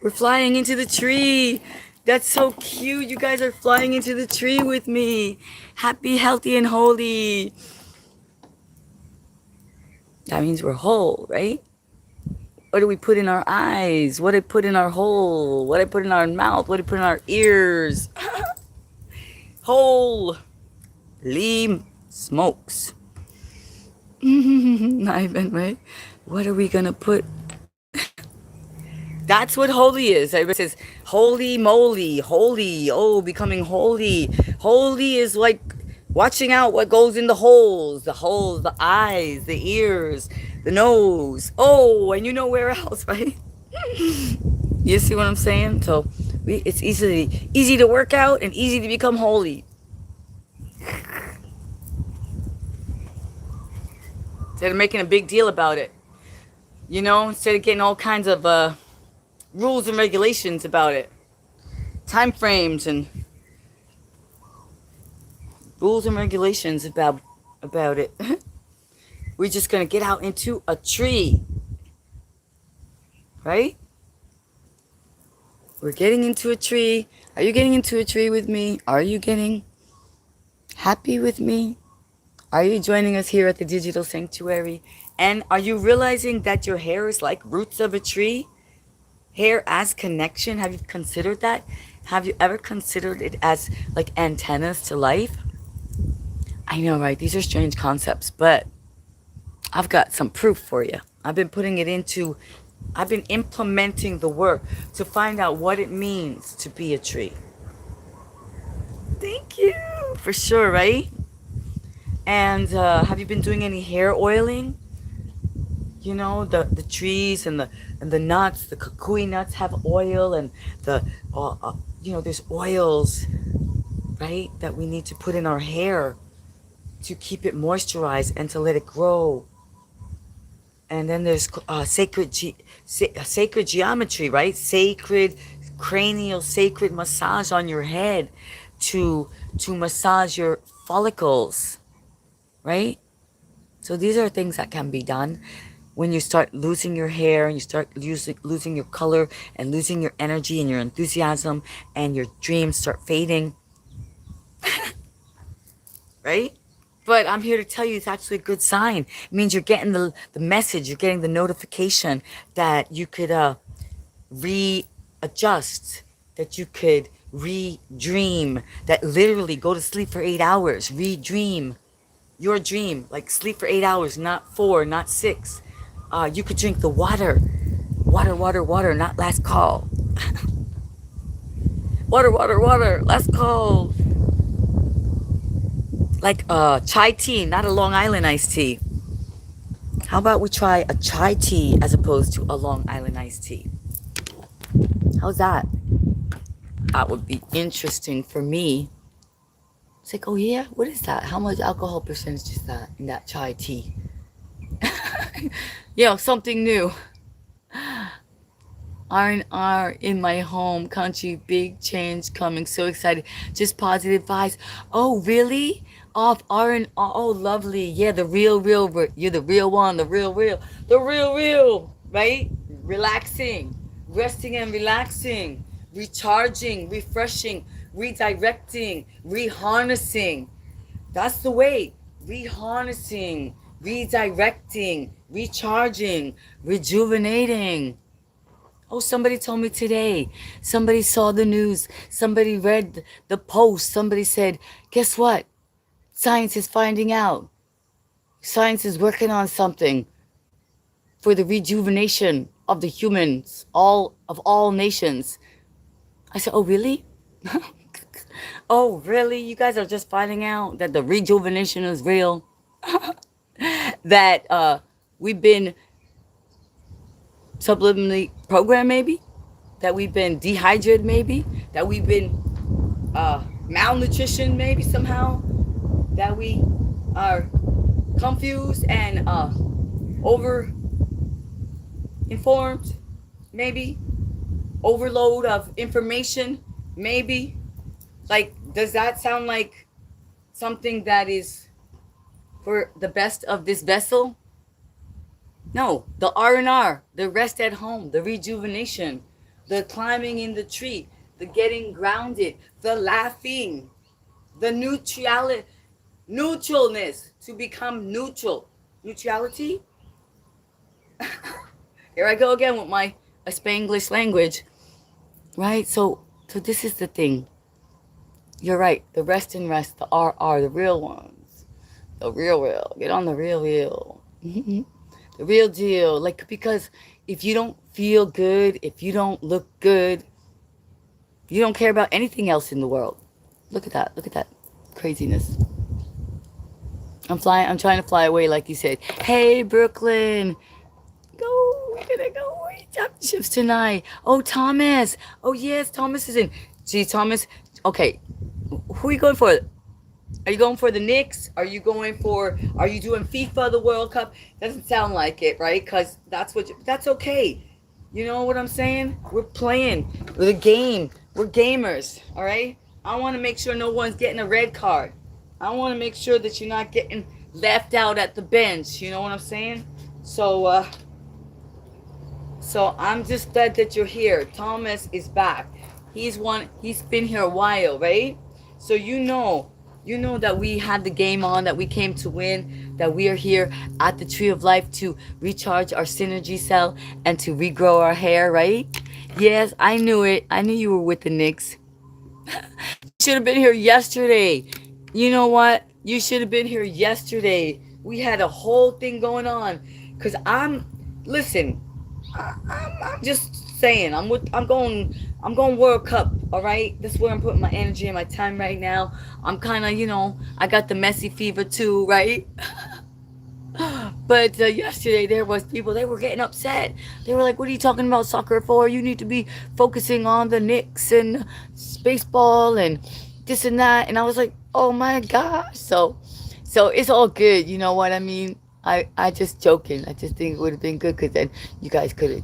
We're flying into the tree. That's so cute. You guys are flying into the tree with me. Happy, healthy, and holy. That means we're whole, right? What do we put in our eyes? What do I put in our hole? What do I put in our mouth? What do I put in our ears? Holy smokes. Not even, right? What are we going to put? That's what holy is. Everybody says, holy moly, holy. Oh, becoming holy. Holy is like watching out what goes in the holes, the eyes, the ears, the nose. Oh, and you know where else, right? You see what I'm saying? So it's easy to work out and easy to become holy. Instead of making a big deal about it. Instead of getting all kinds of rules and regulations about it. Time frames and rules and regulations about it. We're just going to get out into a tree. Right? We're getting into a tree. Are you getting into a tree with me? Are you getting happy with me? Are you joining us here at the Digital Sanctuary? And are you realizing that your hair is like roots of a tree? hair as connection. Have you considered that? Have you ever considered it as like antennas to life? I know, right? These are strange concepts, but I've got some proof for you. I've been implementing the work to find out what it means to be a tree. Thank you. For sure, right? And have you been doing any hair oiling? You know, the trees and the nuts, the kukui nuts have oil, and there's oils, right, that we need to put in our hair to keep it moisturized and to let it grow. And then there's sacred geometry, right? Sacred cranial, sacred massage on your head to massage your follicles, right? So these are things that can be done when you start losing your hair and you start losing your color and losing your energy and your enthusiasm and your dreams start fading, right? But I'm here to tell you it's actually a good sign. It means you're getting the message, you're getting the notification that you could readjust, that you could re-dream, that literally go to sleep for 8 hours, re-dream your dream, like sleep for 8 hours, not 4, not 6. You could drink the water, not last call. water, last call. Like chai tea, not a Long Island iced tea. How about we try a chai tea as opposed to a Long Island iced tea? How's that? That would be interesting for me. It's like, oh yeah, what is that? How much alcohol percentage is that in that chai tea? Something new. R&R in my home country, big change coming. So excited. Just positive vibes. Oh, really? Off R&R. Oh, lovely. Yeah, the real. You're the real one. The real. The real. Right? Relaxing. Resting and relaxing. Recharging. Refreshing. Redirecting. Reharnessing. That's the way. Reharnessing. Redirecting. Recharging. Rejuvenating. Oh, somebody told me today. Somebody saw the news. Somebody read the post. Somebody said, guess what? Science is finding out. Science is working on something for the rejuvenation of the humans, all nations. I said, oh, really? Oh, really? You guys are just finding out that the rejuvenation is real? That we've been subliminally programmed, maybe? That we've been dehydrated, maybe? That we've been malnutrition, maybe, somehow? That we are confused and over informed, maybe? Overload of information, maybe? Like, does that sound like something that is for the best of this vessel? No, the R&R, the rest at home, the rejuvenation, the climbing in the tree, the getting grounded, the laughing, the neutralness, to become neutral. Neutrality? Here I go again with my Spanglish language, right? So this is the thing. You're right. The rest, the RR, the real ones, the real. Get on the real. The real deal. Like, because if you don't feel good, if you don't look good, you don't care about anything else in the world. Look at that craziness. I'm trying to fly away, like you said. Hey, Brooklyn. We're gonna go championships tonight. Oh, Thomas. Oh, yes, Thomas is in. Gee, Thomas. Okay, who are you going for? Are you going for the Knicks? Are you doing FIFA, the World Cup? Doesn't sound like it, right? Because that's okay. You know what I'm saying? We're playing with a game. We're gamers, all right? I want to make sure no one's getting a red card. I want to make sure that you're not getting left out at the bench. You know what I'm saying? So I'm just glad that you're here. Thomas is back. He's been here a while, right? So you know that we had the game on, that we came to win, that we are here at the Tree of Life to recharge our synergy cell and to regrow our hair, right? Yes, I knew it. I knew you were with the Knicks. Should have been here yesterday. You know what? You should have been here yesterday. We had a whole thing going on. Cause listen, I'm just saying. I'm going World Cup. All right, that's where I'm putting my energy and my time right now. I'm kind of, I got the Messi fever too, right? But yesterday there was people. They were getting upset. They were like, "What are you talking about soccer for? You need to be focusing on the Knicks and baseball and this and that." And I was like, "Oh my gosh!" So it's all good. You know what I mean? I just joking. I just think it would have been good because then you guys could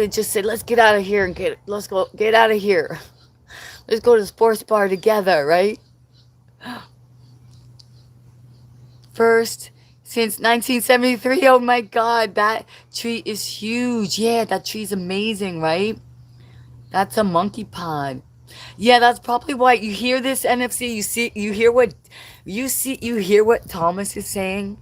have just said, "Let's get out of here and let's go get out of here. Let's go to the sports bar together, right?" First since 1973. Oh my God, that tree is huge. Yeah, that tree's amazing, right? That's a monkey pod. Yeah, that's probably why you hear this NFC. You hear what Thomas is saying.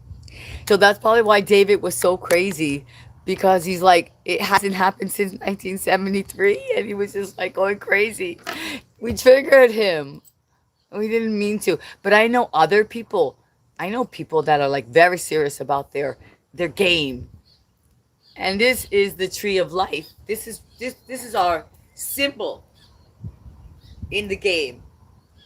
So that's probably why David was so crazy because he's like, it hasn't happened since 1973, and he was just like going crazy. We triggered him. We didn't mean to, but I know other people. I know people that are like very serious about their game, and this is the tree of life. This is our symbol in the game.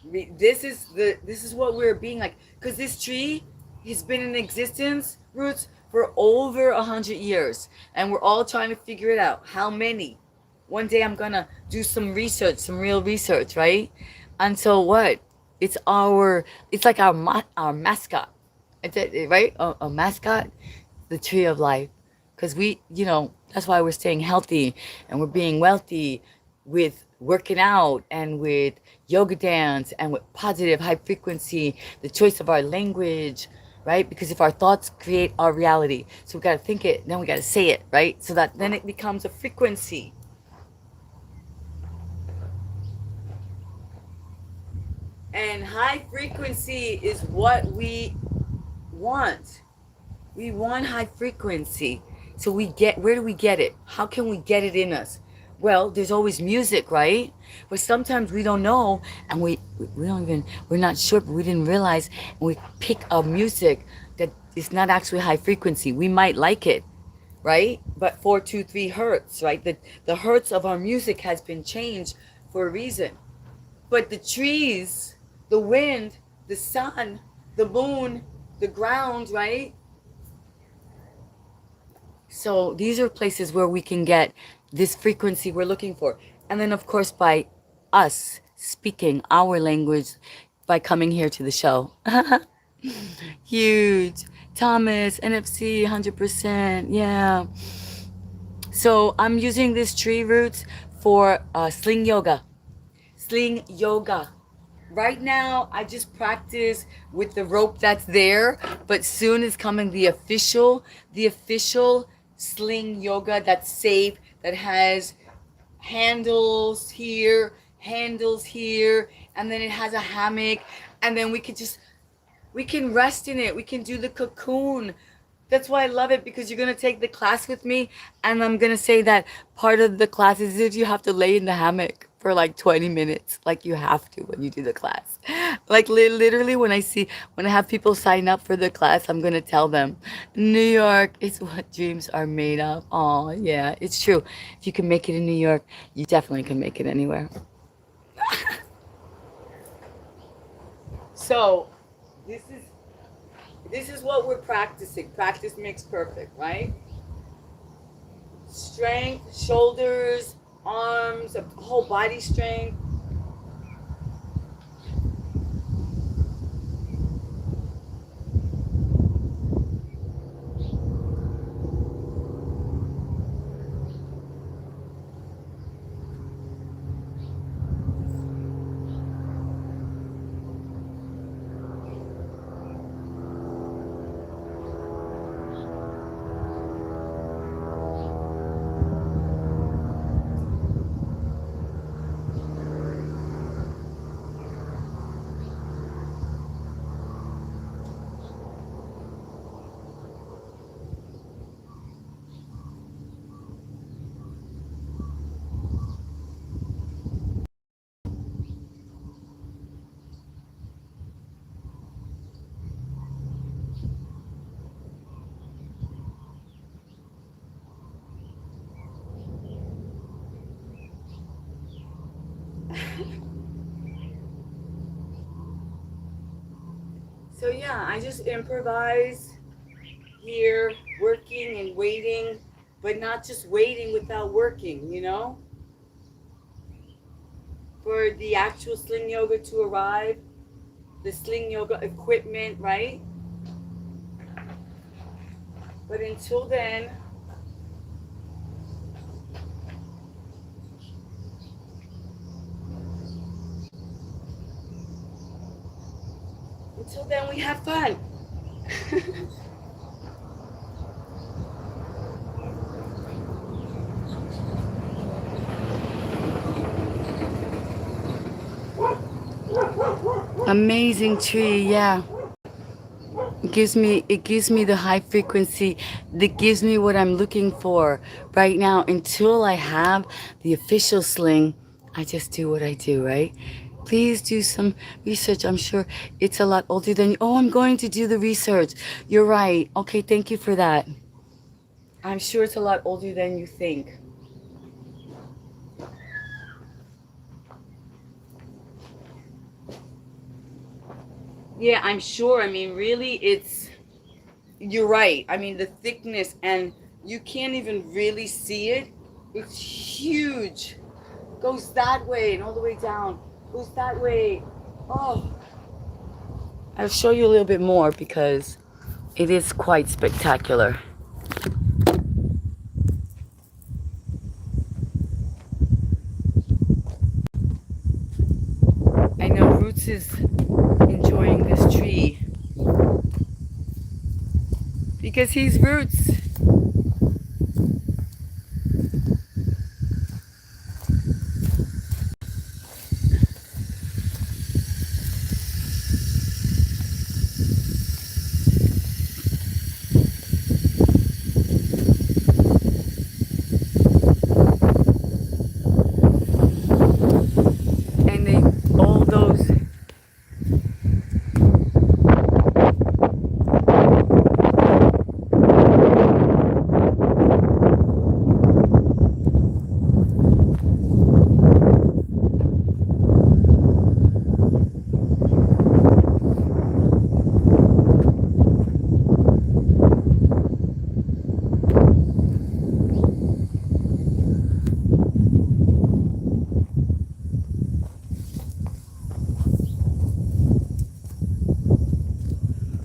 This is what we're being like. Because this tree has been in existence, roots, for over 100 years, and we're all trying to figure it out. How many? One day I'm gonna do some research, some real research, right? And so what? It's like our mascot, right? A mascot, the tree of life, because that's why we're staying healthy and we're being wealthy with working out and with yoga dance and with positive high frequency, the choice of our language, right? Because if our thoughts create our reality, so we got to think it, then we got to say it, right? So that then it becomes a frequency. And high frequency is what we want. We want high frequency. So where do we get it? How can we get it in us? Well, there's always music, right? But sometimes we don't know, and we don't even, we're not sure, but we didn't realize, and we pick a music that is not actually high frequency. We might like it, right? But 423 hertz, right? The hertz of our music has been changed for a reason. But the trees, the wind, the sun, the moon, the ground, right? So these are places where we can get this frequency we're looking for. And then, of course, by us speaking our language by coming here to the show. Huge. Thomas, NFC, 100%. Yeah. So I'm using this tree roots for sling yoga. Sling yoga. Right now, I just practice with the rope that's there, but soon is coming the official sling yoga that's safe, that has handles here, and then it has a hammock, and then we can rest in it. We can do the cocoon. That's why I love it, because you're gonna take the class with me, and I'm gonna say that part of the class is if you have to lay in the hammock for like 20 minutes, like you have to when you do the class. Like literally, when I have people sign up for the class, I'm gonna tell them, New York is what dreams are made of. Oh yeah, it's true. If you can make it in New York, you definitely can make it anywhere. So this is this is what we're practicing. Practice makes perfect, right? Strength, shoulders, arms, a whole body strength. So yeah, I just improvise here, working and waiting, but not just waiting without working, you know? For the actual sling yoga to arrive, the sling yoga equipment, right? But until then we have fun. Amazing tree, yeah. It gives me the high frequency that gives me what I'm looking for right now. Until I have the official sling, I just do what I do, right? Please do some research. I'm sure it's a lot older than you. Oh, I'm going to do the research. You're right. Okay, thank you for that. I'm sure it's a lot older than you think. Yeah, I'm sure. I mean, really, you're right. I mean, the thickness, and you can't even really see it. It's huge. Goes that way and all the way down. Goes that way. Oh, I'll show you a little bit more because it is quite spectacular. I know Roots is enjoying this tree because he's Roots. And they, all those,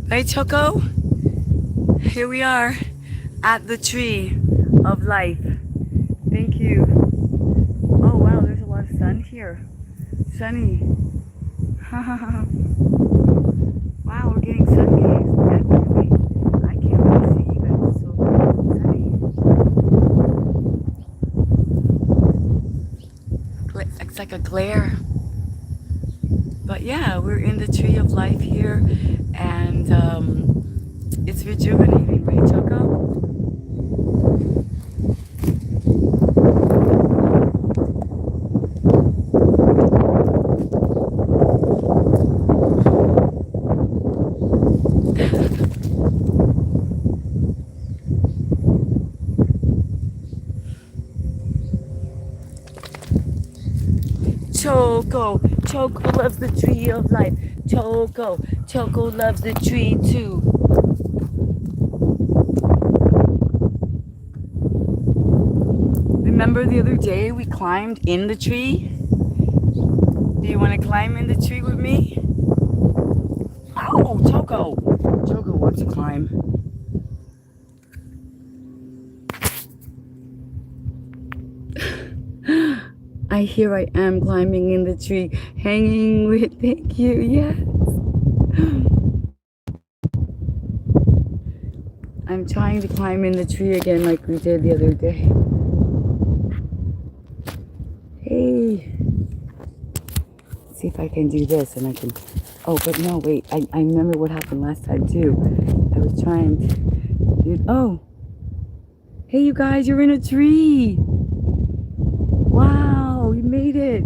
right, Choco? Here we are at the tree of life. Thank you. Oh wow, there's a lot of sun here. Sunny. Wow, we're getting sun gaze. Definitely. I can't really see, but it's so sunny. It's like a glare. But yeah, we're in the tree of life here, and it's rejuvenating, right, Choco? Choco, Choco loves the tree of life. Choco, Choco loves the tree too. Remember the other day we climbed in the tree? Do you want to climb in the tree with me? Oh, Choco! Choco wants to climb. I am climbing in the tree, hanging with, thank you, yes. I'm trying to climb in the tree again like we did the other day. Hey. Let's see if I can do this and I can, oh, but no, wait, I remember what happened last time too. I was trying to do, oh. Hey, you guys, you're in a tree. Wow, you made it.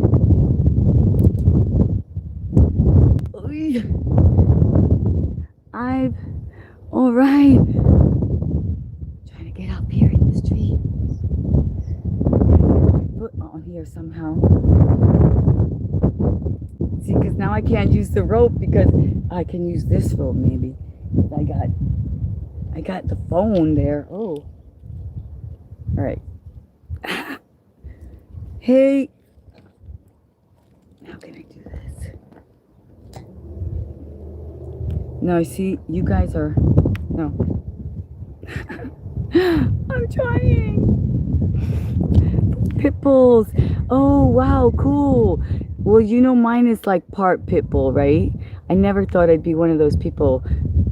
All right. Trying to get up here in this tree. Foot on here somehow. see, because now I can't use the rope because I can use this rope maybe. I got the phone there. Oh. All right. Hey. How can I do this? No, see, you guys are... No. I'm trying. Pit bulls. Oh, wow, cool. Well, you know, mine is like part pit bull, right? I never thought I'd be one of those people.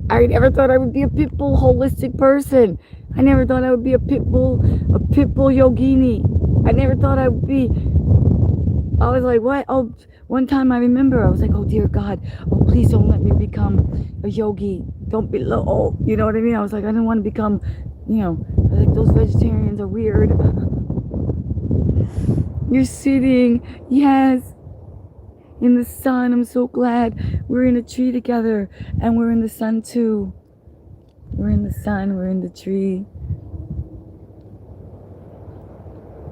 I never thought I would be a pit bull holistic person. I never thought I would be a pit bull yogini. I never thought I would be... I was like, what? Oh, one time I remember, I was like, oh, dear God. Oh, please don't let me become a yogi. Don't be low. Oh, you know what I mean? I was like, I don't want to become, you know, like those vegetarians are weird. You're sitting, yes, in the sun. I'm so glad we're in a tree together, and we're in the sun too. We're in the sun, we're in the tree.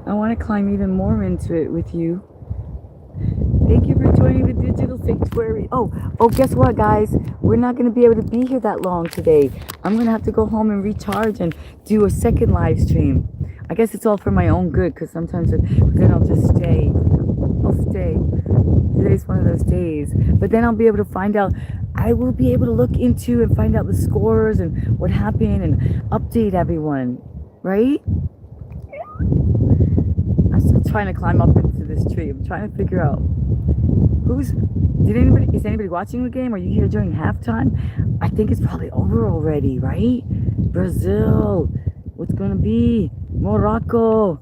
I want to climb even more into it with you. Thank you for joining the digital sanctuary. Oh, guess what, guys? We're not going to be able to be here that long today. I'm going to have to go home and recharge and do a second live stream. I guess it's all for my own good, because sometimes then I'll just stay. I'll stay. Today's one of those days. But then I'll be able to find out. I will be able to look into and find out the scores and what happened and update everyone. Right? I'm still trying to climb up into this tree. I'm trying to figure out is anybody watching the game? Are you here during halftime? I think it's probably over already, right? Brazil. What's gonna be? Morocco.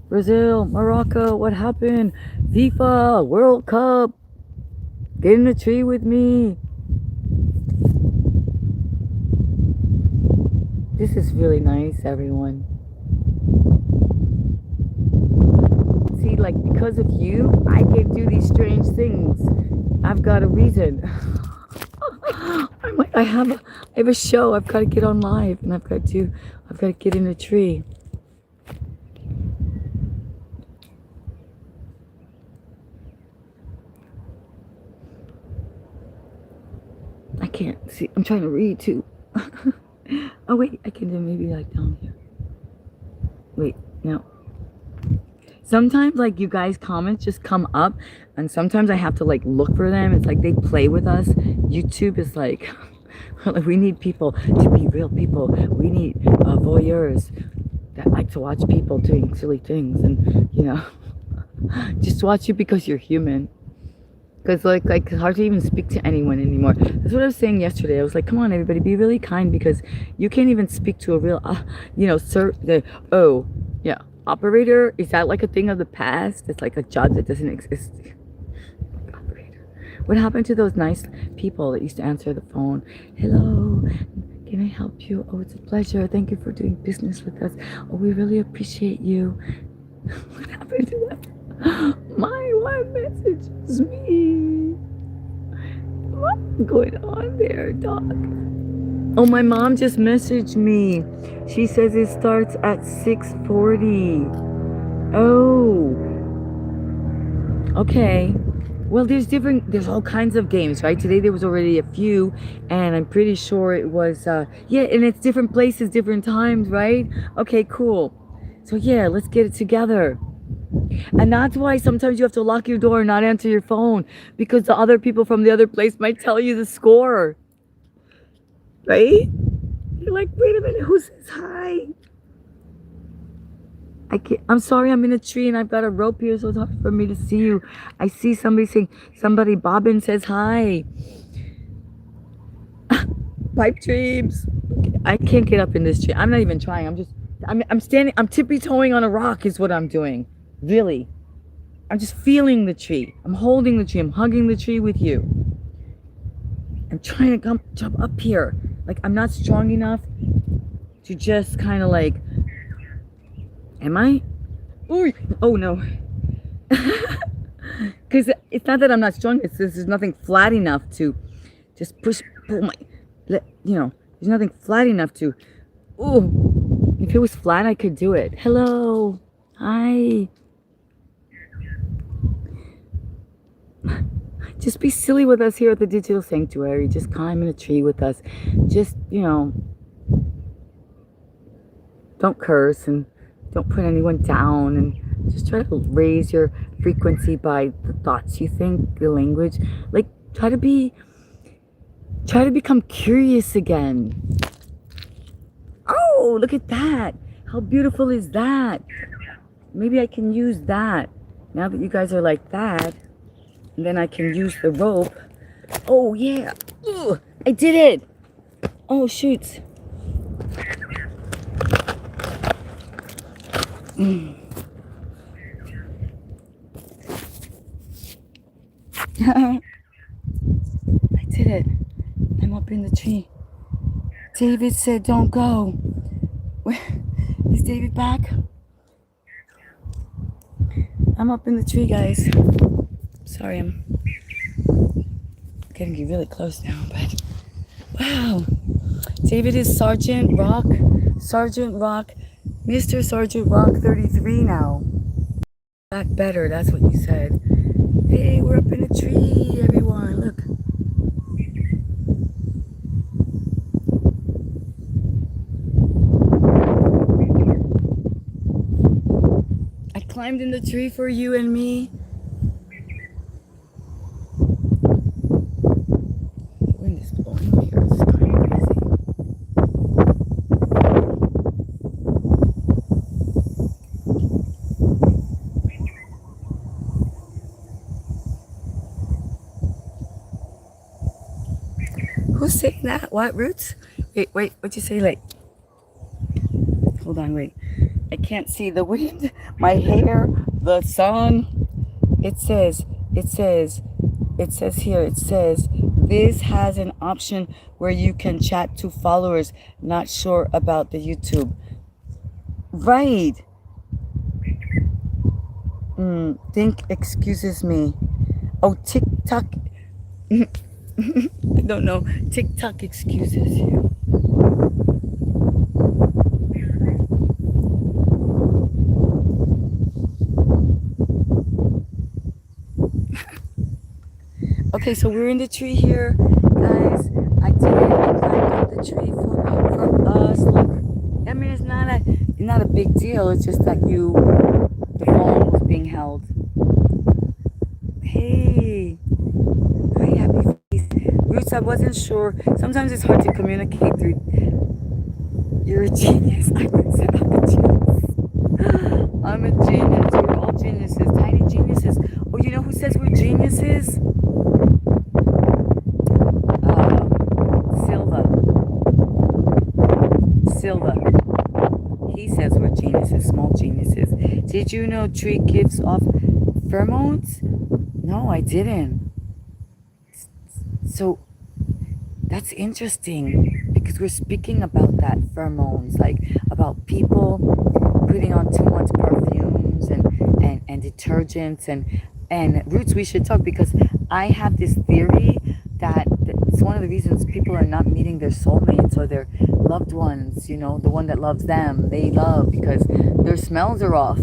Brazil, Morocco, what happened? FIFA, World Cup. Get in the tree with me. This is really nice, everyone. See, like, because of you, I can do these strange things. I've got a reason. I have a show. I've got to get on live, and I've got to get in a tree. I can't see. I'm trying to read too. Oh wait, I can do maybe like down here. Wait, no. Sometimes like you guys' comments just come up, and sometimes I have to like look for them. It's like they play with us. YouTube is like, we need people to be real people. We need voyeurs that like to watch people doing silly things, and you know, just watch you because you're human. Because like it's hard to even speak to anyone anymore. That's what I was saying yesterday. I was like, come on, everybody, be really kind, because you can't even speak to a real, operator. Is that like a thing of the past? It's like a job that doesn't exist. Operator. What happened to those nice people that used to answer the phone? Hello, can I help you? Oh, it's a pleasure. Thank you for doing business with us. Oh, we really appreciate you. What happened to that? My one message is me. What's going on there, dog? Oh, my mom just messaged me. She says it starts at 6:40. Oh. Okay. Well, there's all kinds of games, right? Today there was already a few, and I'm pretty sure it was, and it's different places, different times, right? Okay, cool. So yeah, let's get it together. And that's why sometimes you have to lock your door and not answer your phone, because the other people from the other place might tell you the score. Right? You're like, wait a minute, who says hi? I'm sorry, I'm in a tree and I've got a rope here, so it's hard for me to see you. I see somebody Bobbin says hi. Pipe dreams. I can't get up in this tree. I'm not even trying. I'm standing, I'm tippy-toeing on a rock is what I'm doing. Really. I'm just feeling the tree. I'm holding the tree. I'm hugging the tree with you. I'm trying to jump up here. Like, I'm not strong enough to just kind of like, am I? Ooh, oh no. Because it's not that I'm not strong. It's there's nothing flat enough to just pull my, there's nothing flat enough to, ooh. If it was flat, I could do it. Hello. Hi. Just be silly with us here at the Digital Sanctuary. Just climb in a tree with us. Just, don't curse and don't put anyone down, and just try to raise your frequency by the thoughts you think, the language. Like, try to become curious again. Oh, look at that. How beautiful is that? Maybe I can use that. Now that you guys are like that, and then I can use the rope. Oh, yeah. Ooh, I did it. Oh, shoots. I did it. I'm up in the tree. David said don't go. Where is David back? I'm up in the tree, guys. Sorry, I'm getting really close now, but wow. David is Sergeant Rock, Mr. Sergeant Rock 33 now. Back better, that's what you said. Hey, we're up in a tree, everyone, look. I climbed in the tree for you and me. The wind is blowing here, it's kind of crazy. Who's saying that? What, Roots? Wait, what'd you say? Like, hold on, wait. I can't see the wind, my hair, the sun. It says here, this has an option where you can chat to followers. Not sure about the YouTube. Right. Think excuses me. Oh, TikTok. I don't know. TikTok excuses you. Okay, so we're in the tree here, guys. I climbed up the tree for us. Look, I mean, it's not a big deal. It's just that the phone was being held. Hey, hi, happy face. Roots, I wasn't sure. Sometimes it's hard to communicate through. You're a genius. I said I'm a genius. I'm a genius. We're all geniuses, tiny geniuses. Oh, you know who says we're geniuses? Silva. He says we're geniuses, small geniuses. Did you know tree gives off pheromones? No, I didn't. So that's interesting because we're speaking about that pheromones, like about people putting on too much perfumes and detergents and Roots. We should talk because I have this theory that it's one of the reasons people are not meeting their soulmates or their loved ones, the one that loves them, they love, because their smells are off.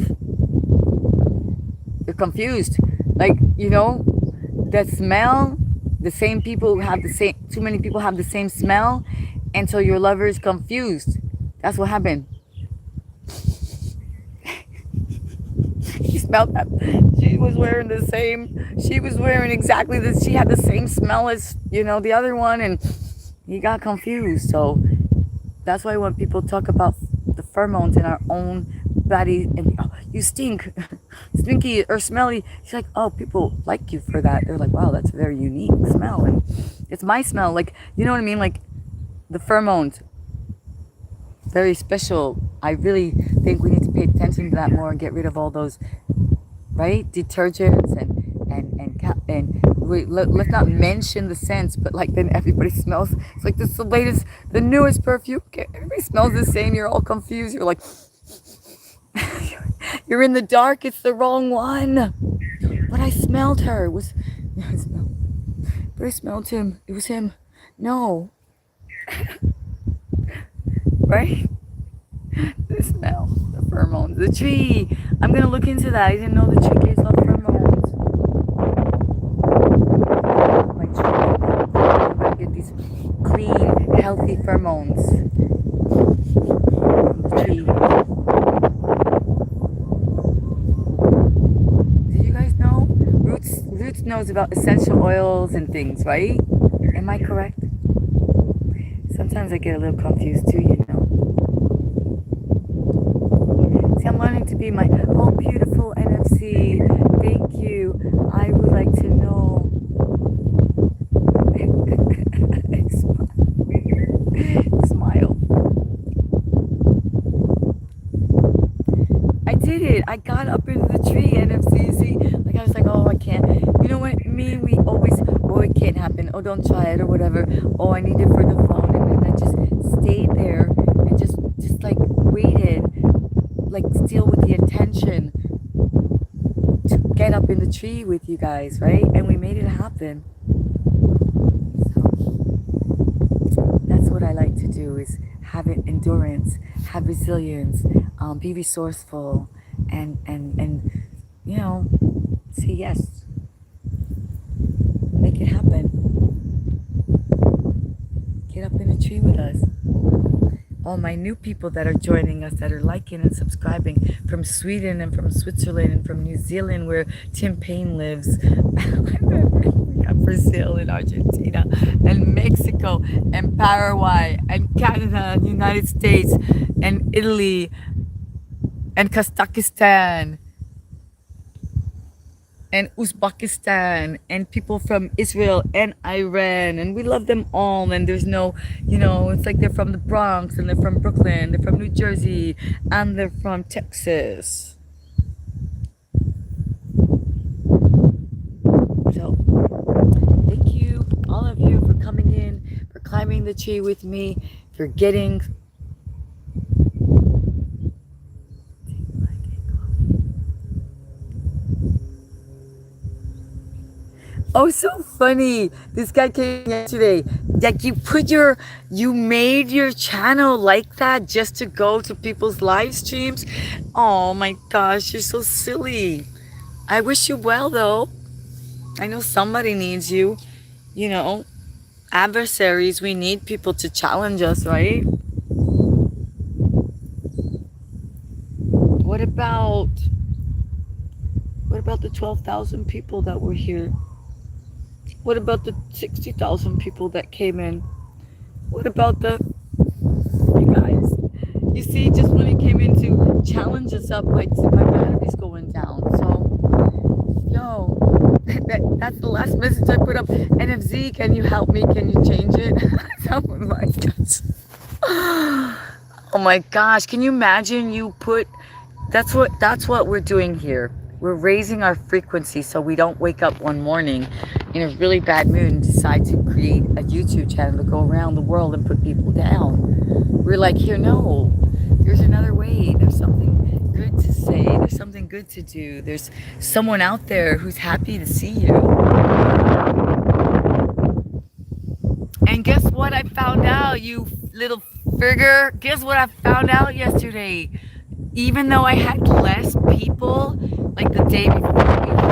They're confused. Like, that smell, the same people have too many people have the same smell, and so your lover is confused. That's what happened. He smelled that. She was wearing exactly this. She had the same smell as, the other one, and he got confused. So that's why when people talk about the pheromones in our own body, and you stink, stinky or smelly, she's like, oh, people like you for that. They're like, wow, that's a very unique smell, and it's my smell. Like, you know what I mean? Like the pheromones, very special. I really think we need to pay attention to that more and get rid of all those, right? Detergents and let's not mention the scents, but like then everybody smells. It's like this is the newest perfume. Everybody smells the same. You're all confused. You're like, you're in the dark. It's the wrong one. But I smelled her. But I smelled him. It was him. No. Right? The smell, the pheromones, the tree. I'm gonna look into that. I didn't know the tree gives off pheromones. healthy pheromones. Tree. Did you guys know? Roots knows about essential oils and things, right? Am I correct? Sometimes I get a little confused too, you know. See, I'm learning to be my beautiful NFC. Thank you. I would like to know. Smile. I did it. I got up into the tree, NFC. See, like I was like, oh, I can't. You know what? We always, oh, it can't happen. Oh, don't try it or whatever. Oh, I need it for the phone, and then I just stayed there and just like waited, like still with the intention to get up in the tree with you guys, right? And we made it happen. So that's what I like to do, is have endurance, have resilience, be resourceful, and you know, say yes, make it happen. Get up in the tree with us. All my new people that are joining us, that are liking and subscribing from Sweden and from Switzerland and from New Zealand, where Tim Payne lives. We got Brazil and Argentina and Mexico and Paraguay and Canada and the United States and Italy and Kazakhstan and Uzbekistan and people from Israel and Iran, and we love them all. And there's no, you know, it's like they're from the Bronx and they're from Brooklyn, they're from New Jersey, and they're from Texas. So thank you, all of you, for coming in, for climbing the tree with me, for getting oh, so funny. This guy came yesterday. Like you made your channel like that just to go to people's live streams. Oh my gosh, you're so silly. I wish you well though. I know somebody needs you. You know, adversaries, we need people to challenge us, right? What about the 12,000 people that were here? What about the 60,000 people that came in? What about you guys? You see, just when it came in to challenge us up, my battery's going down. So, yo, that's the last message I put up. NFZ, can you help me? Can you change it? Oh my gosh. Oh my gosh. Can you imagine that's what we're doing here. We're raising our frequency so we don't wake up one morning in a really bad mood and decide to create a YouTube channel to go around the world and put people down. We're like, here, no, there's another way. There's something good to say. There's something good to do. There's someone out there who's happy to see you. And guess what I found out, you little figure? Guess what I found out yesterday? Even though I had less people, like the day before, we had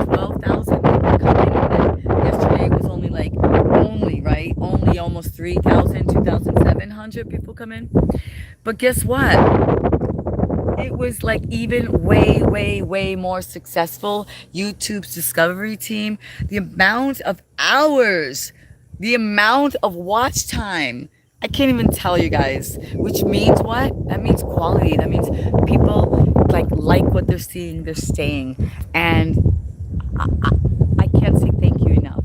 12,000 people coming, and then yesterday was only almost 3,000, 2,700 people come in. But guess what? It was like even way more successful. YouTube's discovery team, the amount of hours, the amount of watch time, I can't even tell you guys, which means what? That means quality. That means people like what they're seeing, they're staying. And I can't say thank you enough.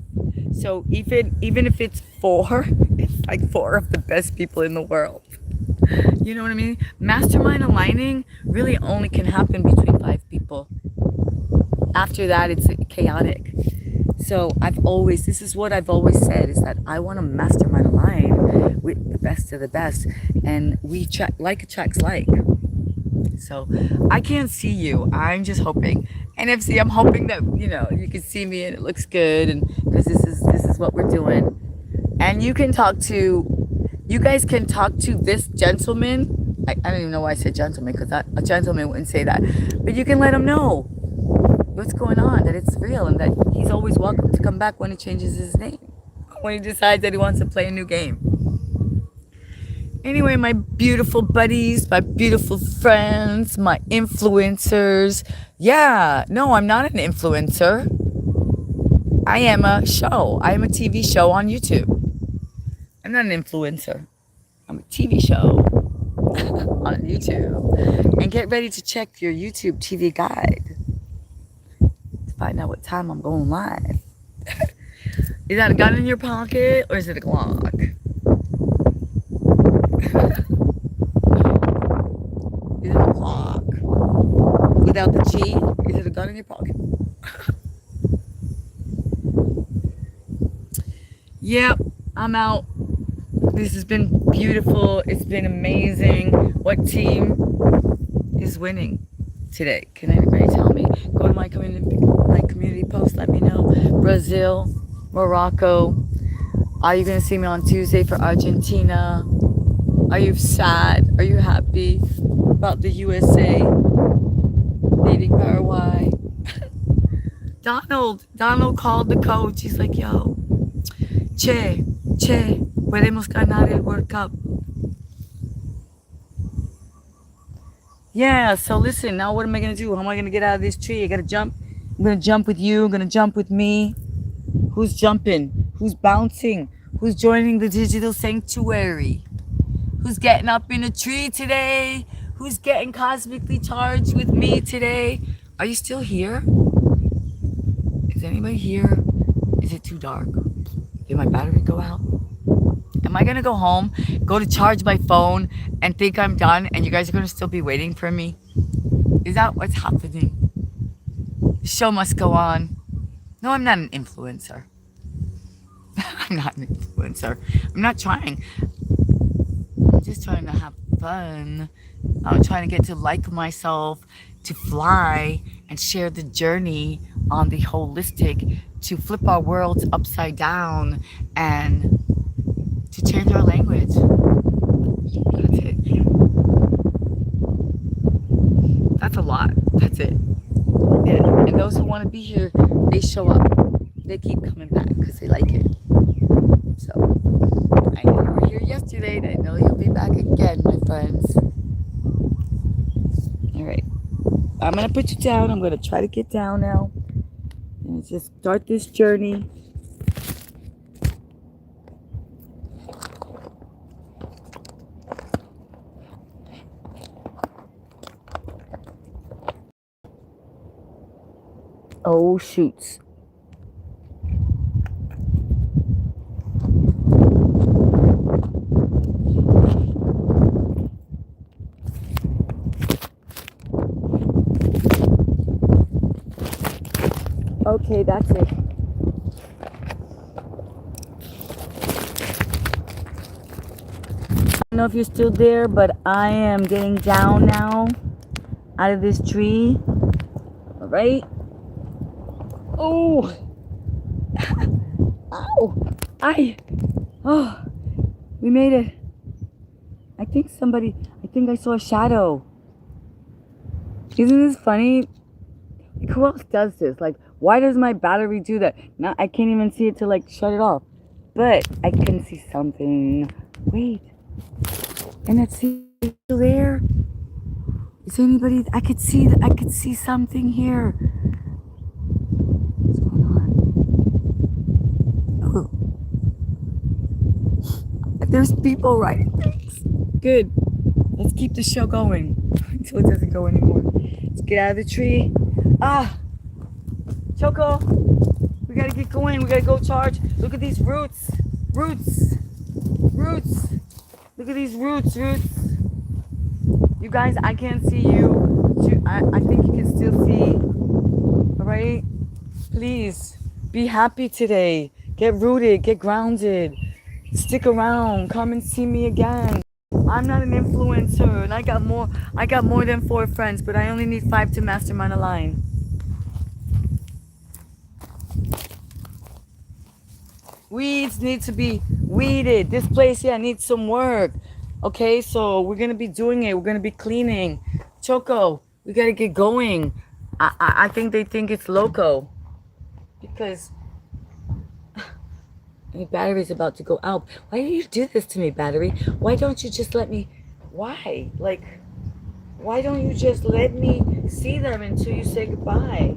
So even if it's it's like 4 of the best people in the world. You know what I mean? Mastermind aligning really only can happen between 5 people. After that, it's chaotic. So this is what I've always said, is that I want to mastermind align with the best of the best, and like attracts like. So I can't see you. I'm just hoping. NFC, I'm hoping that you can see me and it looks good, and because this is what we're doing. And you guys can talk to this gentleman. I don't even know why I said gentleman, because a gentleman wouldn't say that. But you can let him know what's going on, that it's real, and that he's always welcome to come back when he changes his name. when he decides that he wants to play a new game. Anyway, my beautiful buddies, my beautiful friends, my influencers. Yeah, no, I'm not an influencer. I am a show. I am a TV show on YouTube. I'm not an influencer. I'm a TV show on YouTube. And get ready to check your YouTube TV guide to find out what time I'm going live. Is that a gun in your pocket or is it a Glock? Is it a Glock? Without the G, is it a gun in your pocket? Yep, I'm out. This has been beautiful. It's been amazing. What team is winning today? Can anybody tell me? Go to my community post. Let me know. Brazil, Morocco. Are you going to see me on Tuesday for Argentina? Are you sad? Are you happy about the USA beating Paraguay? Donald called the coach. He's like, yo, Che, podemos ganar el World Cup. Yeah, so listen, now what am I going to do? How am I going to get out of this tree? I got to jump. I'm going to jump with you. I'm going to jump with me. Who's jumping? Who's bouncing? Who's joining the digital sanctuary? Who's getting up in a tree today? Who's getting cosmically charged with me today? Are you still here? Is anybody here? Is it too dark? Did my battery go out? Am I gonna go home, go to charge my phone, and think I'm done, and you guys are gonna still be waiting for me? Is that what's happening? The show must go on. No, I'm not an influencer. I'm not an influencer. I'm not trying. I'm just trying to have fun. I'm trying to get to like myself, to fly, and share the journey on the holistic, to flip our worlds upside down, and to change our language. That's it. That's a lot. That's it. Yeah. And those who want to be here, they show up. They keep coming back because they like it. So, I know you were here yesterday, and I know you'll be back again, my friends. All right. I'm going to put you down. I'm going to try to get down now. And just start this journey. Oh, shoots. Okay, that's it. I don't know if you're still there, but I am getting down now out of this tree. All right. Oh. Ow. We made it. I think I saw a shadow. Isn't this funny? Like, who else does this? Like, why does my battery do that? Now I can't even see it to like shut it off. But I can see something. Wait. And it's still there. Is there anybody? I could see something here. What's going on? Oh. There's people writing things. Good. Let's keep the show going until it doesn't go anymore. Let's get out of the tree. Choco, we gotta get going. We gotta go charge. Look at these roots. Roots. Look at these roots. You guys, I can't see you. I think you can still see. All right? Please, be happy today. Get rooted. Get grounded. Stick around. Come and see me again. I'm not an influencer, and I got more than 4 friends, but I only need 5 to mastermind a line. Weeds need to be weeded. This place here needs some work. Okay, so we're gonna be doing it. We're gonna be cleaning. Choco, we gotta get going. I think they think it's loco because My battery's about to go out. Why do you do this to me, battery? Why don't you just let me... Why? Like, why don't you just let me see them until you say goodbye?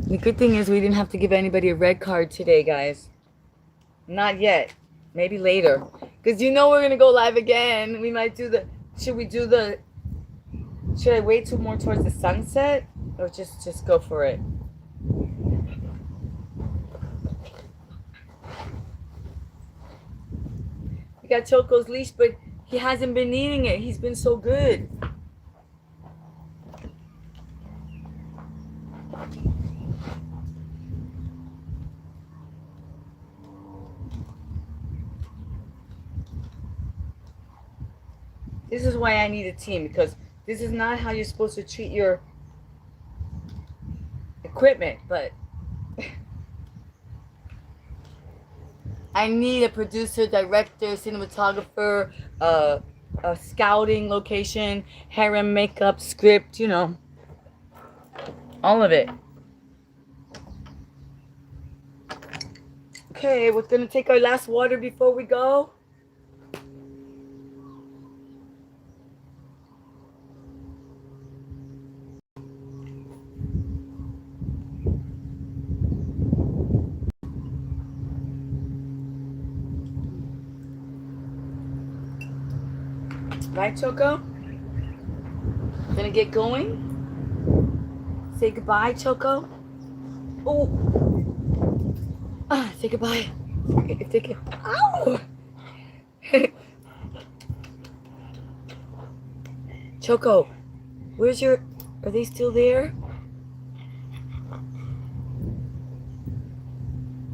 The good thing is we didn't have to give anybody a red card today, guys. Not yet. Maybe later. Because you know we're going to go live again. We might do the... Should we do the... Should I wait till more towards the sunset? Or just go for it? We got Choco's leash, but he hasn't been eating it. He's been so good. This is why I need a team, because this is not how you're supposed to treat your equipment, but I need a producer, director, cinematographer, a scouting location, hair and makeup, script, you know, all of it. Okay, we're gonna take our last water before we go. Right, Choco? Gonna get going? Say goodbye, Choco. Oh. Say goodbye. Take it. Ow! Choco, where's your... Are they still there?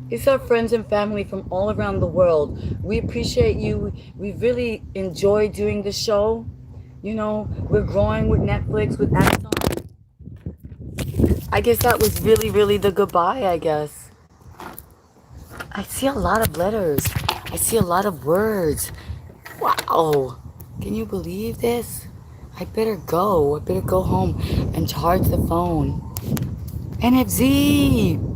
These are friends and family from all around the world. We appreciate you. We really enjoy doing the show. You know, we're growing with Netflix, with Amazon. I guess that was really, really the goodbye, I guess. I see a lot of letters. I see a lot of words. Wow. Can you believe this? I better go. I better go home and charge the phone. NFZ!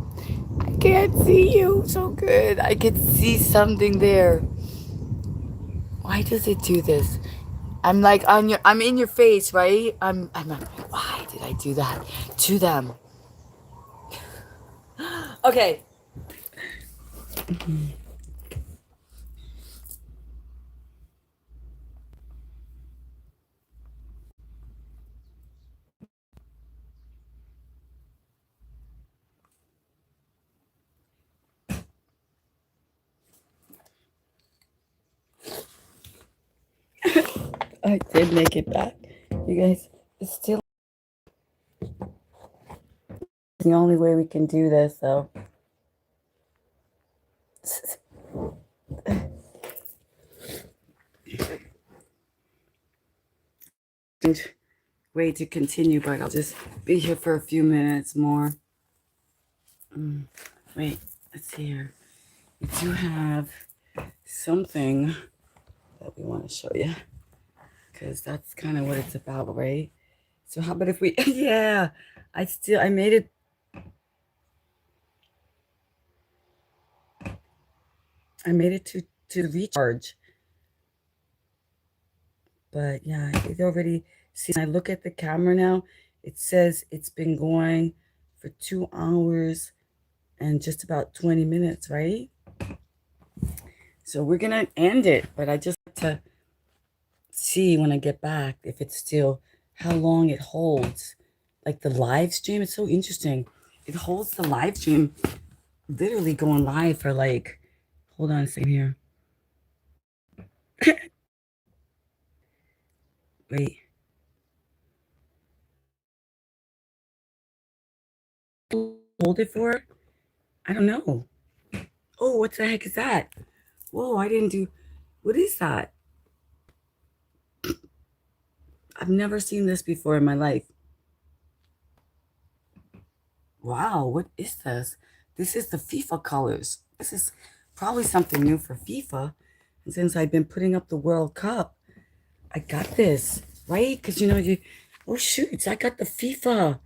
I can't see you so good. I can see something there. Why does it do this? I'm like on your... I'm in your face, right? I'm like, why did I do that to them? Okay. I did make it back. You guys, it's still the only way we can do this, so. Way to continue, but I'll just be here for a few minutes more. Wait, let's see here. We do have something that we want to show you, because that's kind of what it's about, right? So how about if we... Yeah, I made it. I made it to recharge. But yeah, it already... See, I look at the camera now, it says it's been going for 2 hours and just about 20 minutes, right? So we're gonna end it, but I just like to see when I get back if it's still... how long it holds. Like the live stream, it's so interesting. It holds the live stream literally going live for like... Hold on a second here. Wait. Hold it for? I don't know. Oh, what the heck is that? Whoa, I didn't do... What is that? I've never seen this before in my life. Wow, what is this? This is the FIFA colors. This is probably something new for FIFA. And since I've been putting up the World Cup, I got this, right? Because, you know, you... Oh, shoot, I got the FIFA.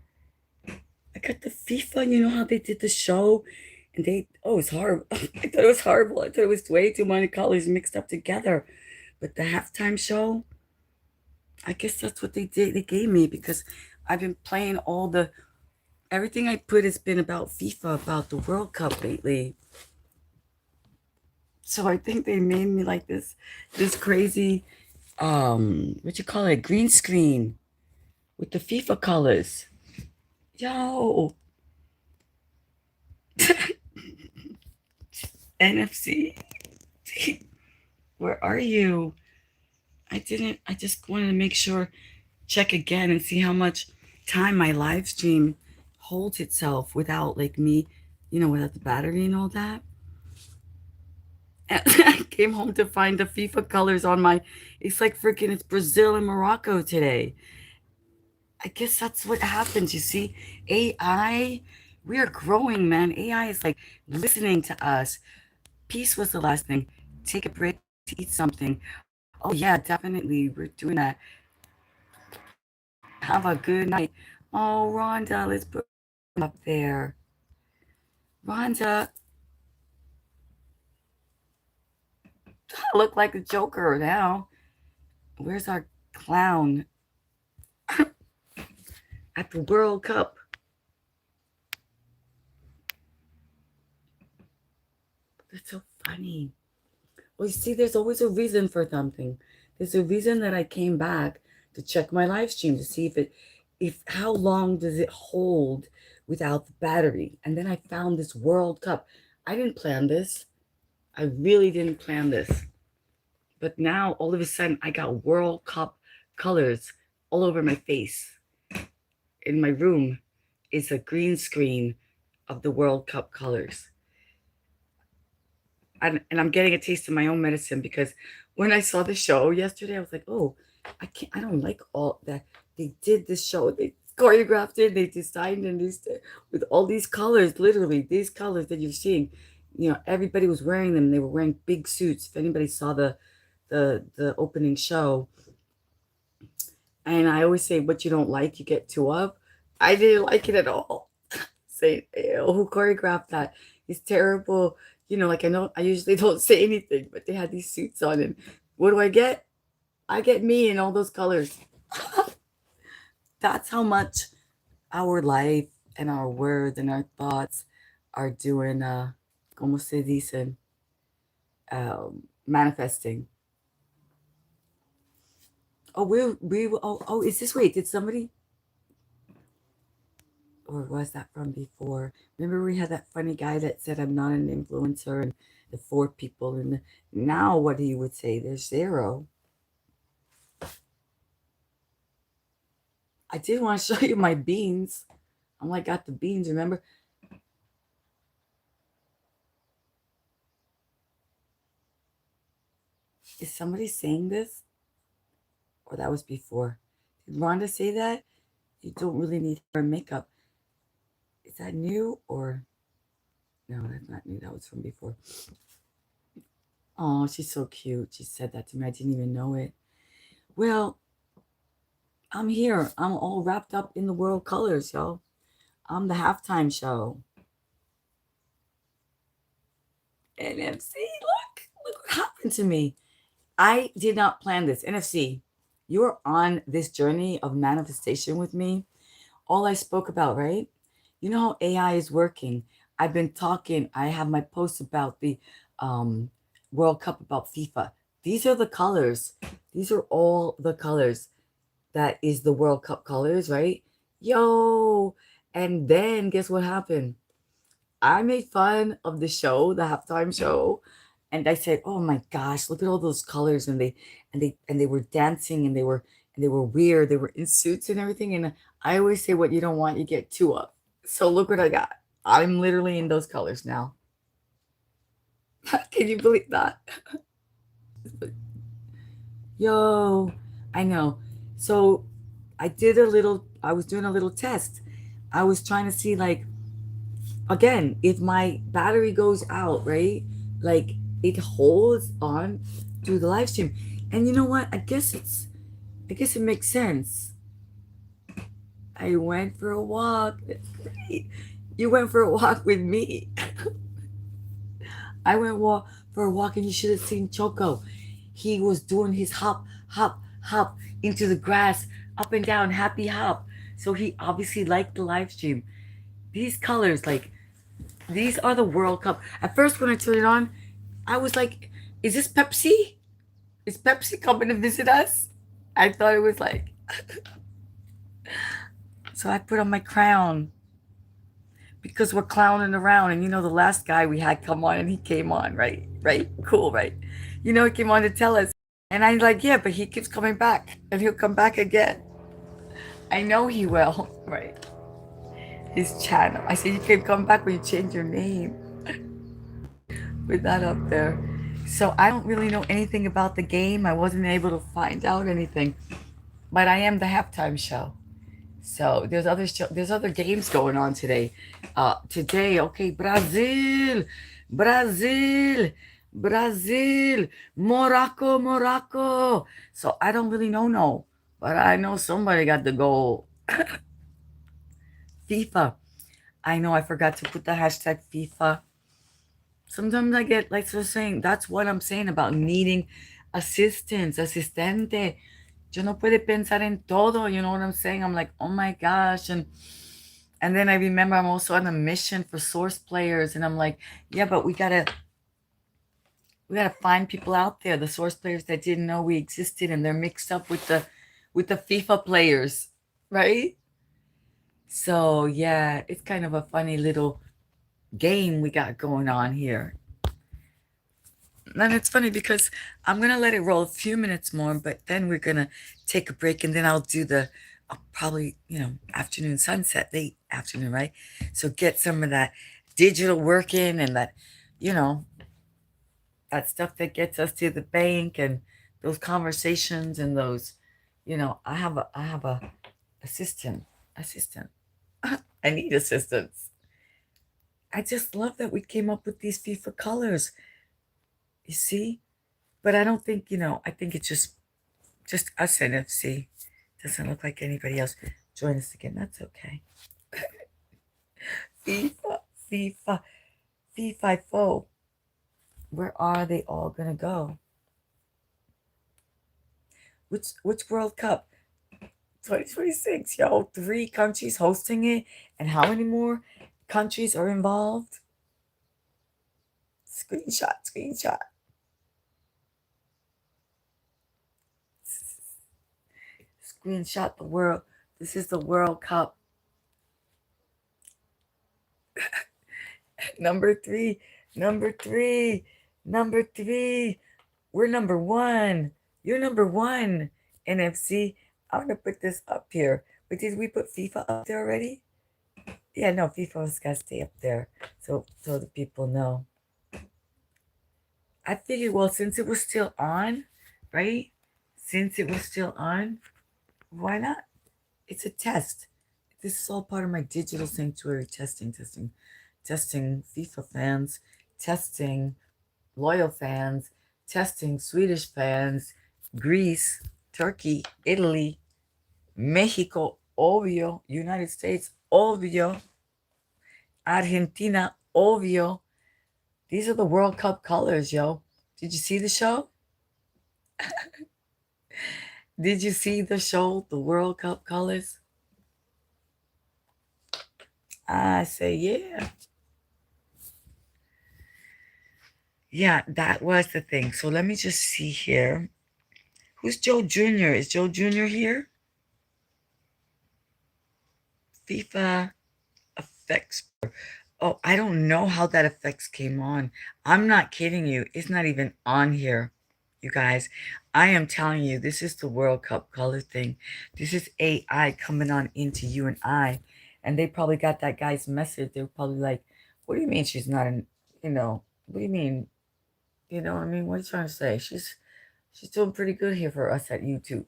got the FIFA. You know how they did the show, and it's horrible. I thought it was horrible. I thought it was way too many colors mixed up together. But the halftime show, I guess that's what they did. They gave me because I've been playing everything I put has been about FIFA, about the World Cup lately. So I think they made me like this crazy what you call it, green screen with the FIFA colors. Yo, NFC, where are you? I just wanted to make sure, check again and see how much time my live stream holds itself without like me, without the battery and all that. And I came home to find the FIFA colors on it's like freaking, it's Brazil and Morocco today. I guess that's what happens. You see, AI, we are growing, man. AI is like listening to us. Peace was the last thing. Take a break to eat something. Oh, yeah, definitely. We're doing that. Have a good night. Oh, Rhonda, let's put up there. Rhonda, I look like a Joker now. Where's our clown at the World Cup? That's so funny. Well, you see, there's always a reason for something. There's a reason that I came back to check my live stream to see if how long does it hold without the battery. And then I found this World Cup. I didn't plan this. I really didn't plan this. But now all of a sudden I got World Cup colors all over my face. In my room is a green screen of the World Cup colors. And I'm getting a taste of my own medicine because when I saw the show yesterday, I was like, oh, I don't like all that. They did this show, they choreographed it, they designed and this with all these colors, literally these colors that you're seeing. Everybody was wearing them. They were wearing big suits. If anybody saw the opening show, and I always say, what you don't like, you get two of. I didn't like it at all. Say, ew, who choreographed that? It's terrible. Like I know I usually don't say anything, but they had these suits on, and what do I get? I get me in all those colors. That's how much our life and our words and our thoughts are doing, como se dicen, manifesting. Oh, is this, wait, did somebody, or was that from before? Remember we had that funny guy that said I'm not an influencer, and the four people, and now what he would say, there's zero. I did want to show you my beans. I'm like, got the beans, remember? Is somebody saying this? Or that was before? Did Rhonda say that? You don't really need hair and makeup. Is that new or no? That's not new. That was from before. Oh, she's so cute. She said that to me. I didn't even know it. Well, I'm here. I'm all wrapped up in the world colors, y'all. I'm the halftime show. NFC, look what happened to me. I did not plan this. NFC, you're on this journey of manifestation with me. All I spoke about, right? You know how AI is working. I've been talking, I have my posts about the um, World Cup, about FIFA. These are the colors. These are all the colors. That is the World Cup colors, right? Yo. And then guess what happened? I made fun of the show, the halftime show, and I said, "Oh my gosh, look at all those colors!" And they were dancing, and they were weird. They were in suits and everything. And I always say, "What you don't want, you get two of." So look what I got. I'm literally in those colors now. Can you believe that? Yo, I know. So I was doing a little test. I was trying to see, like, again, if my battery goes out, right? Like, it holds on through the live stream. And you know what? I guess it makes sense. I went for a walk. That's great. You went for a walk with me. I went for a walk, and you should have seen Choco. He was doing his hop, hop, hop into the grass, up and down, happy hop. So he obviously liked the live stream. These colors, like, these are the World Cup. At first, when I turned it on, I was like, is this Pepsi? Is Pepsi coming to visit us? I thought it was like, so I put on my crown because we're clowning around. And the last guy we had come on, and he came on, right? Right? Cool, right? He came on to tell us. And I'm like, yeah, but he keeps coming back, and he'll come back again. I know he will, right? His channel. I said, you can come back when you change your name. With that up there. So I don't really know anything about the game. I wasn't able to find out anything. But I am the halftime show. So there's other games going on today. Today, okay, Brazil, Brazil, Morocco, Morocco. So I don't really know, no, but I know somebody got the goal. FIFA. I know I forgot to put the hashtag FIFA. Sometimes I get like so saying that's what I'm saying about needing assistance, asistente. Yo no puede pensar en todo, you know what I'm saying? I'm like, oh my gosh. And then I remember I'm also on a mission for source players, and I'm like, yeah, but we gotta find people out there, the source players that didn't know we existed, and they're mixed up with the FIFA players, right? So yeah, it's kind of a funny little game we got going on here. And it's funny because I'm gonna let it roll a few minutes more, but then we're gonna take a break, and then I'll probably afternoon sunset, late afternoon, right? So get some of that digital work in, and you know that stuff that gets us to the bank, and those conversations, and those, I have a assistant. I need assistance. I just love that we came up with these FIFA colors. You see, but I don't think I think it's just us, NFC. Doesn't look like anybody else. Join us again. That's okay. FIFA, FIFA, FIFA, foe. Where are they all gonna go? Which World Cup? 2026, yo. 3 countries hosting it, and how many more countries are involved? Screenshot, screenshot. Screenshot the world. This is the World Cup. Number three, number three, number three. We're number one. You're number one. NFC. I'm gonna put this up here. But did we put FIFA up there already? Yeah, no, FIFA's gotta stay up there. So the people know. I figured, well, since it was still on, right? Since it was still on, why not? It's a test. This is all part of my digital sanctuary testing FIFA fans, testing loyal fans, testing Swedish fans, Greece, Turkey, Italy, Mexico, obvio, United States, obvio, Argentina, obvio. These are the World Cup colors, yo. Did you see the show? Did you see the show, the World Cup colors? I say, yeah. Yeah, that was the thing. So let me just see here. Who's Joe Jr.? Is Joe Jr. here? FIFA effects. Oh, I don't know how that effects came on. I'm not kidding you. It's not even on here, you guys. I am telling you, this is the World Cup color thing. This is AI coming on into you and I. And they probably got that guy's message. They were probably like, what do you mean she's not an, what do you mean? You know what I mean? What are you trying to say? She's doing pretty good here for us at YouTube.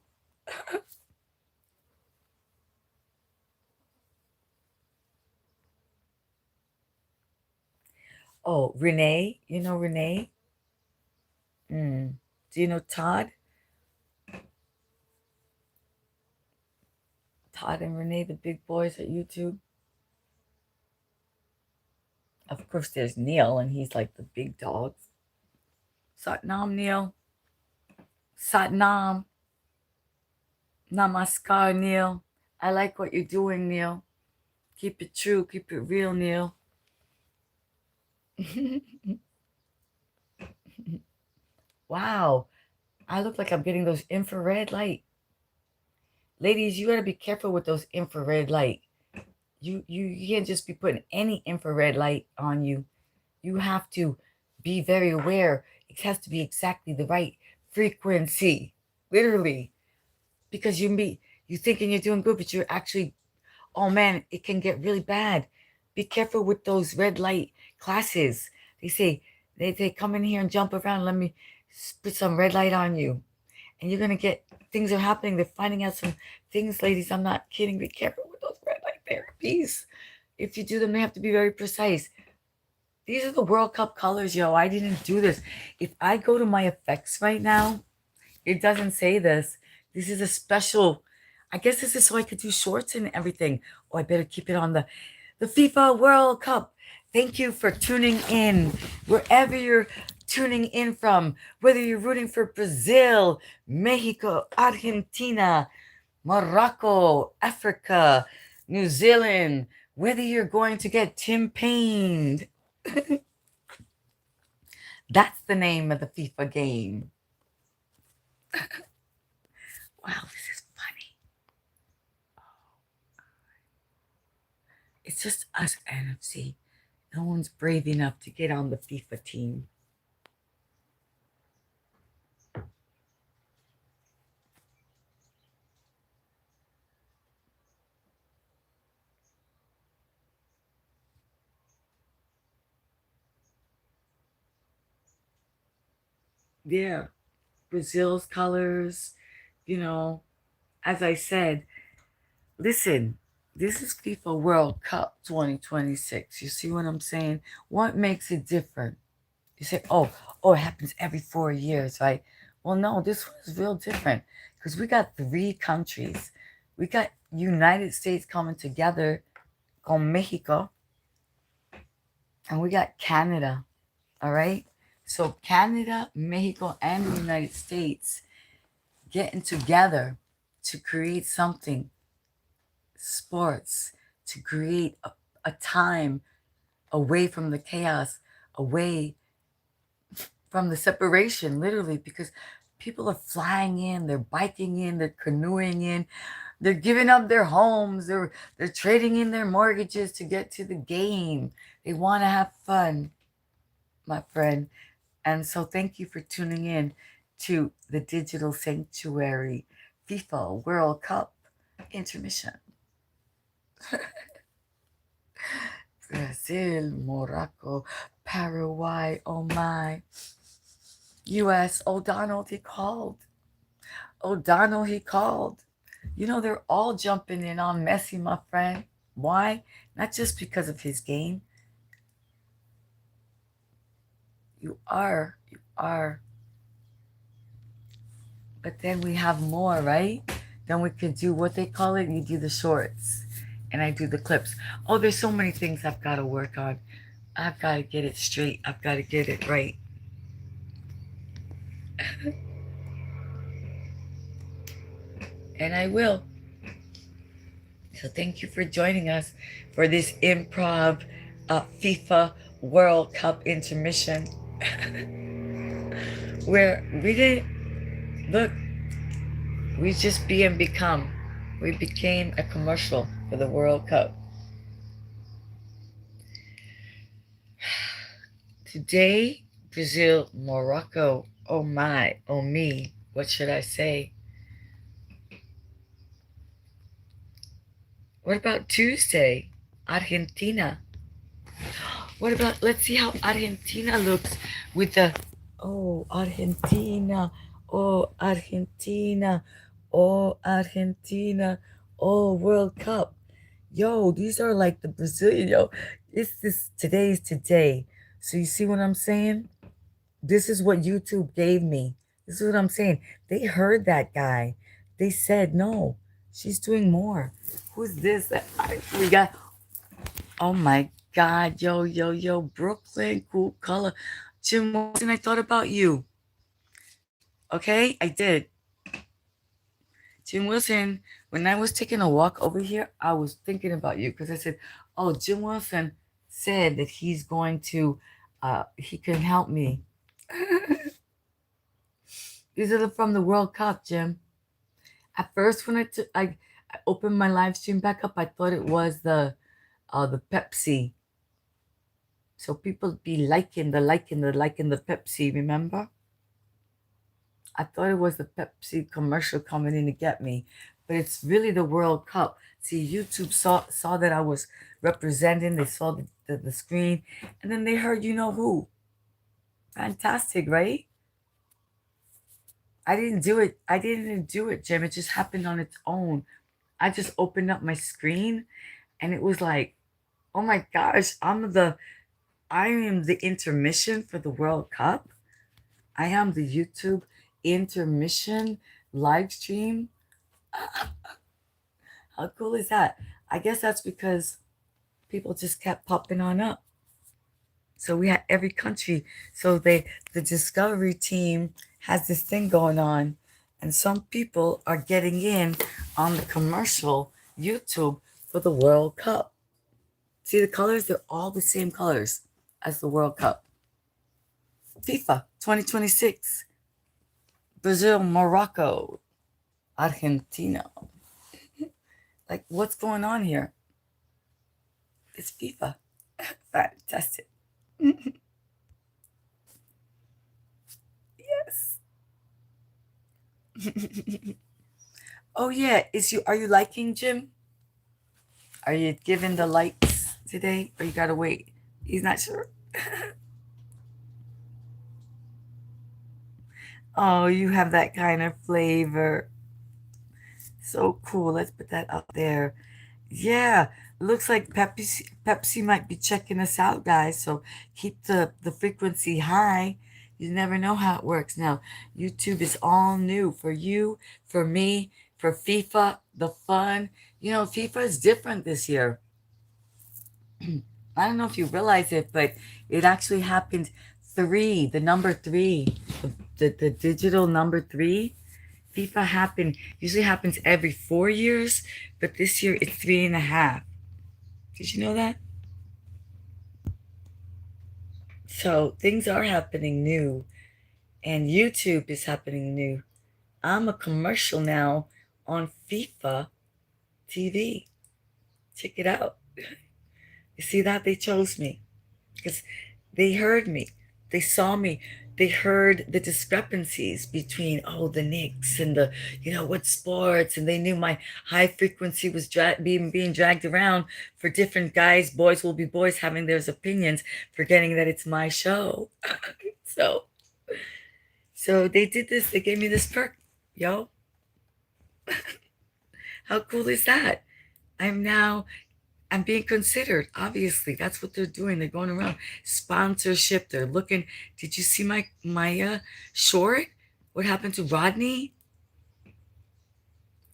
Oh, Renee. You know Renee? Do you know Todd? Todd and Renee, the big boys at YouTube. Of course, there's Neil, and he's like the big dog. Satnam, Neil. Satnam. Namaskar, Neil. I like what you're doing, Neil. Keep it true. Keep it real, Neil. Wow. I look like I'm getting those infrared light. Ladies, you gotta be careful with those infrared light. You can't just be putting any infrared light on you. You have to be very aware. It has to be exactly the right frequency. Literally. Because you thinking you're doing good, but you're actually, oh man, it can get really bad. Be careful with those red light classes. They say they come in here and jump around. Let me put some red light on you, and you're gonna get things are happening. They're finding out some things, ladies. I'm not kidding. Be careful with those red light therapies. If you do them, they have to be very precise. These are the World Cup colors, yo. I didn't do this. If I go to my effects right now, it doesn't say this. This is a special. I guess this is so I could do shorts and everything. Oh, I better keep it on the FIFA World Cup. Thank you for tuning in. Wherever you're tuning in from, whether you're rooting for Brazil, Mexico, Argentina, Morocco, Africa, New Zealand, whether you're going to get Tim Payne. That's the name of the FIFA game. Wow, this is funny. It's just us, NFC. No one's brave enough to get on the FIFA team. Yeah, Brazil's colors, you know, as I said, listen, this is FIFA World Cup 2026. You see what I'm saying? What makes it different? You say, oh, it happens every 4 years, right? Well, no, this one is real different because we got three countries. We got United States coming together con Mexico, and we got Canada, all right? So Canada, Mexico, and the United States getting together to create something, sports, to create a time away from the chaos, away from the separation, literally, because people are flying in, they're biking in, they're canoeing in, they're giving up their homes, they're trading in their mortgages to get to the game. They want to have fun, my friend. And so thank you for tuning in to the Digital Sanctuary FIFA World Cup intermission. Brazil, Morocco, Paraguay, oh my. US, O'Donnell, he called. O'Donnell, he called. You know, they're all jumping in on Messi, my friend. Why? Not just because of his game. You are. But then we have more, right? Then we could do what they call it. You do the shorts, and I do the clips. Oh, there's so many things I've got to work on. I've got to get it straight. I've got to get it right. And I will. So thank you for joining us for this improv FIFA World Cup intermission. Where we didn't look, we just be and become. We became a commercial for the World Cup. Today, Brazil, Morocco. Oh my, oh me. What should I say? What about Tuesday? Argentina. What about, let's see how Argentina looks with the, oh, Argentina, oh, Argentina, oh, Argentina, oh, World Cup. Yo, these are like the Brazilian, yo. Today's today. So you see what I'm saying? This is what YouTube gave me. This is what I'm saying. They heard that guy. They said, no, She's doing more. Who's this? We got, oh my God, yo, Brooklyn, cool color. Jim Wilson, I thought about you. Okay, I did. Jim Wilson, when I was taking a walk over here, I was thinking about you because I said, oh, Jim Wilson said that he's going to, he can help me. These are from the World Cup, Jim. At first, when I opened my live stream back up, I thought it was the Pepsi. So people be liking the Pepsi. Remember? I thought it was the Pepsi commercial coming in to get me, but it's really the World Cup. See, YouTube saw that I was representing. They saw the screen, and then they heard you know who. Fantastic, right? I didn't do it. I didn't do it, Jim. It just happened on its own. I just opened up my screen, and it was like, oh my gosh, I am the intermission for the World Cup. I am the YouTube intermission live stream. How cool is that? I guess that's because people just kept popping on up. So we had every country. So the Discovery team has this thing going on, and some people are getting in on the commercial YouTube for the World Cup. See the colors? They're all the same colors as the World Cup. FIFA 2026, Brazil, Morocco, Argentina. Like, what's going on here? It's FIFA. Fantastic. Yes. Oh yeah, is you are you liking Jim? Are you giving the likes today? Or you gotta wait? He's not sure. Oh, you have that kind of flavor. So cool. Let's put that up there. Yeah, looks like Pepsi might be checking us out, guys. So keep the frequency high. You never know how it works. Now, YouTube is all new for you, for me, for FIFA, the fun. You know, FIFA is different this year. I don't know if you realize it, but it actually happened three, the number three, the digital number three. FIFA usually happens every 4 years, but this year it's 3.5. Did you know that? So things are happening new, and YouTube is happening new. I'm a commercial now on FIFA TV. Check it out. You see that? They chose me because they heard me. They saw me. They heard the discrepancies between, oh, the Knicks and the, what sports. And they knew my high frequency was being dragged around for different guys. Boys will be boys having their opinions, forgetting that it's my show. so, so they did this. They gave me this perk, yo. How cool is that? I'm now I'm being considered. Obviously, that's what they're doing. They're going around sponsorship. They're looking. Did you see my short? What happened to Rodney?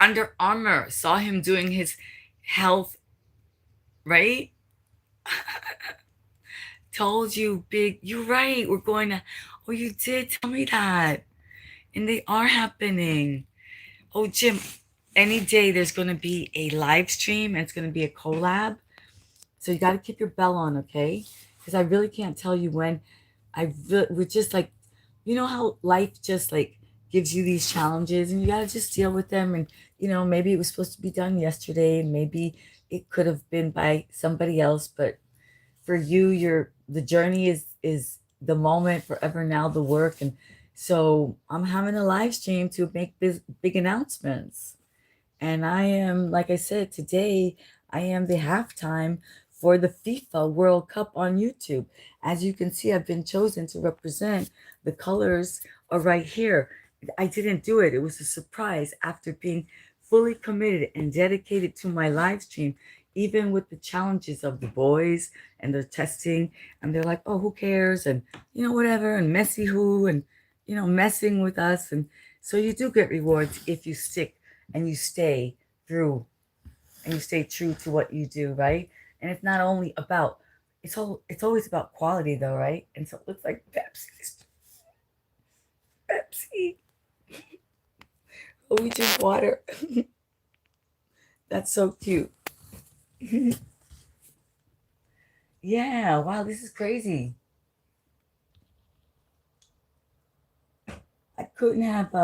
Under Armour saw him doing his health, right? Told you, big. You're right. We're going to. Oh, you did tell me that, and they are happening. Oh, Jim. Any day there's going to be a live stream and it's going to be a collab. So you got to keep your bell on, okay? Because I really can't tell you when. We're just like, you know how life just like gives you these challenges and you got to just deal with them. And, maybe it was supposed to be done yesterday. Maybe it could have been by somebody else. But for you, the journey is the moment, forever now, the work. And so I'm having a live stream to make big announcements. And I am, like I said, today I am the halftime for the FIFA World Cup on YouTube. As you can see, I've been chosen to represent. The colors are right here. I didn't do it. It was a surprise after being fully committed and dedicated to my live stream, even with the challenges of the boys and their testing. And they're like, oh, who cares? And, whatever. And Messi who? And, messing with us. And so you do get rewards if you stick and you stay through and you stay true to what you do, right? And it's not only about it's always about quality though, right? And so it looks like Pepsi. Oh, we drink water. That's so cute. Yeah, wow, this is crazy. I couldn't have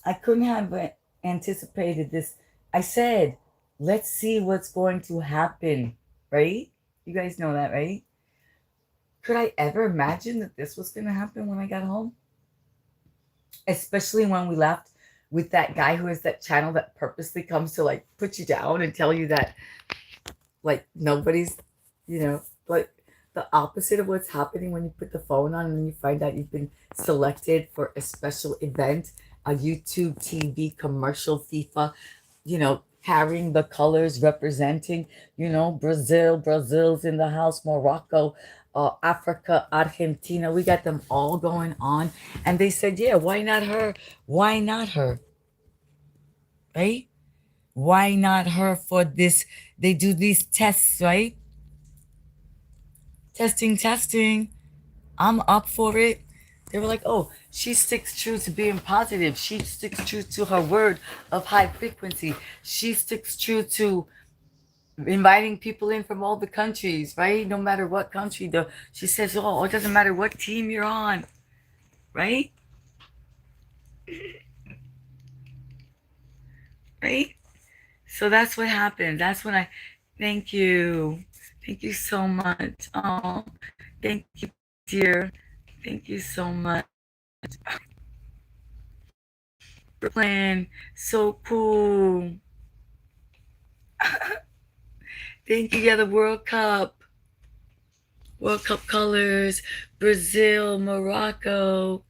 I couldn't have anticipated this. I said, let's see what's going to happen, right? You guys know that, right? Could I ever imagine that this was going to happen when I got home? Especially when we left with that guy who has that channel that purposely comes to like put you down and tell you that like nobody's, you know, like the opposite of what's happening when you put the phone on and then you find out you've been selected for a special event, a YouTube TV commercial, FIFA, carrying the colors representing, Brazil's in the house, Morocco, Africa, Argentina. We got them all going on. And they said, yeah, why not her? Why not her? Right? Why not her for this? They do these tests, right? Testing. I'm up for it. They were like, oh, she sticks true to being positive. She sticks true to her word of high frequency. She sticks true to inviting people in from all the countries, right? No matter what country, though. She says, oh, it doesn't matter what team you're on, right? Right? So that's what happened. That's when thank you. Thank you so much. Oh, thank you, dear. Thank you so much. Brooklyn, so cool. Thank you. Yeah, the World Cup colors, Brazil, Morocco.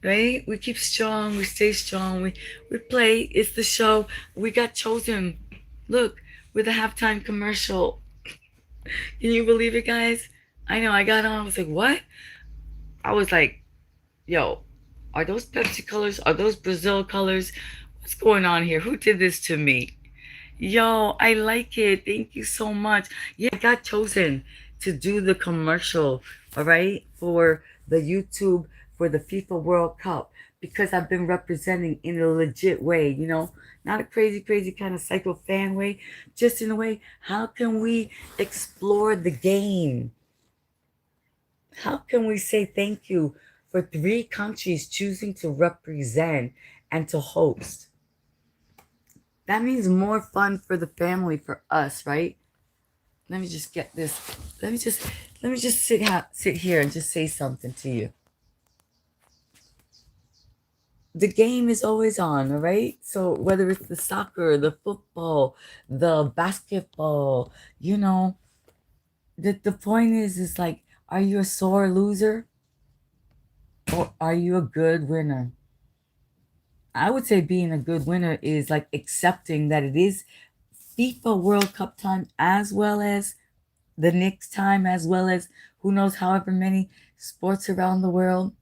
Right? We keep strong. We stay strong. We play. It's the show. We got chosen. Look, with a halftime commercial. Can you believe it, guys? I know. I got on. I was like, what? I was like, yo, are those Pepsi colors? Are those Brazil colors? What's going on here? Who did this to me? Yo, I like it. Thank you so much. Yeah, I got chosen to do the commercial, all right, for the YouTube for the FIFA World Cup because I've been representing in a legit way, not a crazy kind of psycho fan way, just in a way, how can we explore the game? How can we say thank you for 3 countries choosing to represent and to host? That means more fun for the family, for us, right? Let me just get this. Let me just sit here and just say something to you. The game is always on, all right? So whether it's the soccer, the football, the basketball, the point is like, are you a sore loser or are you a good winner? I would say being a good winner is like accepting that it is FIFA World Cup time as well as the next time, as well as who knows however many sports around the world.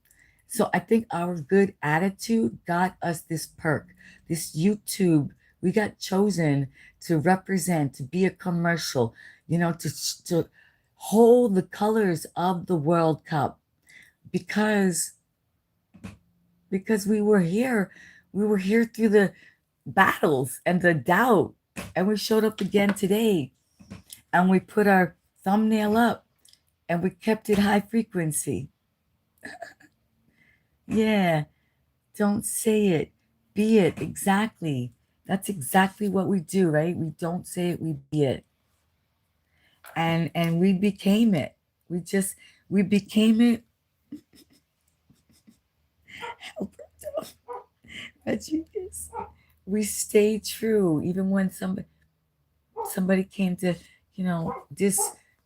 So I think our good attitude got us this perk, this YouTube. We got chosen to represent, to be a commercial, to hold the colors of the World Cup because we were here. We were here through the battles and the doubt, and we showed up again today, and we put our thumbnail up and we kept it high frequency. Yeah, don't say it, be it. Exactly. That's exactly what we do, right? We don't say it, we be it. And we became it. We became it. Alberto Rodriguez. We stayed true even when somebody came to,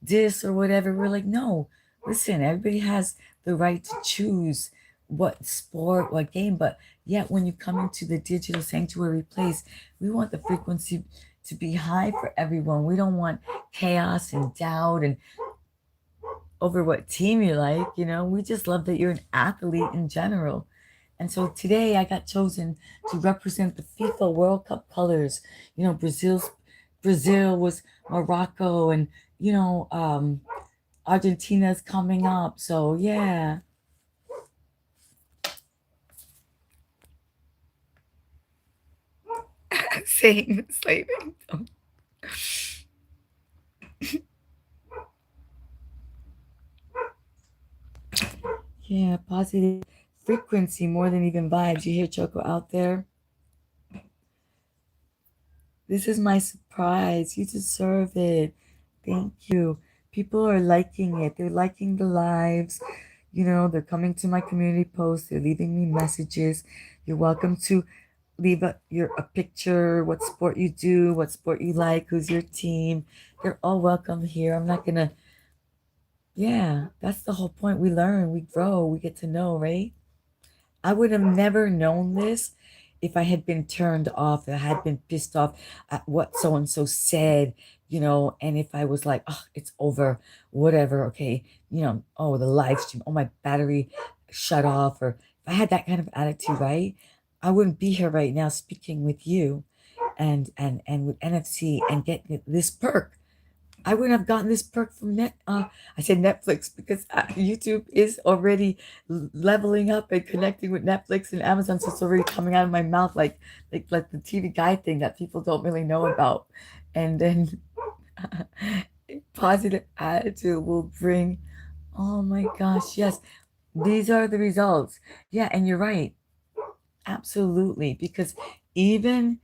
this or whatever. We're like, no, listen, everybody has the right to choose what sport, what game, but yet when you come into the digital sanctuary place, we want the frequency to be high for everyone. We don't want chaos and doubt and over what team you like. We just love that you're an athlete in general. And so today I got chosen to represent the FIFA World Cup colors. You know, Brazil was Morocco, and you know, Argentina's coming up. So yeah. Same slaving. Yeah, positive frequency more than even vibes. You hear Choco out there? This is my surprise. You deserve it. Thank you. People are liking it. They're liking the lives. You know, they're coming to my community posts. They're leaving me messages. You're welcome to leave a picture, what sport you do, what sport you like, who's your team. They're all welcome here. I'm not gonna, yeah, that's the whole point. We learn, we grow, we get to know, right? I would have never known this if I had been turned off, if I had been pissed off at what so and so said, you know, and if I was like, oh, it's over, whatever, okay, you know, oh, the live stream, oh, my battery shut off, or if I had that kind of attitude, right, I wouldn't be here right now speaking with you and with NFC and getting this perk. I wouldn't have gotten this perk from I said Netflix because YouTube is already leveling up and connecting with Netflix and Amazon, so it's already coming out of my mouth like the TV guide thing that people don't really know about. And then positive attitude will bring. Oh my gosh, yes, these are the results. Yeah, and you're right, absolutely, because even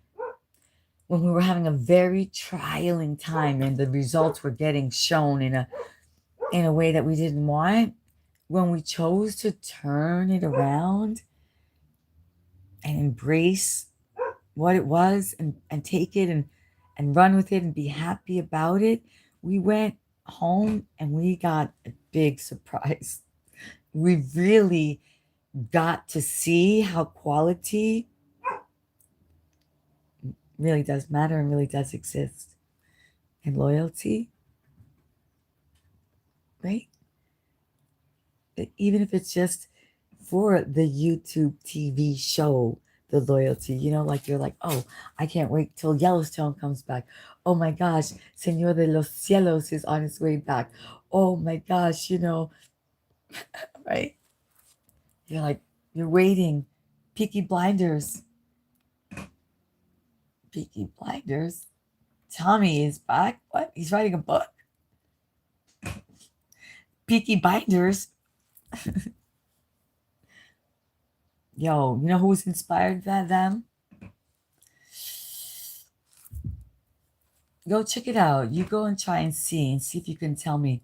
when we were having a very trialing time and the results were getting shown in a way that we didn't want, when we chose to turn it around and embrace what it was and take it and run with it and be happy about it, we went home and we got a big surprise. We really got to see how quality really does matter and really does exist. And loyalty, right? Even if it's just for the YouTube TV show, the loyalty, you know, like you're like, oh, I can't wait till Yellowstone comes back. Oh my gosh, Señor de los Cielos is on its way back. Oh my gosh, you know, right? You're like, you're waiting. Peaky Blinders. Peaky Blinders. Tommy is back. What? He's writing a book. Peaky Blinders. Yo, you know who was inspired by them? Go check it out. You go and try and see if you can tell me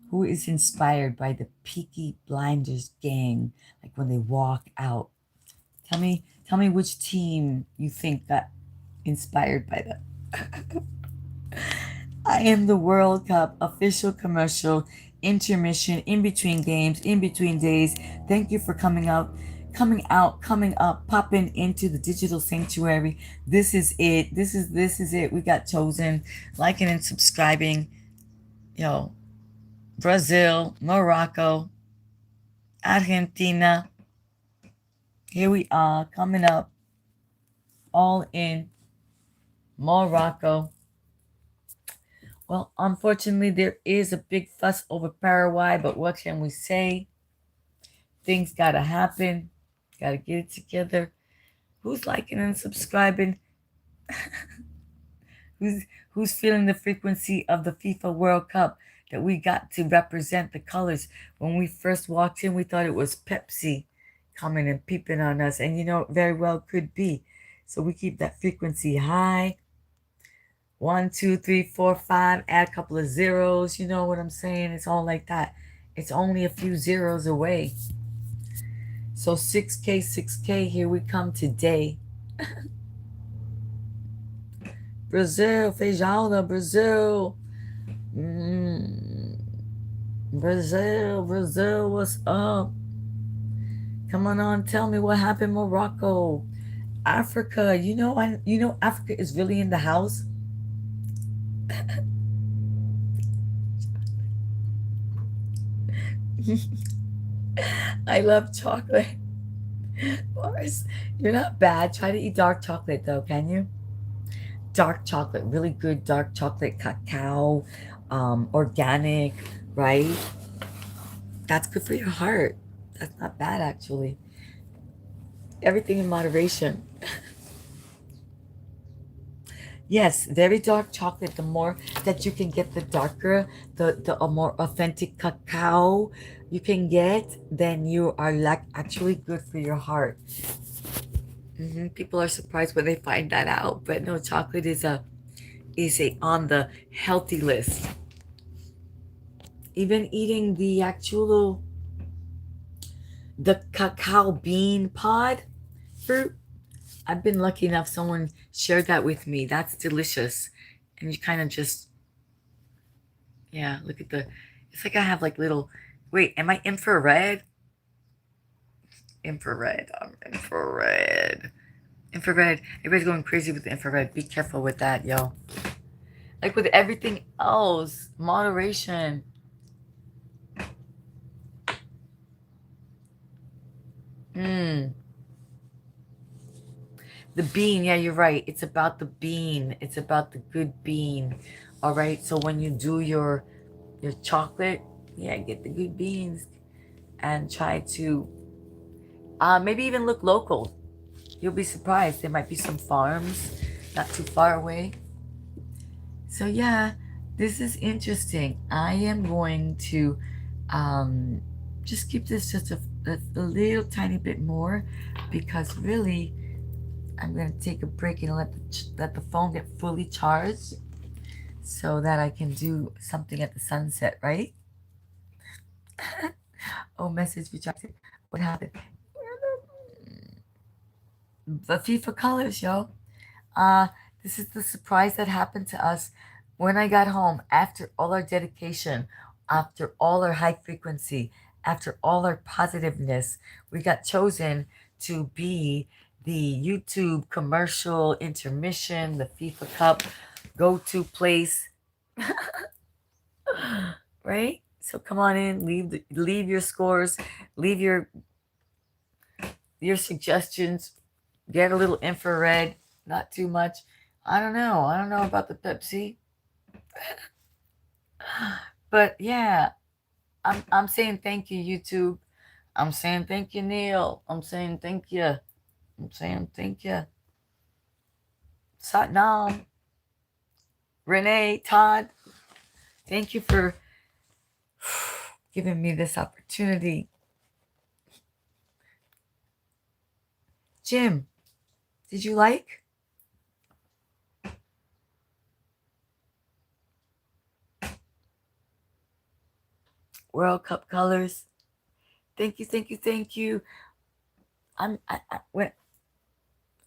who is inspired by the Peaky Blinders gang. Like when they walk out. Tell me which team you think got inspired by them. I am the World Cup official commercial intermission in between games, in between days. Thank you for coming up, popping into the digital sanctuary. This is it. This is it. We got chosen. Liking and subscribing. Yo, Brazil, Morocco, Argentina. Here we are coming up all in Morocco. Well, unfortunately, there is a big fuss over Paraguay, but what can we say? Things gotta happen. Gotta get it together. Who's liking and subscribing? Who's feeling the frequency of the FIFA World Cup that we got to represent the colors? When we first walked in, we thought it was Pepsi coming and peeping on us, and you know, it very well could be. So we keep that frequency high. 1, 2, 3, 4, 5, add a couple of zeros. You know what I'm saying? It's all like that. It's only a few zeros away. So 6K, 6K, here we come today. Brazil, feijão, Brazil. Brazil, what's up? Come on, tell me what happened, Morocco. Africa, you know Africa is really in the house. I love chocolate. Boris, you're not bad. Try to eat dark chocolate though, can you? Dark chocolate, really good dark chocolate, cacao, organic, right? That's good for your heart. That's not bad actually. Everything in moderation. Yes, very dark chocolate. The more that you can get, the darker, the more authentic cacao you can get, then you are like actually good for your heart. People are surprised when they find that out, but no, chocolate is a on the healthy list. Even eating the actual the cacao bean pod fruit. I've been lucky enough someone shared that with me. That's delicious. And you kind of just, yeah, look at the, it's like I have like little, wait, am I infrared? Infrared. I'm infrared. Infrared. Everybody's going crazy with the infrared. Be careful with that, yo. Like with everything else, moderation. Mm. The bean, yeah, you're right. It's about the bean. It's about the good bean. All right. So when you do your chocolate, yeah, get the good beans and try to maybe even look local. You'll be surprised. There might be some farms not too far away. So yeah, this is interesting. I am going to um, just keep this just a little tiny bit more because really I'm going to take a break and let the phone get fully charged so that I can do something at the sunset, right? Oh, message rejected. What happened? The FIFA colors, yo. Uh, this is the surprise that happened to us when I got home after all our dedication, after all our high frequency, after all our positiveness. We got chosen to be the YouTube commercial intermission, the FIFA Cup go to place, right? So come on in, leave your scores, leave your suggestions, get a little infrared, not too much. I don't know. I don't know about the Pepsi. But yeah, I'm saying thank you, YouTube. I'm saying thank you, Neil. I'm saying thank you. I'm saying thank you. Satnam, Renee, Todd, thank you for giving me this opportunity. Jim, did you like? World Cup colors. Thank you, thank you, thank you. When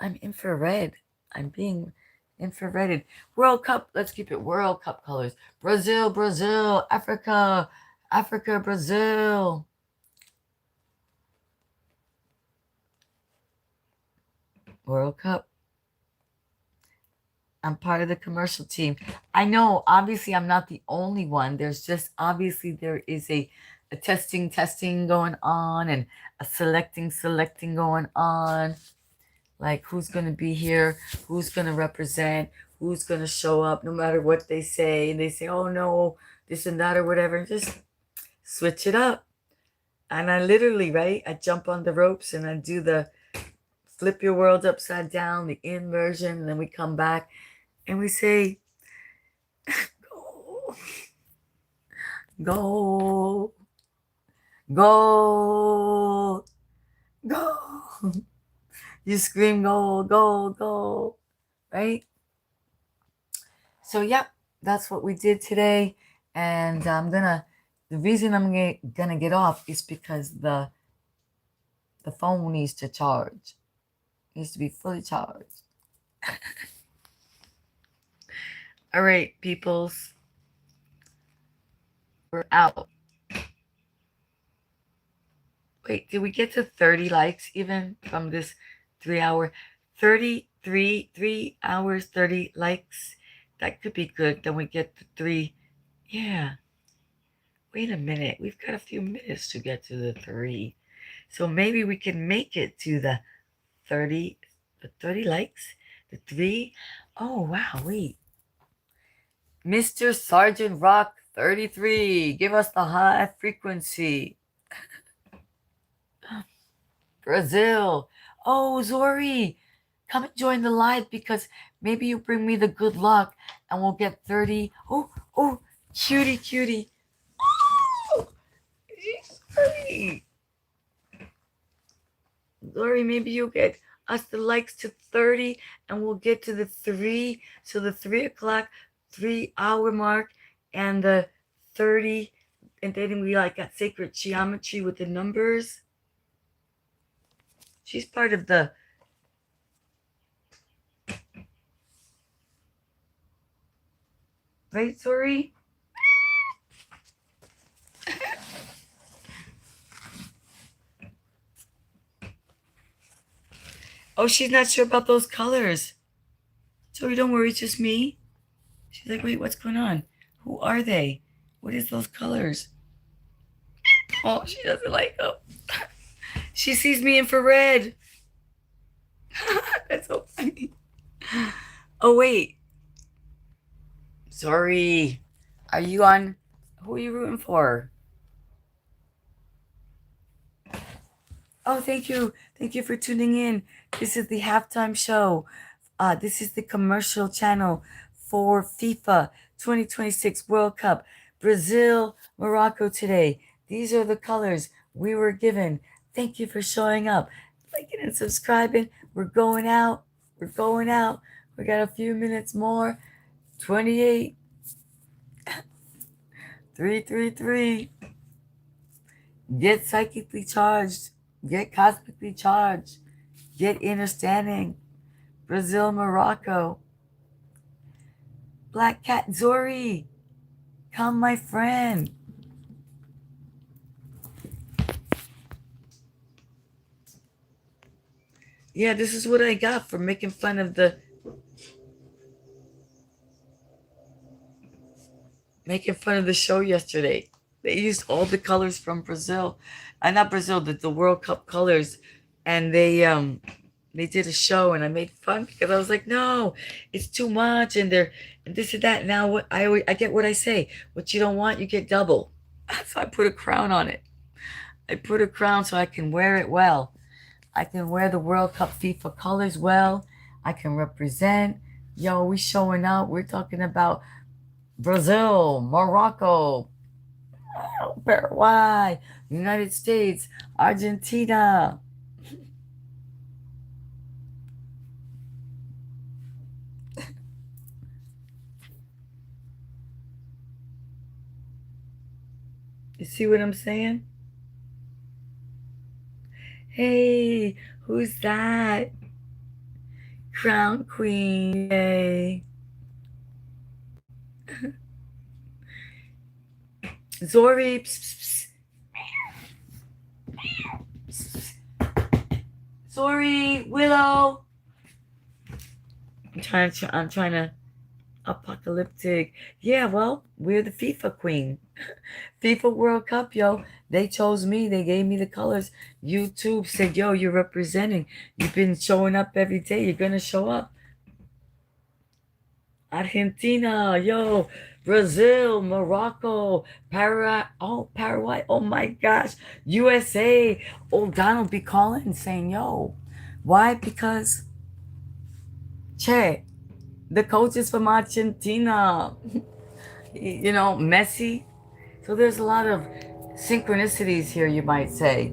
I'm infrared. I'm being infrareded. World Cup. Let's keep it World Cup colors. Brazil, Brazil, Africa, Africa, Brazil. World Cup. I'm part of the commercial team. I know, obviously, I'm not the only one. There's just obviously there is a testing going on and a selecting going on. Like who's going to be here, who's going to represent, who's going to show up no matter what they say. And they say, oh no, this and that or whatever. Just switch it up. And I literally, right, I jump on the ropes and I do the flip your world upside down, the inversion. And then we come back and we say, go, go, go, go. You scream, go, go, go, right? So, yep, that's what we did today. And the reason I'm gonna get off is because the phone needs to charge. It needs to be fully charged. All right, peoples, we're out. Wait, did we get to 30 likes even from this 3 hour? 33, 3 hours, 30 likes. That could be good. Then we get to three. Yeah. Wait a minute. We've got a few minutes to get to the three. So maybe we can make it to the 30, the 30 likes, the three. Oh, wow, wait. Mr. Sergeant Rock 33, give us the high frequency. Brazil. Oh, Zori, come and join the live because maybe you bring me the good luck and we'll get 30. Oh, oh, cutie, cutie. Oh, Zori. Zori, maybe you'll get us the likes to 30 and we'll get to the 3. So the 3 o'clock, 3 hour mark and the 30. And then we like got sacred geometry with the numbers. She's part of the right, Zori? Oh, she's not sure about those colors. Zori, don't worry, it's just me. She's like, wait, what's going on? Who are they? What is those colors? Oh, she doesn't like them. She sees me infrared. That's so funny. Oh, wait. Sorry. Are you on? Who are you rooting for? Oh, thank you. Thank you for tuning in. This is the halftime show. This is the commercial channel for FIFA 2026 World Cup. Brazil, Morocco today. These are the colors we were given. Thank you for showing up, liking and subscribing. We're going out. We're going out. We got a few minutes more. 28. 333. Get psychically charged. Get cosmically charged. Get understanding. Brazil, Morocco. Black Cat Zori. Come, my friend. Yeah, this is what I got for making fun of the show yesterday. They used all the colors from Brazil, not Brazil, the World Cup colors, and they did a show, and I made fun because I was like, no, it's too much, and they're and this and that. Now what I get what I say. What you don't want, you get double. So I put a crown on it. I put a crown so I can wear it well. I can wear the World Cup FIFA colors well. I can represent. Yo, we showing up. We're talking about Brazil, Morocco, Paraguay, United States, Argentina. You see what I'm saying? Hey, who's that? Crown Queen. Yay. Zori. Psst, psst. Zori, Willow. I'm trying to apocalyptic. Yeah, well, we're the FIFA queen. FIFA World Cup, yo. They chose me. They gave me the colors. YouTube said, yo, you're representing. You've been showing up every day. You're going to show up. Argentina, yo. Brazil, Morocco, Paraguay. Oh my gosh. USA. Oh, Donald be calling saying, yo. Why? Because, che, the coach is from Argentina. You know, Messi. So there's a lot of synchronicities here, you might say.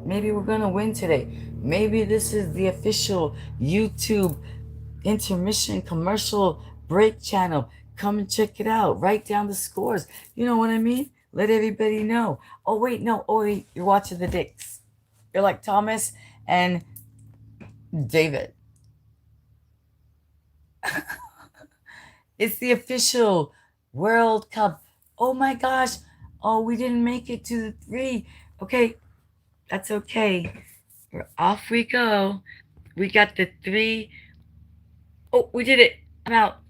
Maybe we're going to win today. Maybe this is the official YouTube intermission commercial break channel. Come and check it out. Write down the scores. You know what I mean? Let everybody know. Oh, wait, no. Oh, wait, you're watching the Dicks. You're like Thomas and David. It's the official World Cup. Oh my gosh. Oh, we didn't make it to the 3. Okay, that's okay. Off we go. We got the 3. Oh, we did it. I'm out.